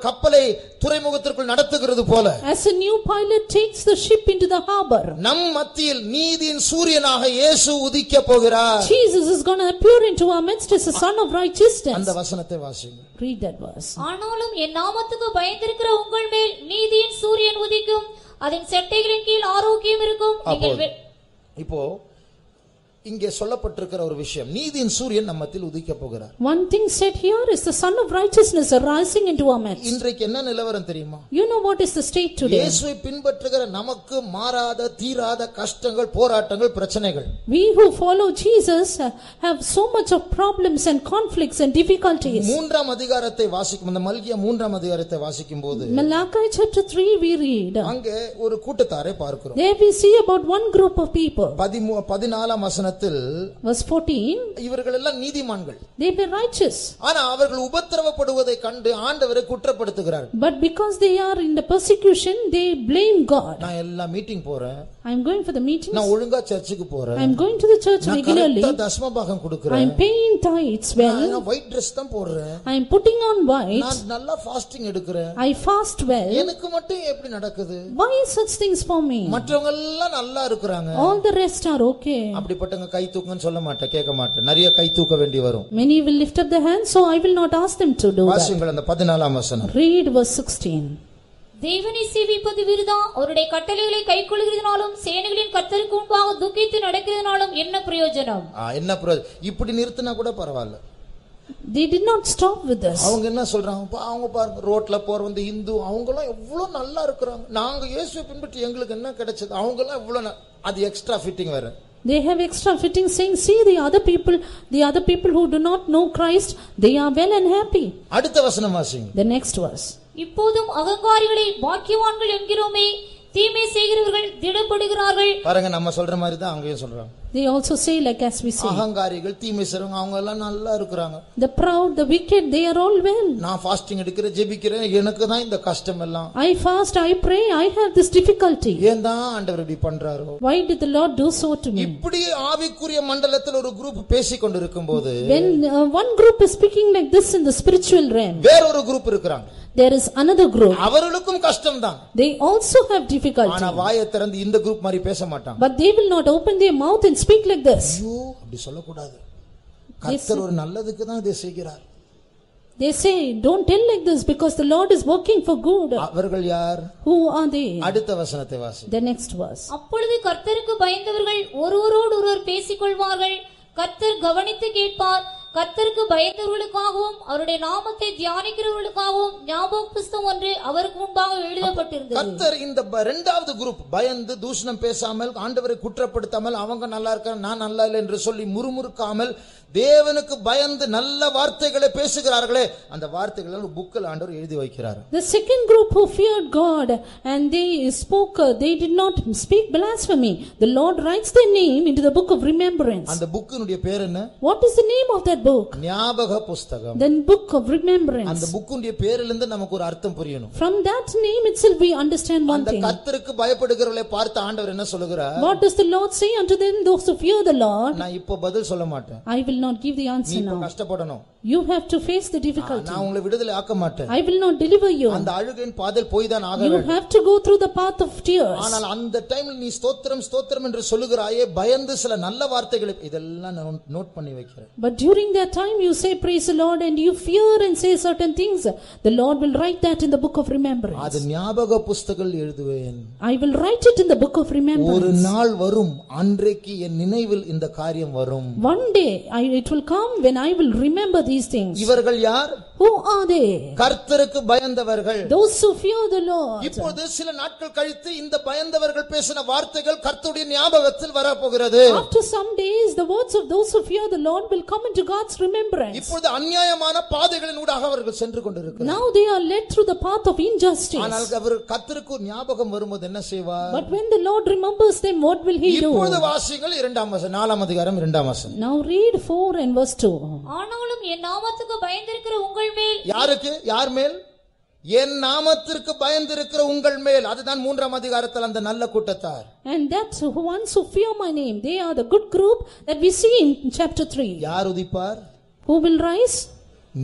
கப்பலை துறைமுகத்திற்குள் நடத்துகிறது போல, As a new pilot takes the ship into the harbor, நம் மத்தியில் நீதியின் சூரியனாக இயேசு உதிக்க போகிறார். Jesus is going to appear into our midst as a son of righteousness. அந்த வசனத்தை வாசிங்க. Read that verse. ஆனாலும் என் நாமத்துக்கு பயந்திருக்கிற உங்கள் மேல் நீதியின் சூரியன் உதிக்கும், அதன் செட்டைகளின் கீழ் ஆரோக்கியம் இருக்கும். இப்போ இங்கே சொல்லப்பட்டிருக்கிற ஒரு விஷயம், நீதியின் சூரியன் நம்ம மத்தியில் உதிக்க போகிறார். One thing said here is the son of righteousness arising into our midst. இன்றைக்கு என்ன நிலவரம் தெரியுமா? You know what is the state today? இயேசுவை பின்பற்றுகிற நமக்கு மாறாத தீராத கஷ்டங்கள், போராட்டங்கள், பிரச்சனைகள். We who follow Jesus have so much of problems and conflicts and difficulties. மூன்றாம் அதிகாரத்தை வாசிக்கும், இந்த மல்கியா மூன்றாம் அதிகாரத்தை வாசிக்கும் போது, Malachi chapter 3 we read, அங்கே ஒரு கூட்டத்தாரை பார்க்கிறோம். there we see about one group of people. 14ஆம் வசனத்தில், verse 14, இவர்கள் எல்லாம் நீதிமான்கள், they were righteous, ஆனா அவர்கள் உபத்திரவப்படுவதை கண்டு ஆண்டவரை குற்றப்படுத்துகிறார்கள். but because they are in the persecution they blame God. நான் எல்லா மீட்டிங் போறேன், I am going for the meetings, நான் ஒழுங்கா சர்ச்சுக்கு போறேன், I am going to the church regularly, நான் தசமபாகம் I கொடுக்கிறேன், am paying tithes well, நான் ஒயிட் Dress தான் போடுறேன், I am putting on white, நான் நல்லா ஃபாஸ்டிங் எடுக்கிறேன், I fast well, எனக்கு மட்டும் எப்படி நடக்குது? why such things for me? மற்றவங்க எல்லாம் நல்லா இருக்கிறாங்க, All the rest are okay. அப்படிப்பட்டவங்க கை தூக்குன்னு சொல்ல மாட்டேன், கேட்க மாட்டேன், நிறைய கை தூக்க வேண்டி வரும். Many will lift up their hands, so I will not ask them to do that. வாசியுங்கள் அந்த 14ஆம் வசனம். Read verse 16. தேவனை சேவிப்பது விருதா, அவருடைய கட்டளைகளை கைக்கொள்கிறதுனாலும் சேனைகளின் கர்த்தருக்கு முன்பாக துக்கித்து நடக்கிறதுனாலும் என்ன பிரயோஜனம்? என்ன பிரயோஜனம்? இப்படி நிறுத்தினா கூட பரவாயில்ல. They did not stop with this. அவங்க என்ன சொல்றாங்க? அவங்க பாருங்க, ரோட்ல போற வந்து இந்து, அவங்க எல்லாம் எவ்வளவு நல்லா இருக்கிறாங்க, நாங்க இயேசுவை பின்பற்றி எங்களுக்கு என்ன கிடைச்சது, அவங்க எல்லாம் எவ்வளவு, அது எக்ஸ்ட்ரா ஃபிட்டிங் வேற. They have extra fitting saying, see the other people who do not know Christ, they are well and happy. அடுத்த வசனம் வாசிங்க. The next verse. இப்போதும் அகங்காரிகளை பாக்கியவான்கள் என்கிறோமே, தீமை செய்கிறவர்கள் திடப்படுகிறார்கள். பாருங்க, நம்ம சொல்ற மாதிரி தான் அங்கேயும் சொல்றாங்க. They also say like as we say. அகங்காரிகள், தீமை செய்றவங்க, அவங்க எல்லாம் நல்லா இருக்கிறாங்க. The proud, the wicked, they are all well. நான் ஃபாஸ்டிங் எடுக்கிறேன், ஜெபிக்கிறேன், எனக்கு தான் இந்த கஷ்டம் எல்லாம். I fast, I pray, I have this difficulty. ஏன் தான் ஆண்டவர் இப்படி பண்றாரோ? Why did the Lord do so to me? இப்படி ஆவிக்குரிய மண்டலத்தில் ஒரு குரூப் பேசிக் கொண்டிருக்கும்போது, When one group is speaking like this in the spiritual realm, வேறொரு குரூப் இருக்கிறாங்க, there is another group. அவர்களுக்கும் கஷ்டம் தான். They also have difficulty. ஆனா வாயை திறந்து இந்த குரூப் மாதிரி பேச மாட்டாங்க. But they will not open their mouth and speak like this. ஐயோ, அப்படி சொல்ல கூடாது, கர்த்தர் ஒரு நல்லதுக்கு தான் இதை செய்கிறார். They say, don't tell like this because the Lord is working for good. அவர்கள் யார்? Who are they? அடுத்த வசனத்தை வாசி. The next verse. அப்பொழுது கர்த்தருக்கு பயந்தவர்கள் ஒருவரோடு ஒருவர் பேசிக்கொள்வார்கள், கர்த்தர் கவனித்து கேட்பார். கர்த்தருக்கு பயந்தவர்களுக்காகவும் அவருடைய நாமத்தை தியானிக்கிறவர்களுக்காகவும் ஞாபக புஸ்தகம் ஒன்று அவருக்கு முன்பாக எழுதப்பட்டிருந்தது. கர்த்தர் இந்த இரண்டாவது குரூப், பயந்து தூஷணம் பேசாமல், ஆண்டவரை குற்றப்படுத்தாமல், அவங்க நல்லா இருக்காங்க நான் நல்லா இல்லை என்று சொல்லி முறுமுறுக்காமல், தேவனுக்கு பயந்து நல்ல வார்த்தைகளை பேசுகிறார்களே, அந்த வார்த்தைகளை புக்கில் ஆண்டவர் எழுதி வைக்கிறார். The second group who feared God and they spoke, they did not speak blasphemy. The Lord writes their name into the book of remembrance. அந்த புக்கினுடைய பேர் என்ன? What is the name of that book? ஞாபக புஸ்தகம். The book of remembrance. அந்த புக்கினுடைய பேரிலிருந்து நமக்கு ஒரு அர்த்தம் புரியணும். From that name itself we understand one thing. அந்த கர்த்தருக்கு பயப்படுகிறவர்களை பார்த்து ஆண்டவர் என்ன சொல்லுகிறார்? What does the Lord say unto them, those who fear the Lord? நான் இப்போ பதில் சொல்ல மாட்டேன். I will not give the answer நீ now. கஷ்டப்படணும். You have to face the difficulty. நான் உங்களை விடுதலை ஆக்க மாட்டேன். I will not deliver you. அந்த அழுகையின் பாதையில் போய் தான் ஆக You வேண்டும். have to go through the path of tears. ஆனால் அந்த டைமில் நீ ஸ்தோத்திரம் ஸ்தோத்திரம் என்று சொல்லுகிறாயே, பயந்து சில நல்ல வார்த்தைகளை இதெல்லாம் நான் நோட் பண்ணி வைக்கிறேன். But during that time you say praise the Lord and you fear and say certain things, the Lord will write that in the book of remembrance. அது ஞாபக புஸ்தகங்கள் எழுதுவேன். I will write it in the book of remembrance. ஒரு நாள் வரும், அன்றைக்கு என் நினைவில் இந்த காரியம் வரும். One day it will come when I will remember these things. இவர்கள் யார்? Who are they? கர்த்தருக்கு பயந்தவர்கள். Those who fear the Lord. இப்போது சில நாட்கள் கழித்து இந்த பயந்தவர்கள் பேசின வார்த்தைகள் கர்த்தருடைய ஞாபகத்தில் வரப்போகிறது. After some days the words of those who fear the Lord will come into God's remembrance. இப்போது அநியாயமான பாதைகளின் ஊடாக அவர்கள் சென்று கொண்டிருக்கிறார்கள். Now they are led through the path of injustice. ஆனால் அவர் கர்த்தருக்கு ஞாபகம் வரும்போது என்ன செய்வார்? But when the Lord remembers them, what will he do? இப்போது வாசிங்கள் 2ஆம் வசனம் 4ஆம் அதிகாரம் 2ஆம் வசனம். Now read 4 and verse 2. ஆனாலும் என் நாமத்துக்கு பயந்திருக்கிற உங்கள் மேல். யாருக்கு? யார் மேல்? என் நாமத்திற்கு பயந்திருக்கிற உங்கள் மேல். அதுதான் 3ஆம் அதிகாரத்தில் அந்த நல்ல கூட்டத்தார். And that ones who fear my name, they are the good group that we see in chapter 3. யார் உதிப்பார்? Who will rise?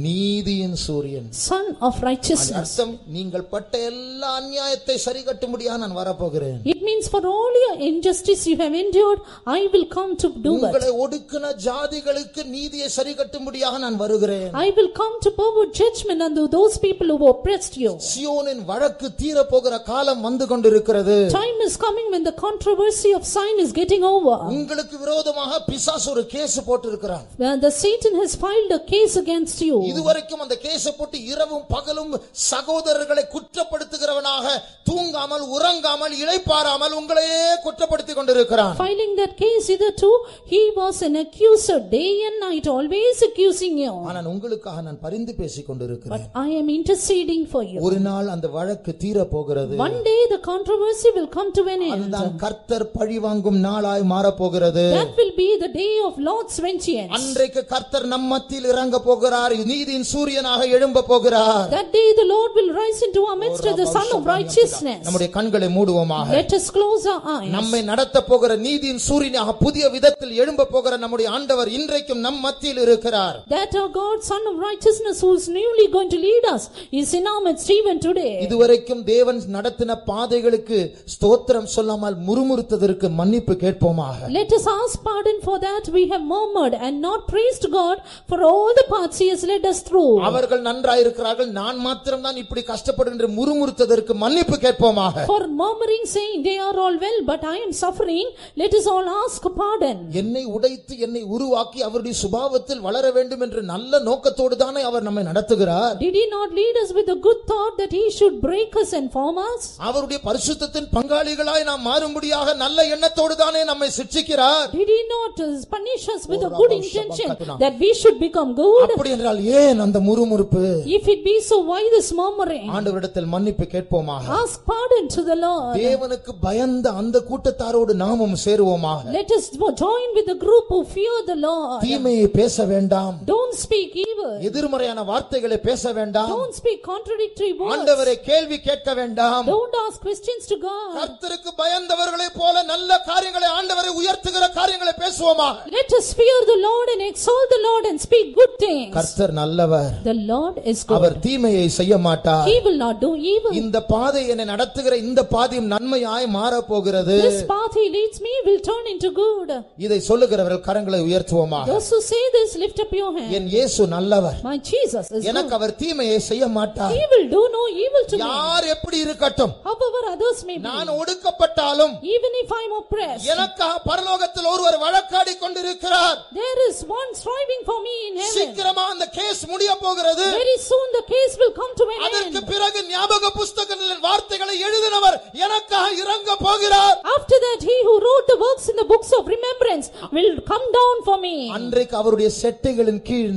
நீதியின் சூரியன். Son of righteousness. அர்த்தம் நீங்கள் பட்ட எல்லா அநியாயத்தை சரிகட்டும்படியா நான் வரப்போகிறேன். It means for all your injustice you have endured, I will come to do that. உங்களை ஒடுக்கின ஜாதிகளுக்கு நீதியை சரிகட்டும்படியா நான் வருகிறேன். I will come to pervert judgment unto those people who oppressed you. சியோனின் வழக்கு தீர போகிற காலம் வந்து கொண்டிருக்கிறது. Time is coming when the controversy of Zion is getting over. உங்களுக்கு விரோதமாக பிசாசு ஒரு case போட்டிருக்கிறான். The Satan has filed a case against you. இதுவரைக்கும் அந்த கேஸை போட்டு இரவும் பகலும் சகோதரர்களை குற்றப்படுத்துகிறவனாக தூங்காமல் உறங்காமல் இளைப்பாறாமல் உங்களையே குற்றப்படுத்திக் கொண்டிருக்கிறான். Filing that case hitherto he was an accuser day and night, always accusing you. ஆனால் உங்களுக்காக நான் பரிந்து பேசிக் கொண்டிருக்கிறேன். But I am interceding for you. ஒரு நாள் அந்த வழக்கு தீர போகிறது. One day the controversy will come to an end. அதுதான் கர்த்தர் பழிவாங்கும் நாளாய் மாறப் போகிறது. That will be the day of Lord's vengeance. அன்றைக்கு கர்த்தர் நம் மத்தியில் இறங்க போகிறார். நீதியின் சூரியனாக எழும்ப போகிறார். That day the Lord will rise into our midst as the Son of righteousness. நம்முடைய கண்களை மூடுவோமாக. Let us close our eyes. நம்மை நடத்த போகிற நீதியின் சூரியனாக புதிய விதத்தில் எழும்ப போகிற நம்முடைய ஆண்டவர் இன்றைக்கும் நம் மத்தியில் இருக்கிறார். That our God, Son of righteousness, who is newly going to lead us, is in our midst even today. இதுவரைக்கும் தேவன் நடத்தின பாதைகளுக்கு ஸ்தோத்திரம் சொல்லாமல் முறுமுறுத்ததற்கு மன்னிப்பு கேட்போமாக. Let us ask pardon for that we have murmured and not praised God for all the paths he has led us through. அவர்கள் நன்றாயிருக்கிறார்கள், நான் மாத்திரம் தான் இப்படி கஷ்டப்படுகின்ற முறுமுறுத்ததற்கு மன்னிப்பு கேட்போமாக. For murmuring, saying they are all well but I am suffering, let us all ask pardon. என்னை உடைத்து என்னை உருவாக்கி அவருடைய சுபாவத்தில் வளர வேண்டும் என்ற நல்ல நோக்கத்தோடு தானே அவர் நம்மை நடத்துகிறார். Did he not lead us with a good thought that he should break us and form us? அவருடைய பரிசுத்தத்தின் பங்காளிகளாய் நாம் மாறும்படியாக நல்ல எண்ணத்தோடு தானே நம்மை சிட்சிக்கிறார். Did he not punish us with a good intention that we should become good? அப்படி என்றால் ஏன் அந்த முறுமுறுப்பு? If it be so, why this murmuring? ஆண்டவரிடத்தில் மன்னிப்பு கேட்போமாக. Ask pardon to the Lord. தேவனுக்கு பயந்த அந்த கூட்டத்தாரோடு நாமும் சேருவோமாக. Let us join with the group who fear the Lord. தீமையை பேச வேண்டாம். Don't speak evil. எதிர்மறையான வார்த்தைகளை பேச வேண்டாம். Don't speak contradictory words. ஆண்டவரை கேள்வி கேட்க வேண்டாம். Don't ask questions to God. கர்த்தருக்கு பயந்தவர்களை போல நல்ல காரியங்களை ஆண்டவரை உயர்த்துகிற காரியங்களை பேசுவோமாக. Let us fear the Lord and exalt the Lord and speak good things. கர்த்தர் நல்லவர். The Lord is good. அவர் தீமையை செய்ய மாட்டார். He will not do evil. இந்த பாதை என்னை நடத்துகிற இந்த பாதையும் நன்மையாய் மாறப் போகிறது. This path he leads me will turn into good. இதை சொல்லுகிறவர்கள் கரங்களை உயர்த்துவோமாக. Those who say this, lift up your hand. என் இயேசு நல்லவர். My Jesus is எனக்கு good. அவர் தீமையை செய்ய மாட்டார். He will do no evil to me. யார் எப்படி இருக்கட்டும், However others may be, நான் ஒடுக்கப்பட்டாலும் even if I am oppressed, எனக்காக பரலோகத்தில் ஒருவர் வழக்காடி கொண்டிருக்கிறார். there is one striving for me in heaven. சீக்கிரமா அந்த கேஸ் முடிய போகிறது. Very soon the case will come to an அதற்கு end. பிறகு ஞாபக புத்தகத்தில் வார்த்தைகளை எழுதினவர் எனக்காக இறங்க போகிறார். After that he who wrote the works in the books of remembrance will come down for me. அன்றைக்கு அவருடைய செட்டைகளின் கீழ்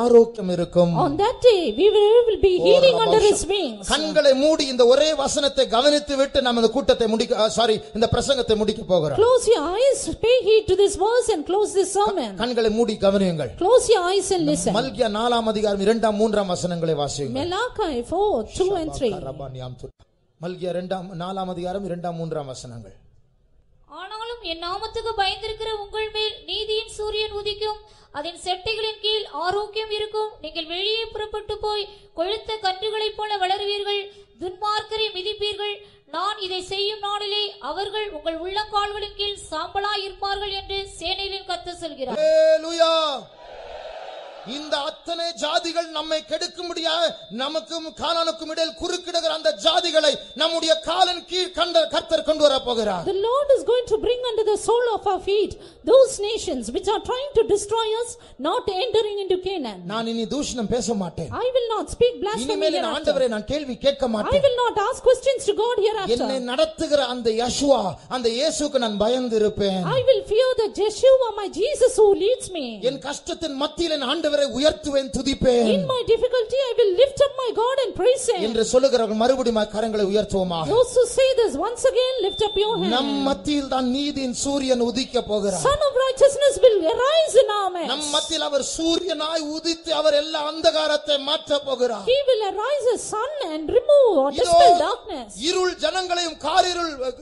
ஆரோக்கியம் இருக்கும். On that day we will be healing under his wings. கண்களை மூடி இந்த ஒரே வசனத்தை கவனித்து விட்டு நம்ம இந்த கூட்டத்தை இந்த பிரசங்கத்தை முடிக்க போகிறோம். Close your eyes, pay heed to this verse and close this sermon. கண்களை மூடி கவனியுங்கள். Close your eyes and listen. மல்கியா 4ஆம் அதிகாரம் 2ஆம் 3ஆம் வசனங்களை வாசியுங்கள். Malachi 4:2 and 3. மல்கியா 4ஆம் அதிகாரம் 2ஆம் 3ஆம் வசனங்கள். ஆனாலும் என் நாமத்துக்கு பயந்திருக்கிற உங்கள் மேல் நீதியின் சூரியன் உதிக்கும், அதன் செட்டைகளின் கீழ் ஆரோக்கியம் இருக்கும். நீங்கள் வெளியே புறப்பட்டு போய் கொழுத்த கன்றுகளைப் போல வளருவீர்கள், துன்மார்க்கரை மிதிப்பீர்கள். நான் இதை செய்யும் நாளிலே அவர்கள் உங்கள் உள்ளங்கால்களின் கீழ் சாம்பலாய் இருப்பார்கள் என்று சேனைகளின் கர்த்தர் சொல்கிறார். ஹல்லேலூயா. இந்த அத்தனை ஜாதிகள் நம்மை கெடுக்கும்படியா நமக்கும் கானானுக்கும் இடையில் குறுக்கிடுகிற அந்த ஜாதிகளை நம்முடைய காலின் கீழ் கர்த்தர் கொண்டு வர போகிறார். The Lord is going to bring under the sole of our feet those nations which are trying to destroy us not entering into Canaan. நான் இனி தூஷணம் பேச மாட்டேன். I will not speak blasphemy இனிமேல் hereafter. ஆண்டவரே நான் கேள்வி கேட்க I மாட்டேன். will not ask questions to God hereafter. என்னை நடத்துகிற அந்த யெஷுவா அந்த இயேசுவுக்கு நான் பயந்து இருப்பேன். I will fear the Yeshua, my Jesus who leads me. என் கஷ்டத்தின் மத்தியிலே நான் ஆண்டவரை உயர்த்துவேன் துதிப்பேன். In my difficulty I will lift up my God and praise him. என்று சொல்லுகிறவர்கள் மறுபடியும் கரங்களை உயர்த்துவோமாக. Those who say this once again lift up your hand. நம் மத்தியில் தான் நீதியின் சூரியன் உதிக்க போகிறார். Son of righteousness will arise in our midst. நம் மத்தியில் அவர் சூரியனாய் உதித்து அவர் எல்லா அந்தகாரத்தை மாற்ற போகிறார். He will arise as sun and remove or dispel darkness. இருள் ஜனங்களையும்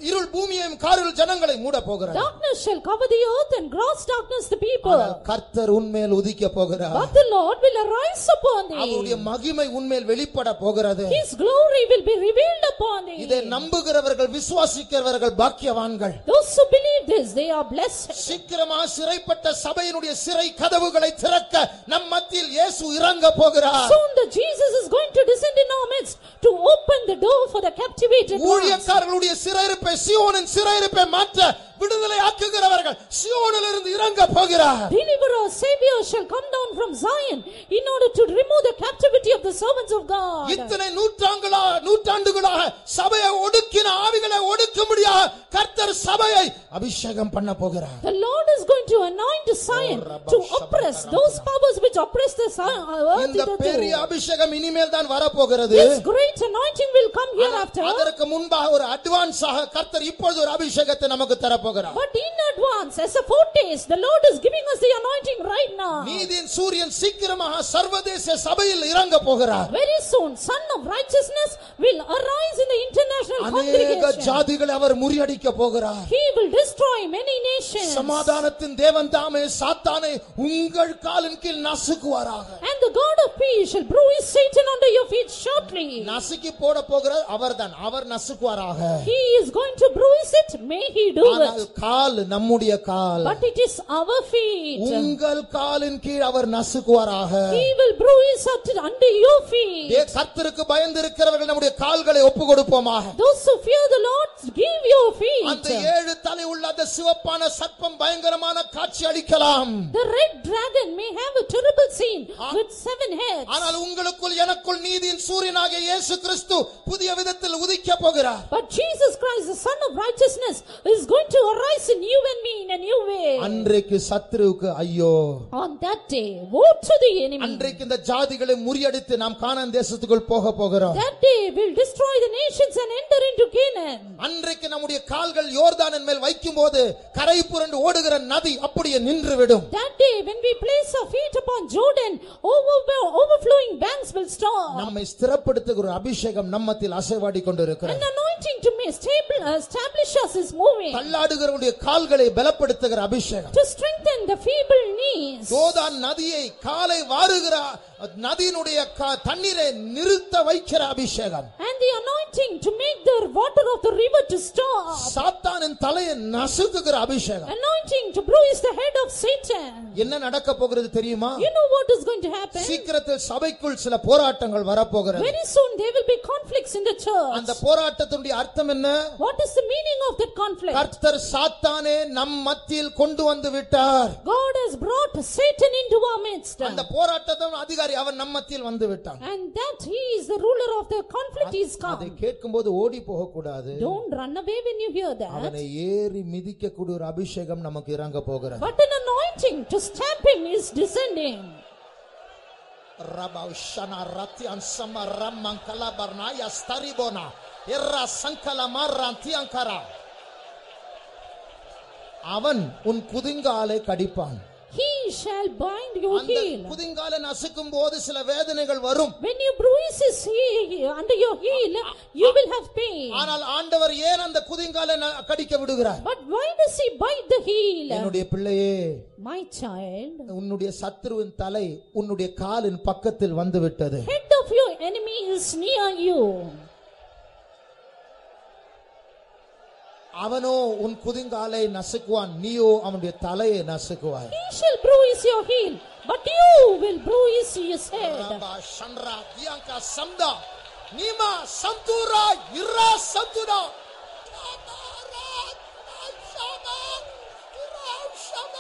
இருள் பூமியையும் காரிருள் ஜனங்களை மூட போகிறார். Darkness shall cover the earth and gross darkness the people. கர்த்தர் உன்மேல் உதிக்க போகிறார். But the Lord will arise upon thee. அவருடைய மகிமை உன்மேல் வெளிப்பட போகிறது. His glory will be revealed upon thee. இதை நம்புகிறவர்கள் விசுவாசிக்கிறவர்கள் பாக்கியவான்கள். Those who believe this, they are blessed. சீக்கிரமாக சிறைப்பட்ட சபையினுடைய சிறை கதவுகளை திறக்க நம் மத்தியில் இயேசு இறங்க போகிறார். Soon the Jesus is going to descend in our midst to open the door for the captivated ones. ஊழியக்காரர்களுடைய சிறையிருப்பை சீயோனின் சிறையிருப்பை மாற்ற விடுதலை ஆக்குகிறவர்கள் சீயோனிலிருந்து இறங்க போகிறார். Deliverer, Savior shall come down from Zion in order to remove the captivity of the servants of God. இத்தனை நூற்றாண்டுகளாக சபையை ஒடுக்கின ஆவிகளை ஒடுக்கும்படியாக கர்த்தர் சபையை அபிஷேகம் பண்ண போகிறார். The Lord is going to anoint Zion to oppress those powers which oppress the earth. இந்த பெரிய அபிஷேகம் இனிமேல் தான் வர போகிறது. This great anointing will come hereafter. அதற்கு முன்பாக ஒரு அட்வான்ஸாக கர்த்தர் இப்பொழுது ஒரு அபிஷேகத்தை நமக்கு தர போகிறார். But in advance, as a foretaste, the Lord is giving us the anointing right now. நீதியின் சூரியன் சீக்கிரமாக சர்வதேச சபையில் இறங்க போகிறார். Very soon, Son of righteousness will arise in the international அநேக congregation. ஜாதிகளை அவர் முறியடிக்க போகிறார். He will destroy many nations. சமாதானத்தின் தேவன் தாமே சாத்தானை உங்கள் காலின் கீழ் நசுக்குவாராக. And the God of peace shall bruise Satan under your feet shortly. நசுக்கி போட போகிறார் அவர்தான். அவர் நசுக்குவாராக. He is going to bruise it. May he do ஆனால் it. கால் நம்முடைய கால். But it is our feet. உங்கள் காலின் கீழ் அவர் நசுக்குவாராக. He will bruise it under your feet. கர்த்தருக்கு பயந்து இருக்கிறவர்கள் நம்முடைய கால்களை ஒப்பு கொடுப்போமாக. Those who fear the Lord, give your feet. அந்த 7 தலை உள்ள அந்த சிவப்பான சர்ப்பம் பயங்கரமான காட்சி அளிக்கலாம். The red dragon may have a terrible scene with 7 heads. ஆனால் உங்களுக்குள் எனக்குள் நீதியின் சூரியனாகிய இயேசு கிறிஸ்து புதிய விதத்தில் உதிக்க போகிறார். But Jesus Christ, the Son of righteousness, is going to arise in you and me in a new way. அன்றைக்கு சத்துருவுக்கு ஐயோ. On that day, woe to the enemy. அன்றைக்கு இந்த ஜாதிகளை முறியடித்து நாம் கானான் தேசத்துக்குள் போக போகிறோம். That day will destroy the nations and enter into Canaan. அன்றைக்கு நம்முடைய கால்கள் யோர்தானின் மேல் வைக்கும்போது கரை புரண்டு ஓடுகிற நதி அப்படியே நின்றுவிடும். That day when we place our feet upon Jordan, overflowing banks will stop. நம்மை ஸ்திரப்படுத்துகிற ஒரு அபிஷேகம் நம்மத்தில் அசைவாடி கொண்டிருக்கிறது. An anointing to establish us is moving. தள்ளாடுகிறவருடைய கால்களை பலப்படுத்துகிற அபிஷேகம். To strengthen the feeble knees. யோர்தான் நதியை காலை வாருகிற நதியினுடைய தண்ணீரை நிறுத்த வைக்கிற அபிஷேகம். And the anointing to make the water of the river to stop. சாத்தானின் தலையை நசுக்குகிற அபிஷேகம். Anointing to bruise the head of Satan. என்ன நடக்க போகிறது தெரியுமா? You know what is going to happen? சீக்கிரத்தில் சபைக்குள் சில போராட்டங்கள் வரப்போகிறது. Very soon there will be conflicts in the church. அந்த போராட்டத்தினுடைய அர்த்தம் என்ன? What is the meaning of that conflict? கர்த்தர் சாத்தானே நம் மத்தியில் கொண்டு வந்து விட்டார். God has brought Satan into our midst. அந்த போராட்டத்தின் அதிகாரி அவன் நம் மத்தியில் வந்து விட்டான். And that he is the ruler of the conflict is come. அதை கேட்கும்போது ஓடி போக கூடாது. Don't run away when you hear that. அவனை ஏறி மிதிக்க கூடிய ஒரு அபிஷேகம் நமக்கு இறங்க போகிறது. But an anointing to stamp him is descending. ரபௌஷனா ரத்தியன் சமரம் மங்கலபர்னாயா ஸ்தரிபோனா Erra சங்கலமாராந்தியங்கரா. அவன் உன் குதிங்காலை கடிப்பான். He shall bind your heel. குதிங்காலை நசுக்கும் போது சில வேதனைகள் வரும். When you bruise his heel under your heel, you will have pain. ஆனால் ஆண்டவர் ஏன் அந்த குதிங்காலை கடிக்க விடுகிறார்? But why does he bite the heel? என்னுடைய பிள்ளையே, My child, உன்னுடைய சத்துருவின் தலை உன்னுடைய காலின் பக்கத்தில் வந்து விட்டது. head of your enemy is near you. அவனோ உன் குதிங்காலை நசுக்குவான், நீயோ அவனுடைய தலையை நசுக்குவாய். He shall bruise your heel, but you will bruise his head. ரபா சன்ரா தியங்கா சம்தா நீமா சந்துரா இர்ரா சந்துரா தமாரா சமா இர்ரா சமா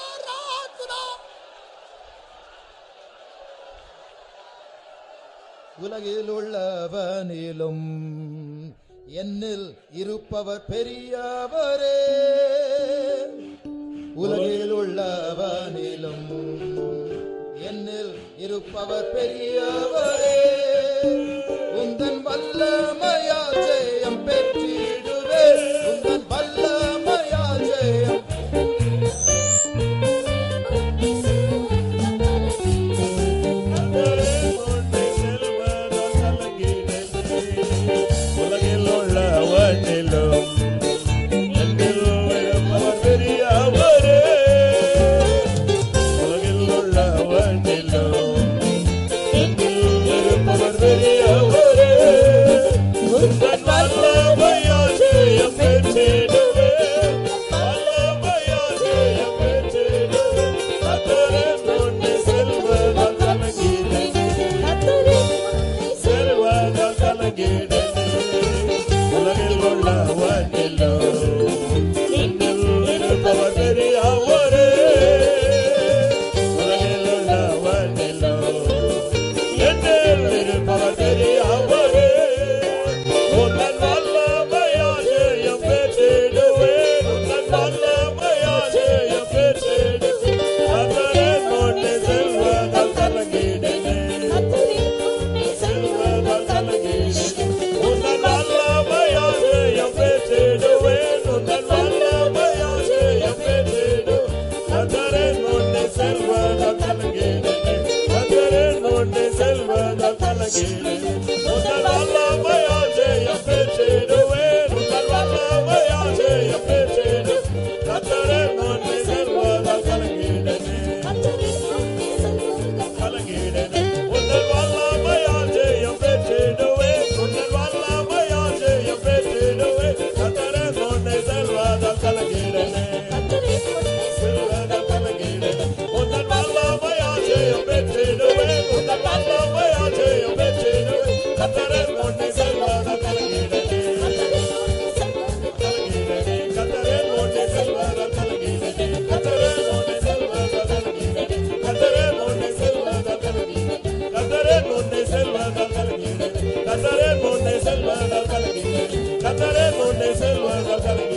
உலகில் உள்ளவனிலும் என்னில் இருப்பவர் பெரியவரே. உலகில் உள்ளவனிலும் என்னில் இருப்பவர் பெரியவரே. உந்தன் வல்லமையால் ஜெயம் பெற்றிடுவே. உந்தன் வல்லமையால் ஜெயம் Cantaremos de selva,